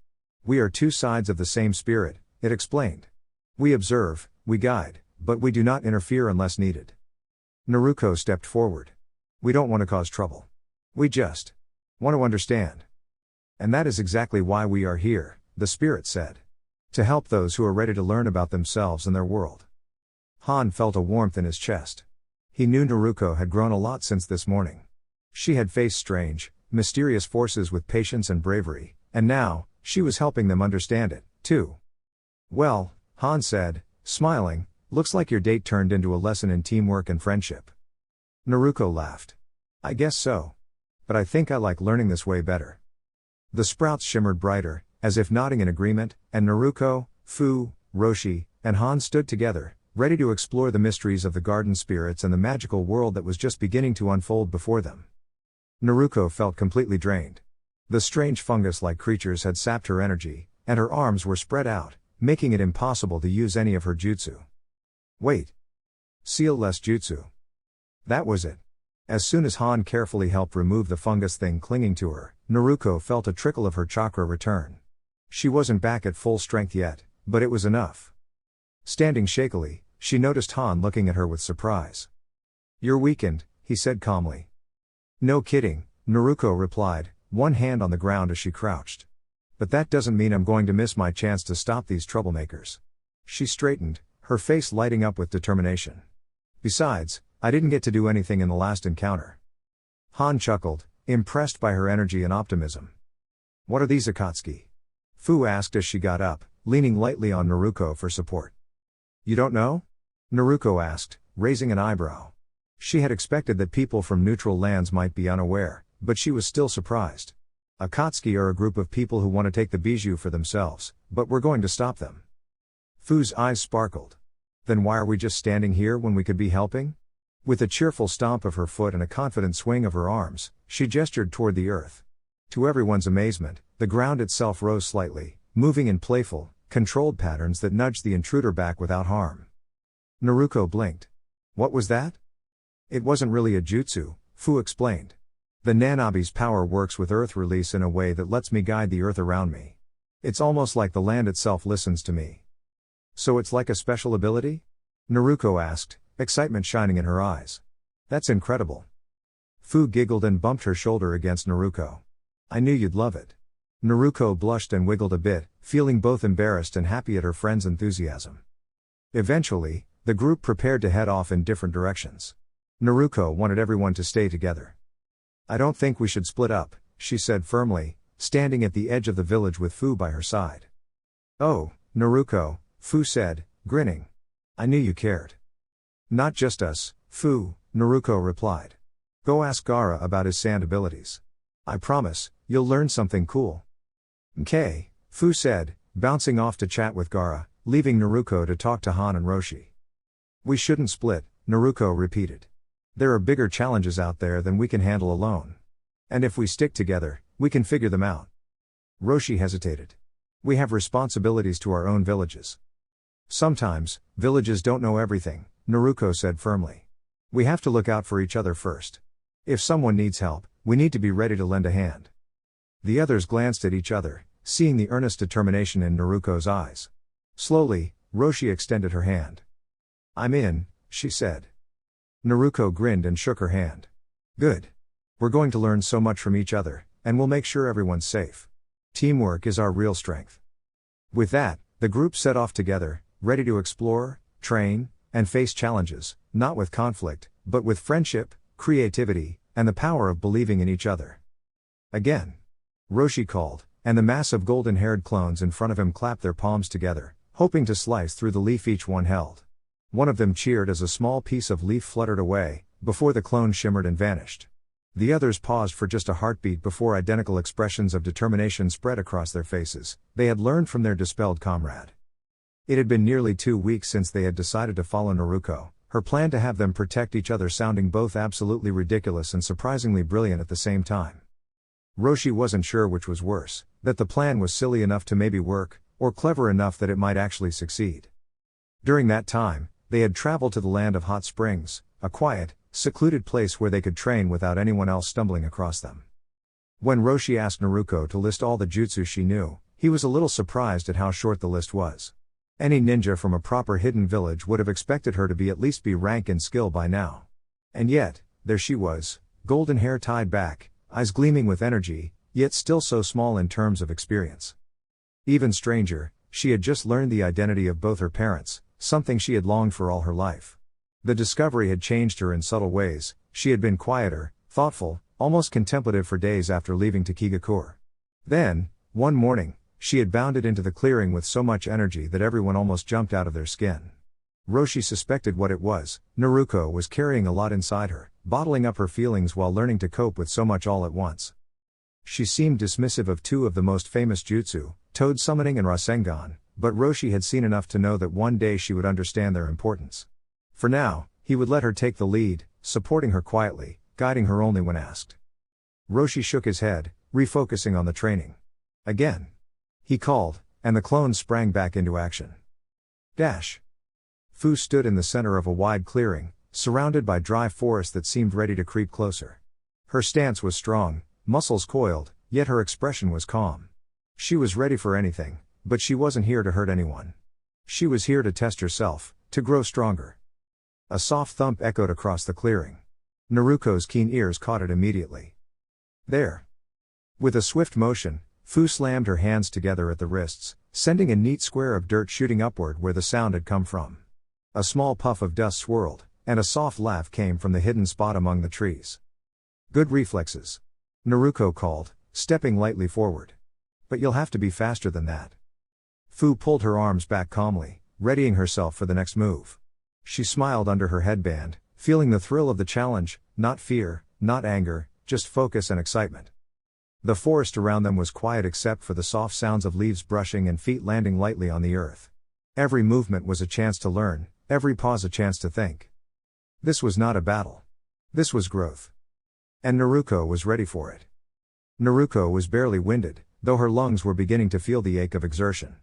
We are two sides of the same spirit, it explained. We observe, we guide, but we do not interfere unless needed. Naruko stepped forward. We don't want to cause trouble. We just want to understand. And that is exactly why we are here, the spirit said. To help those who are ready to learn about themselves and their world. Han felt a warmth in his chest. He knew Naruko had grown a lot since this morning. She had faced strange, mysterious forces with patience and bravery, and now, she was helping them understand it, too. Well, Han said, smiling, looks like your date turned into a lesson in teamwork and friendship. Naruko laughed. I guess so. But I think I like learning this way better. The sprouts shimmered brighter, as if nodding in agreement, and Naruko, Fu, Roshi, and Han stood together, ready to explore the mysteries of the garden spirits and the magical world that was just beginning to unfold before them. Naruko felt completely drained. The strange fungus-like creatures had sapped her energy, and her arms were spread out, making it impossible to use any of her jutsu. Wait. Seal-less jutsu. That was it. As soon as Han carefully helped remove the fungus thing clinging to her, Naruko felt a trickle of her chakra return. She wasn't back at full strength yet, but it was enough. Standing shakily, she noticed Han looking at her with surprise. You're weakened, he said calmly. No kidding, Naruko replied, one hand on the ground as she crouched. But that doesn't mean I'm going to miss my chance to stop these troublemakers. She straightened, her face lighting up with determination. Besides, I didn't get to do anything in the last encounter. Han chuckled, impressed by her energy and optimism. What are these Akatsuki? Fu asked as she got up, leaning lightly on Naruko for support. You don't know? Naruko asked, raising an eyebrow. She had expected that people from neutral lands might be unaware, but she was still surprised. Akatsuki are a group of people who want to take the bijou for themselves, but we're going to stop them. Fu's eyes sparkled. Then why are we just standing here when we could be helping? With a cheerful stomp of her foot and a confident swing of her arms, she gestured toward the earth. To everyone's amazement, the ground itself rose slightly, moving in playful, controlled patterns that nudged the intruder back without harm. Naruko blinked. What was that? It wasn't really a jutsu, Fu explained. The Nanabi's power works with earth release in a way that lets me guide the earth around me. It's almost like the land itself listens to me. So it's like a special ability? Naruko asked, excitement shining in her eyes. That's incredible. Fu giggled and bumped her shoulder against Naruko. I knew you'd love it. Naruko blushed and wiggled a bit, feeling both embarrassed and happy at her friend's enthusiasm. Eventually, the group prepared to head off in different directions. Naruko wanted everyone to stay together. I don't think we should split up, she said firmly, standing at the edge of the village with Fu by her side. Oh, Naruko, Fu said, grinning. I knew you cared. Not just us, Fu, Naruko replied. Go ask Gaara about his sand abilities. I promise, you'll learn something cool. M'kay, Fu said, bouncing off to chat with Gaara, leaving Naruko to talk to Han and Roshi. We shouldn't split, Naruko repeated. There are bigger challenges out there than we can handle alone. And if we stick together, we can figure them out. Roshi hesitated. We have responsibilities to our own villages. Sometimes, villages don't know everything, Naruko said firmly. We have to look out for each other first. If someone needs help, we need to be ready to lend a hand. The others glanced at each other, seeing the earnest determination in Naruko's eyes. Slowly, Roshi extended her hand. I'm in, she said. Naruko grinned and shook her hand. Good. We're going to learn so much from each other, and we'll make sure everyone's safe. Teamwork is our real strength. With that, the group set off together, ready to explore, train, and face challenges, not with conflict, but with friendship, creativity, and the power of believing in each other. Again. Roshi called, and the mass of golden-haired clones in front of him clapped their palms together, hoping to slice through the leaf each one held. One of them cheered as a small piece of leaf fluttered away, before the clone shimmered and vanished. The others paused for just a heartbeat before identical expressions of determination spread across their faces. They had learned from their dispelled comrade. It had been nearly 2 weeks since they had decided to follow Naruko, her plan to have them protect each other sounding both absolutely ridiculous and surprisingly brilliant at the same time. Roshi wasn't sure which was worse, that the plan was silly enough to maybe work, or clever enough that it might actually succeed. During that time, they had traveled to the land of hot springs, a quiet, secluded place where they could train without anyone else stumbling across them. When Roshi asked Naruko to list all the jutsu she knew, he was a little surprised at how short the list was. Any ninja from a proper hidden village would have expected her to be at least B rank in skill by now. And yet, there she was, golden hair tied back, eyes gleaming with energy, yet still so small in terms of experience. Even stranger, she had just learned the identity of both her parents, something she had longed for all her life. The discovery had changed her in subtle ways. She had been quieter, thoughtful, almost contemplative for days after leaving Takigakure. Then, one morning, she had bounded into the clearing with so much energy that everyone almost jumped out of their skin. Roshi suspected what it was. Naruko was carrying a lot inside her, bottling up her feelings while learning to cope with so much all at once. She seemed dismissive of 2 of the most famous jutsu, Toad Summoning and Rasengan, but Roshi had seen enough to know that one day she would understand their importance. For now, he would let her take the lead, supporting her quietly, guiding her only when asked. Roshi shook his head, refocusing on the training. Again. He called, and the clones sprang back into action. Dash. Fu stood in the center of a wide clearing, surrounded by dry forest that seemed ready to creep closer. Her stance was strong, muscles coiled, yet her expression was calm. She was ready for anything, but she wasn't here to hurt anyone. She was here to test herself, to grow stronger. A soft thump echoed across the clearing. Naruko's keen ears caught it immediately. There. With a swift motion, Fu slammed her hands together at the wrists, sending a neat square of dirt shooting upward where the sound had come from. A small puff of dust swirled, and a soft laugh came from the hidden spot among the trees. Good reflexes. Naruko called, stepping lightly forward. But you'll have to be faster than that. Fu pulled her arms back calmly, readying herself for the next move. She smiled under her headband, feeling the thrill of the challenge, not fear, not anger, just focus and excitement. The forest around them was quiet except for the soft sounds of leaves brushing and feet landing lightly on the earth. Every movement was a chance to learn, every pause a chance to think. This was not a battle. This was growth. And Naruko was ready for it. Naruko was barely winded, though her lungs were beginning to feel the ache of exertion.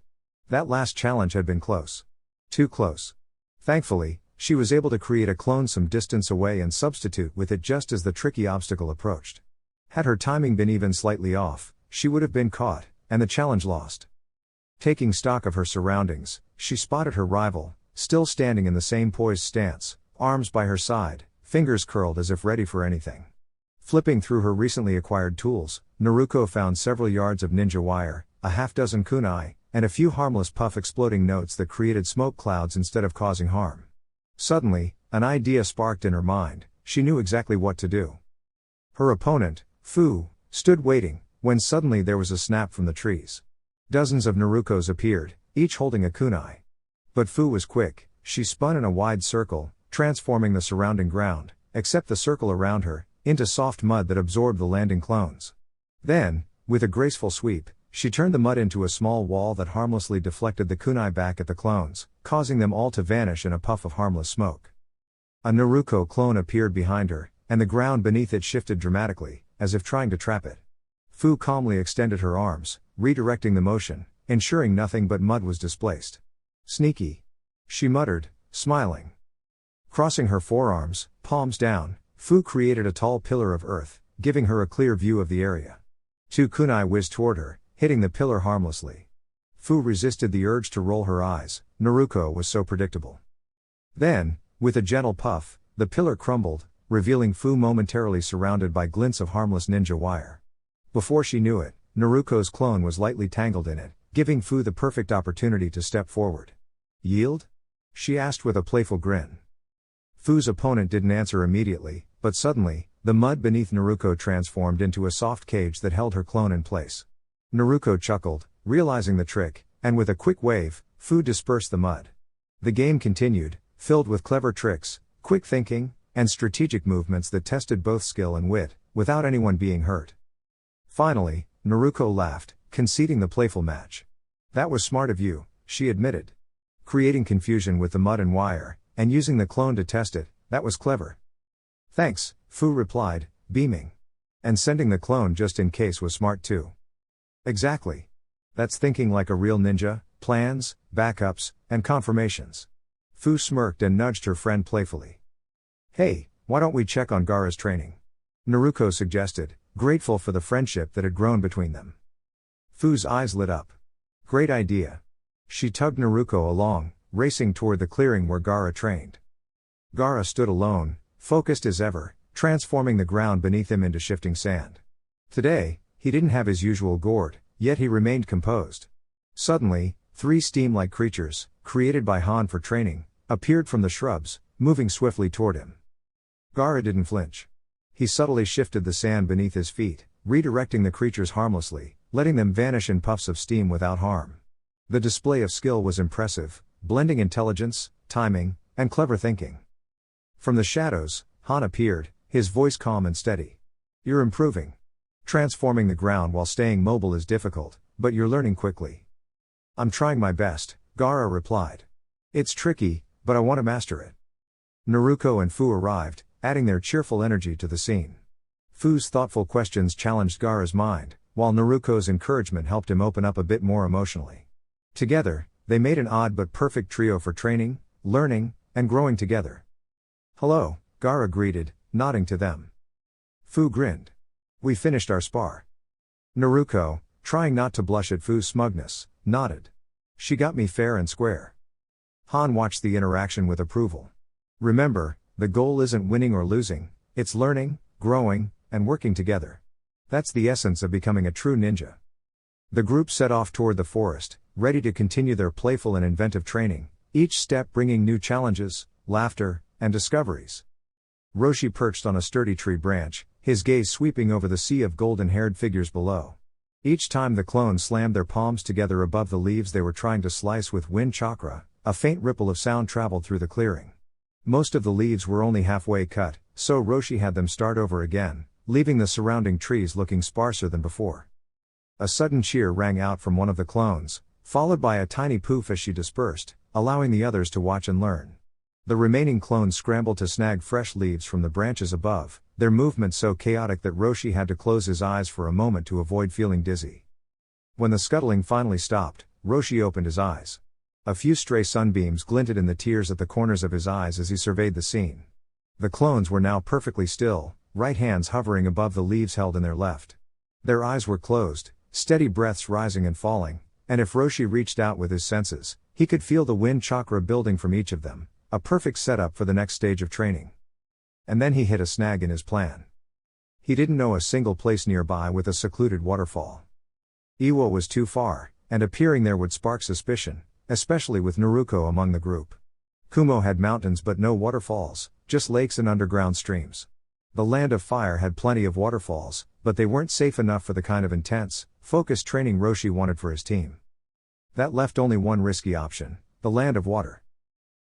That last challenge had been close. Too close. Thankfully, she was able to create a clone some distance away and substitute with it just as the tricky obstacle approached. Had her timing been even slightly off, she would have been caught, and the challenge lost. Taking stock of her surroundings, she spotted her rival, still standing in the same poised stance, arms by her side, fingers curled as if ready for anything. Flipping through her recently acquired tools, Naruko found several yards of ninja wire, a half-dozen kunai, and a few harmless puff-exploding notes that created smoke clouds instead of causing harm. Suddenly, an idea sparked in her mind. She knew exactly what to do. Her opponent, Fu, stood waiting, when suddenly there was a snap from the trees. Dozens of Narukos appeared, each holding a kunai. But Fu was quick. She spun in a wide circle, transforming the surrounding ground, except the circle around her, into soft mud that absorbed the landing clones. Then, with a graceful sweep, she turned the mud into a small wall that harmlessly deflected the kunai back at the clones, causing them all to vanish in a puff of harmless smoke. A Naruko clone appeared behind her, and the ground beneath it shifted dramatically, as if trying to trap it. Fu calmly extended her arms, redirecting the motion, ensuring nothing but mud was displaced. Sneaky. She muttered, smiling. Crossing her forearms, palms down, Fu created a tall pillar of earth, giving her a clear view of the area. 2 kunai whizzed toward her, hitting the pillar harmlessly. Fu resisted the urge to roll her eyes. Naruko was so predictable. Then, with a gentle puff, the pillar crumbled, revealing Fu momentarily surrounded by glints of harmless ninja wire. Before she knew it, Naruko's clone was lightly tangled in it, giving Fu the perfect opportunity to step forward. Yield? She asked with a playful grin. Fu's opponent didn't answer immediately, but suddenly, the mud beneath Naruko transformed into a soft cage that held her clone in place. Naruko chuckled, realizing the trick, and with a quick wave, Fu dispersed the mud. The game continued, filled with clever tricks, quick thinking, and strategic movements that tested both skill and wit, without anyone being hurt. Finally, Naruko laughed, conceding the playful match. "That was smart of you," she admitted. "Creating confusion with the mud and wire, and using the clone to test it, that was clever." "Thanks," Fu replied, beaming. "And sending the clone just in case was smart too." "Exactly. That's thinking like a real ninja, plans, backups, and confirmations." Fu smirked and nudged her friend playfully. "Hey, why don't we check on Gaara's training?" Naruko suggested, grateful for the friendship that had grown between them. Fu's eyes lit up. "Great idea." She tugged Naruko along, racing toward the clearing where Gaara trained. Gaara stood alone, focused as ever, transforming the ground beneath him into shifting sand. Today, he didn't have his usual gourd, yet he remained composed. Suddenly, 3 steam-like creatures, created by Han for training, appeared from the shrubs, moving swiftly toward him. Gaara didn't flinch. He subtly shifted the sand beneath his feet, redirecting the creatures harmlessly, letting them vanish in puffs of steam without harm. The display of skill was impressive, blending intelligence, timing, and clever thinking. From the shadows, Han appeared, his voice calm and steady. "You're improving. Transforming the ground while staying mobile is difficult, but you're learning quickly." "I'm trying my best," Gaara replied. "It's tricky, but I want to master it." Naruko and Fu arrived, adding their cheerful energy to the scene. Fu's thoughtful questions challenged Gaara's mind, while Naruko's encouragement helped him open up a bit more emotionally. Together, they made an odd but perfect trio for training, learning, and growing together. "Hello," Gaara greeted, nodding to them. Fu grinned. "We finished our spar." Naruko, trying not to blush at Fu's smugness, nodded. "She got me fair and square." Han watched the interaction with approval. "Remember, the goal isn't winning or losing, it's learning, growing, and working together. That's the essence of becoming a true ninja." The group set off toward the forest, ready to continue their playful and inventive training, each step bringing new challenges, laughter, and discoveries. Roshi perched on a sturdy tree branch, his gaze sweeping over the sea of golden-haired figures below. Each time the clones slammed their palms together above the leaves they were trying to slice with wind chakra, a faint ripple of sound traveled through the clearing. Most of the leaves were only halfway cut, so Roshi had them start over again, leaving the surrounding trees looking sparser than before. A sudden cheer rang out from one of the clones, followed by a tiny poof as she dispersed, allowing the others to watch and learn. The remaining clones scrambled to snag fresh leaves from the branches above, their movements so chaotic that Roshi had to close his eyes for a moment to avoid feeling dizzy. When the scuttling finally stopped, Roshi opened his eyes. A few stray sunbeams glinted in the tears at the corners of his eyes as he surveyed the scene. The clones were now perfectly still, right hands hovering above the leaves held in their left. Their eyes were closed, steady breaths rising and falling, and if Roshi reached out with his senses, he could feel the wind chakra building from each of them, a perfect setup for the next stage of training. And then he hit a snag in his plan. He didn't know a single place nearby with a secluded waterfall. Iwo was too far, and appearing there would spark suspicion, especially with Naruko among the group. Kumo had mountains but no waterfalls, just lakes and underground streams. The Land of Fire had plenty of waterfalls, but they weren't safe enough for the kind of intense, focused training Roshi wanted for his team. That left only one risky option, the Land of Water.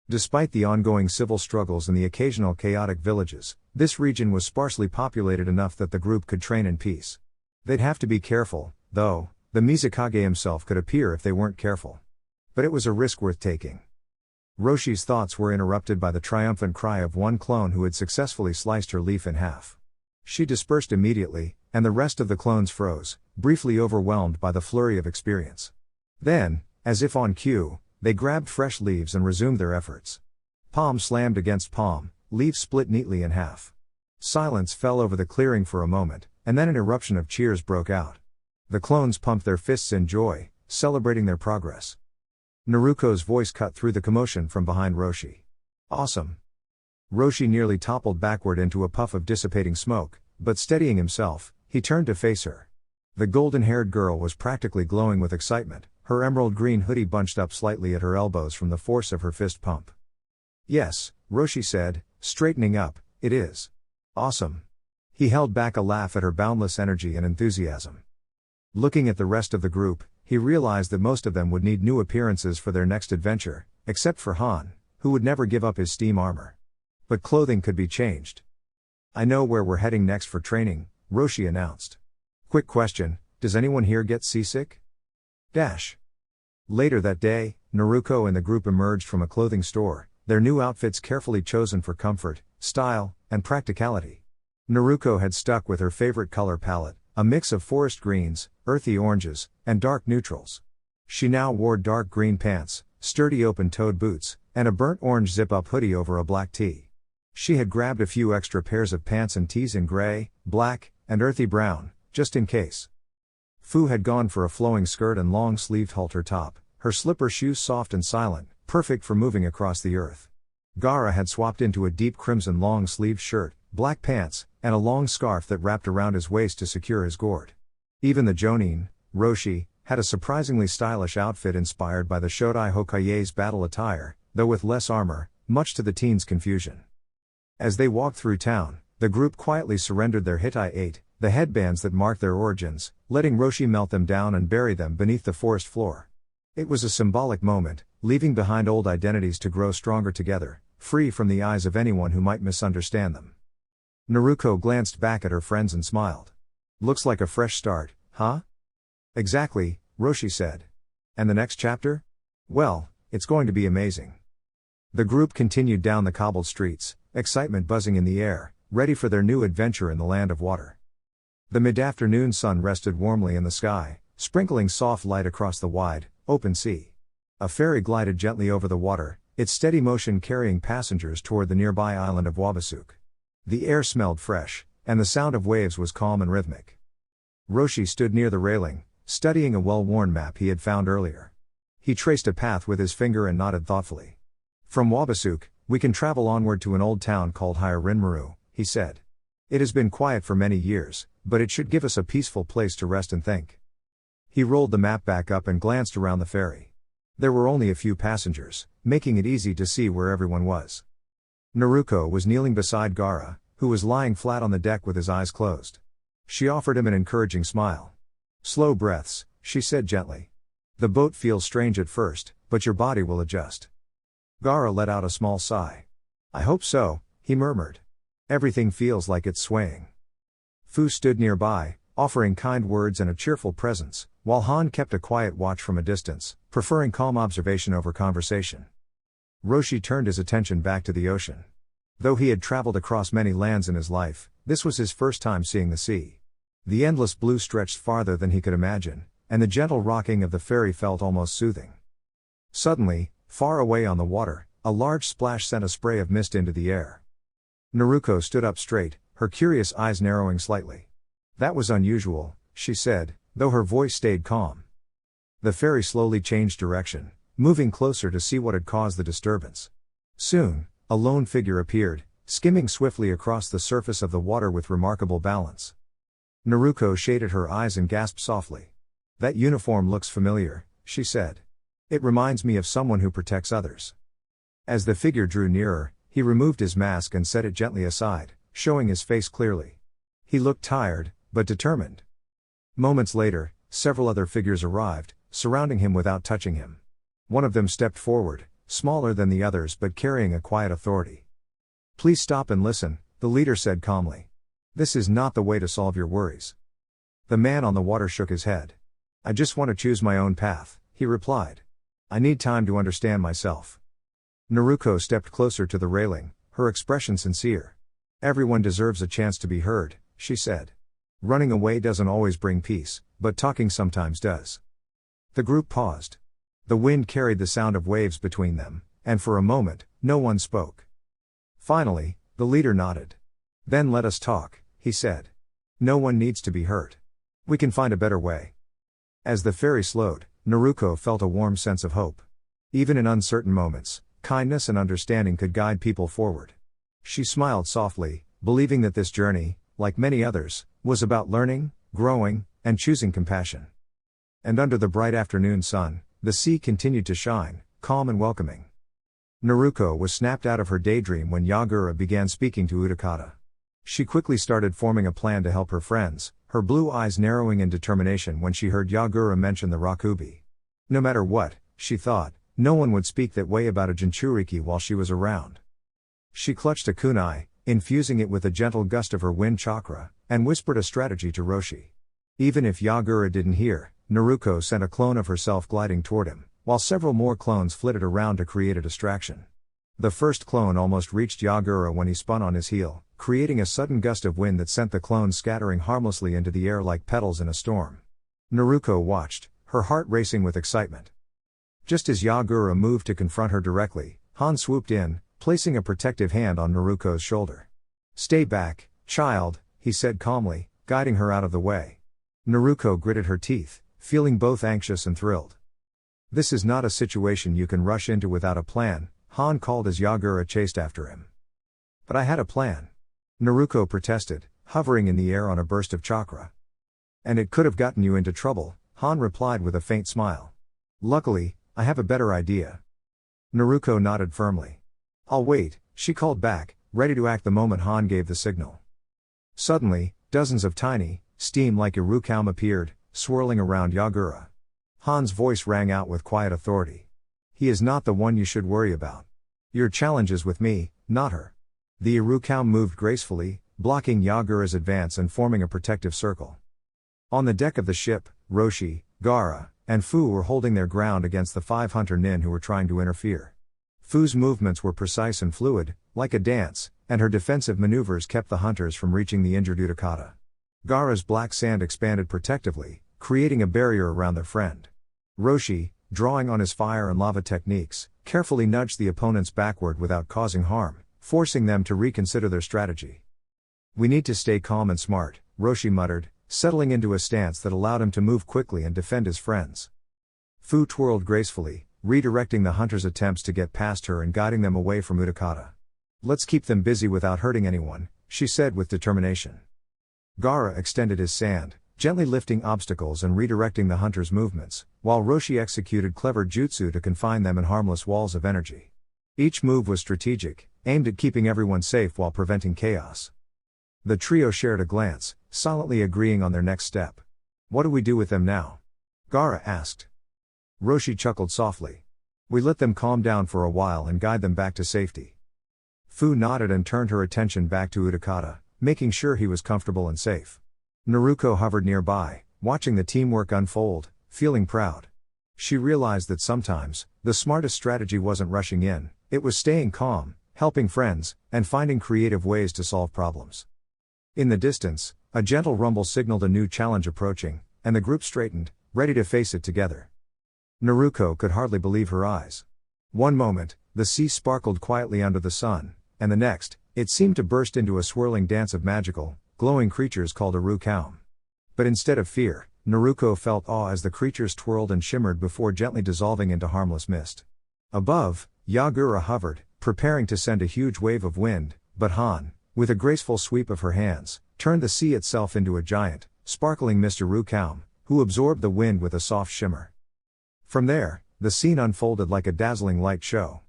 Despite the ongoing civil struggles and the occasional chaotic villages, this region was sparsely populated enough that the group could train in peace. They'd have to be careful, though, the Mizukage himself could appear if they weren't careful. But it was a risk worth taking. Roshi's thoughts were interrupted by the triumphant cry of one clone who had successfully sliced her leaf in half. She dispersed immediately, and the rest of the clones froze, briefly overwhelmed by the flurry of experience. Then, as if on cue, they grabbed fresh leaves and resumed their efforts. Palm slammed against palm, leaves split neatly in half. Silence fell over the clearing for a moment, and then an eruption of cheers broke out. The clones pumped their fists in joy, celebrating their progress. Naruko's voice cut through the commotion from behind Roshi. "Awesome." Roshi nearly toppled backward into a puff of dissipating smoke, but steadying himself, he turned to face her. The golden-haired girl was practically glowing with excitement, her emerald green hoodie bunched up slightly at her elbows from the force of her fist pump. "Yes," Roshi said, straightening up, "it is. Awesome." He held back a laugh at her boundless energy and enthusiasm. Looking at the rest of the group, he realized that most of them would need new appearances for their next adventure, except for Han, who would never give up his steam armor. But clothing could be changed. "I know where we're heading next for training," Roshi announced. "Quick question, does anyone here get seasick?" Later that day, Naruko and the group emerged from a clothing store, their new outfits carefully chosen for comfort, style, and practicality. Naruko had stuck with her favorite color palette, a mix of forest greens, earthy oranges, and dark neutrals. She now wore dark green pants, sturdy open-toed boots, and a burnt orange zip-up hoodie over a black tee. She had grabbed a few extra pairs of pants and tees in gray, black, and earthy brown, just in case. Fu had gone for a flowing skirt and long-sleeved halter top, her slipper shoes soft and silent, perfect for moving across the earth. Gaara had swapped into a deep crimson long-sleeved shirt, black pants, and a long scarf that wrapped around his waist to secure his gourd. Even the Jonin, Roshi, had a surprisingly stylish outfit inspired by the Shodai Hokage's battle attire, though with less armor, much to the teens' confusion. As they walked through town, the group quietly surrendered their Hittite 8, the headbands that marked their origins, letting Roshi melt them down and bury them beneath the forest floor. It was a symbolic moment, leaving behind old identities to grow stronger together, free from the eyes of anyone who might misunderstand them. Naruko glanced back at her friends and smiled. "Looks like a fresh start, huh?" "Exactly," Roshi said. "And the next chapter? Well, it's going to be amazing." The group continued down the cobbled streets, excitement buzzing in the air, ready for their new adventure in the land of water. The mid-afternoon sun rested warmly in the sky, sprinkling soft light across the wide, open sea. A ferry glided gently over the water, its steady motion carrying passengers toward the nearby island of Wabasuk. The air smelled fresh, and the sound of waves was calm and rhythmic. Roshi stood near the railing, studying a well-worn map he had found earlier. He traced a path with his finger and nodded thoughtfully. "From Wabasuk, we can travel onward to an old town called Hyarinmaru," he said. "It has been quiet for many years, but it should give us a peaceful place to rest and think." He rolled the map back up and glanced around the ferry. There were only a few passengers, making it easy to see where everyone was. Naruko was kneeling beside Gaara, who was lying flat on the deck with his eyes closed. She offered him an encouraging smile. "Slow breaths," she said gently. "The boat feels strange at first, but your body will adjust." Gaara let out a small sigh. "I hope so," he murmured. "Everything feels like it's swaying." Fu stood nearby, offering kind words and a cheerful presence, while Han kept a quiet watch from a distance, preferring calm observation over conversation. Roshi turned his attention back to the ocean. Though he had traveled across many lands in his life, this was his first time seeing the sea. The endless blue stretched farther than he could imagine, and the gentle rocking of the ferry felt almost soothing. Suddenly, far away on the water, a large splash sent a spray of mist into the air. Naruko stood up straight, her curious eyes narrowing slightly. "That was unusual," she said, though her voice stayed calm. The ferry slowly changed direction, moving closer to see what had caused the disturbance. Soon, a lone figure appeared, skimming swiftly across the surface of the water with remarkable balance. Naruko shaded her eyes and gasped softly. "That uniform looks familiar," she said. "It reminds me of someone who protects others." As the figure drew nearer, he removed his mask and set it gently aside, showing his face clearly. He looked tired, but determined. Moments later, several other figures arrived, surrounding him without touching him. One of them stepped forward, smaller than the others but carrying a quiet authority. "Please stop and listen," the leader said calmly. "This is not the way to solve your worries." The man on the water shook his head. "I just want to choose my own path," he replied. "I need time to understand myself." Naruko stepped closer to the railing, her expression sincere. "Everyone deserves a chance to be heard," she said. "Running away doesn't always bring peace, but talking sometimes does." The group paused. The wind carried the sound of waves between them, and for a moment, no one spoke. Finally, the leader nodded. "Then let us talk," he said. "No one needs to be hurt. We can find a better way." As the ferry slowed, Naruko felt a warm sense of hope. Even in uncertain moments, kindness and understanding could guide people forward. She smiled softly, believing that this journey, like many others, was about learning, growing, and choosing compassion. And under the bright afternoon sun, the sea continued to shine, calm and welcoming. Naruko was snapped out of her daydream when Yagura began speaking to Utakata. She quickly started forming a plan to help her friends, her blue eyes narrowing in determination when she heard Yagura mention the Rakubi. No matter what, she thought, no one would speak that way about a Jinchūriki while she was around. She clutched a kunai, infusing it with a gentle gust of her wind chakra, and whispered a strategy to Roshi. Even if Yagura didn't hear, Naruko sent a clone of herself gliding toward him, while several more clones flitted around to create a distraction. The first clone almost reached Yagura when he spun on his heel, creating a sudden gust of wind that sent the clone scattering harmlessly into the air like petals in a storm. Naruko watched, her heart racing with excitement. Just as Yagura moved to confront her directly, Han swooped in, placing a protective hand on Naruko's shoulder. "Stay back, child," he said calmly, guiding her out of the way. Naruko gritted her teeth, feeling both anxious and thrilled. "This is not a situation you can rush into without a plan," Han called as Yagura chased after him. "But I had a plan," Naruko protested, hovering in the air on a burst of chakra. "And it could have gotten you into trouble," Han replied with a faint smile. "Luckily, I have a better idea." Naruko nodded firmly. "I'll wait," she called back, ready to act the moment Han gave the signal. Suddenly, dozens of tiny, steam-like Irukaum appeared, swirling around Yagura. Han's voice rang out with quiet authority. "He is not the one you should worry about. Your challenge is with me, not her." The Irukaum moved gracefully, blocking Yagura's advance and forming a protective circle. On the deck of the ship, Roshi, Gaara, and Fu were holding their ground against the 5 hunter nin who were trying to interfere. Fu's movements were precise and fluid, like a dance, and her defensive maneuvers kept the hunters from reaching the injured Utakata. Gaara's black sand expanded protectively, creating a barrier around their friend. Roshi, drawing on his fire and lava techniques, carefully nudged the opponents backward without causing harm, forcing them to reconsider their strategy. "We need to stay calm and smart," Roshi muttered, settling into a stance that allowed him to move quickly and defend his friends. Fu twirled gracefully, redirecting the hunters' attempts to get past her and guiding them away from Utakata. "Let's keep them busy without hurting anyone," she said with determination. Gaara extended his sand, gently lifting obstacles and redirecting the hunters' movements, while Roshi executed clever jutsu to confine them in harmless walls of energy. Each move was strategic, aimed at keeping everyone safe while preventing chaos. The trio shared a glance, silently agreeing on their next step. "What do we do with them now?" Gaara asked. Roshi chuckled softly. "We let them calm down for a while and guide them back to safety." Fu nodded and turned her attention back to Utakata, making sure he was comfortable and safe. Naruko hovered nearby, watching the teamwork unfold, feeling proud. She realized that sometimes, the smartest strategy wasn't rushing in, it was staying calm, helping friends, and finding creative ways to solve problems. In the distance, a gentle rumble signaled a new challenge approaching, and the group straightened, ready to face it together. Naruko could hardly believe her eyes. One moment, the sea sparkled quietly under the sun, and the next, it seemed to burst into a swirling dance of magical, glowing creatures called Irukaum. But instead of fear, Naruko felt awe as the creatures twirled and shimmered before gently dissolving into harmless mist. Above, Yagura hovered, preparing to send a huge wave of wind, but Han, with a graceful sweep of her hands, turned the sea itself into a giant, sparkling mist Irukaum, who absorbed the wind with a soft shimmer. From there, the scene unfolded like a dazzling light show.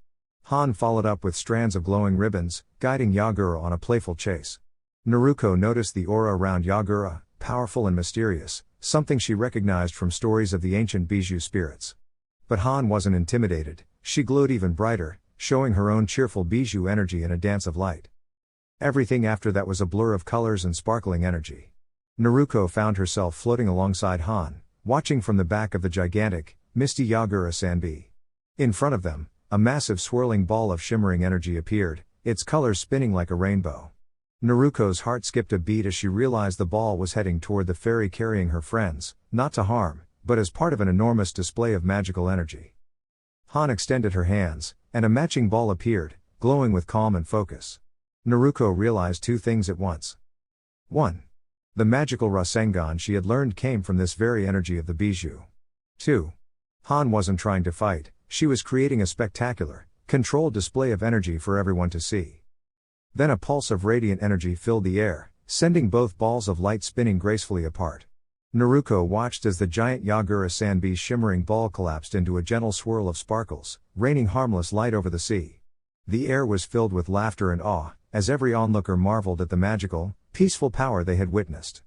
Han followed up with strands of glowing ribbons, guiding Yagura on a playful chase. Naruko noticed the aura around Yagura, powerful and mysterious, something she recognized from stories of the ancient Bijou spirits. But Han wasn't intimidated, she glowed even brighter, showing her own cheerful Bijou energy in a dance of light. Everything after that was a blur of colors and sparkling energy. Naruko found herself floating alongside Han, watching from the back of the gigantic, misty Yagura Sanbi. In front of them, a massive swirling ball of shimmering energy appeared, its colors spinning like a rainbow. Naruko's heart skipped a beat as she realized the ball was heading toward the ferry carrying her friends, not to harm, but as part of an enormous display of magical energy. Han extended her hands, and a matching ball appeared, glowing with calm and focus. Naruko realized two things at once. 1. The magical Rasengan she had learned came from this very energy of the Bijou. 2. Han wasn't trying to fight, she was creating a spectacular, controlled display of energy for everyone to see. Then a pulse of radiant energy filled the air, sending both balls of light spinning gracefully apart. Naruko watched as the giant Yagura Sanbi's shimmering ball collapsed into a gentle swirl of sparkles, raining harmless light over the sea. The air was filled with laughter and awe, as every onlooker marveled at the magical, peaceful power they had witnessed.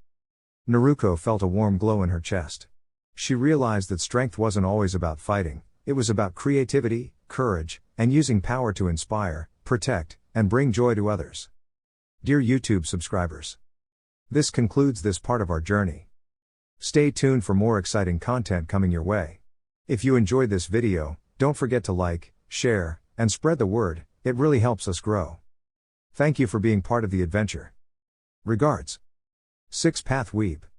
Naruko felt a warm glow in her chest. She realized that strength wasn't always about fighting, it was about creativity, courage, and using power to inspire, protect, and bring joy to others. Dear YouTube subscribers, this concludes this part of our journey. Stay tuned for more exciting content coming your way. If you enjoyed this video, don't forget to like, share, and spread the word, it really helps us grow. Thank you for being part of the adventure. Regards. 6 Path Weeb.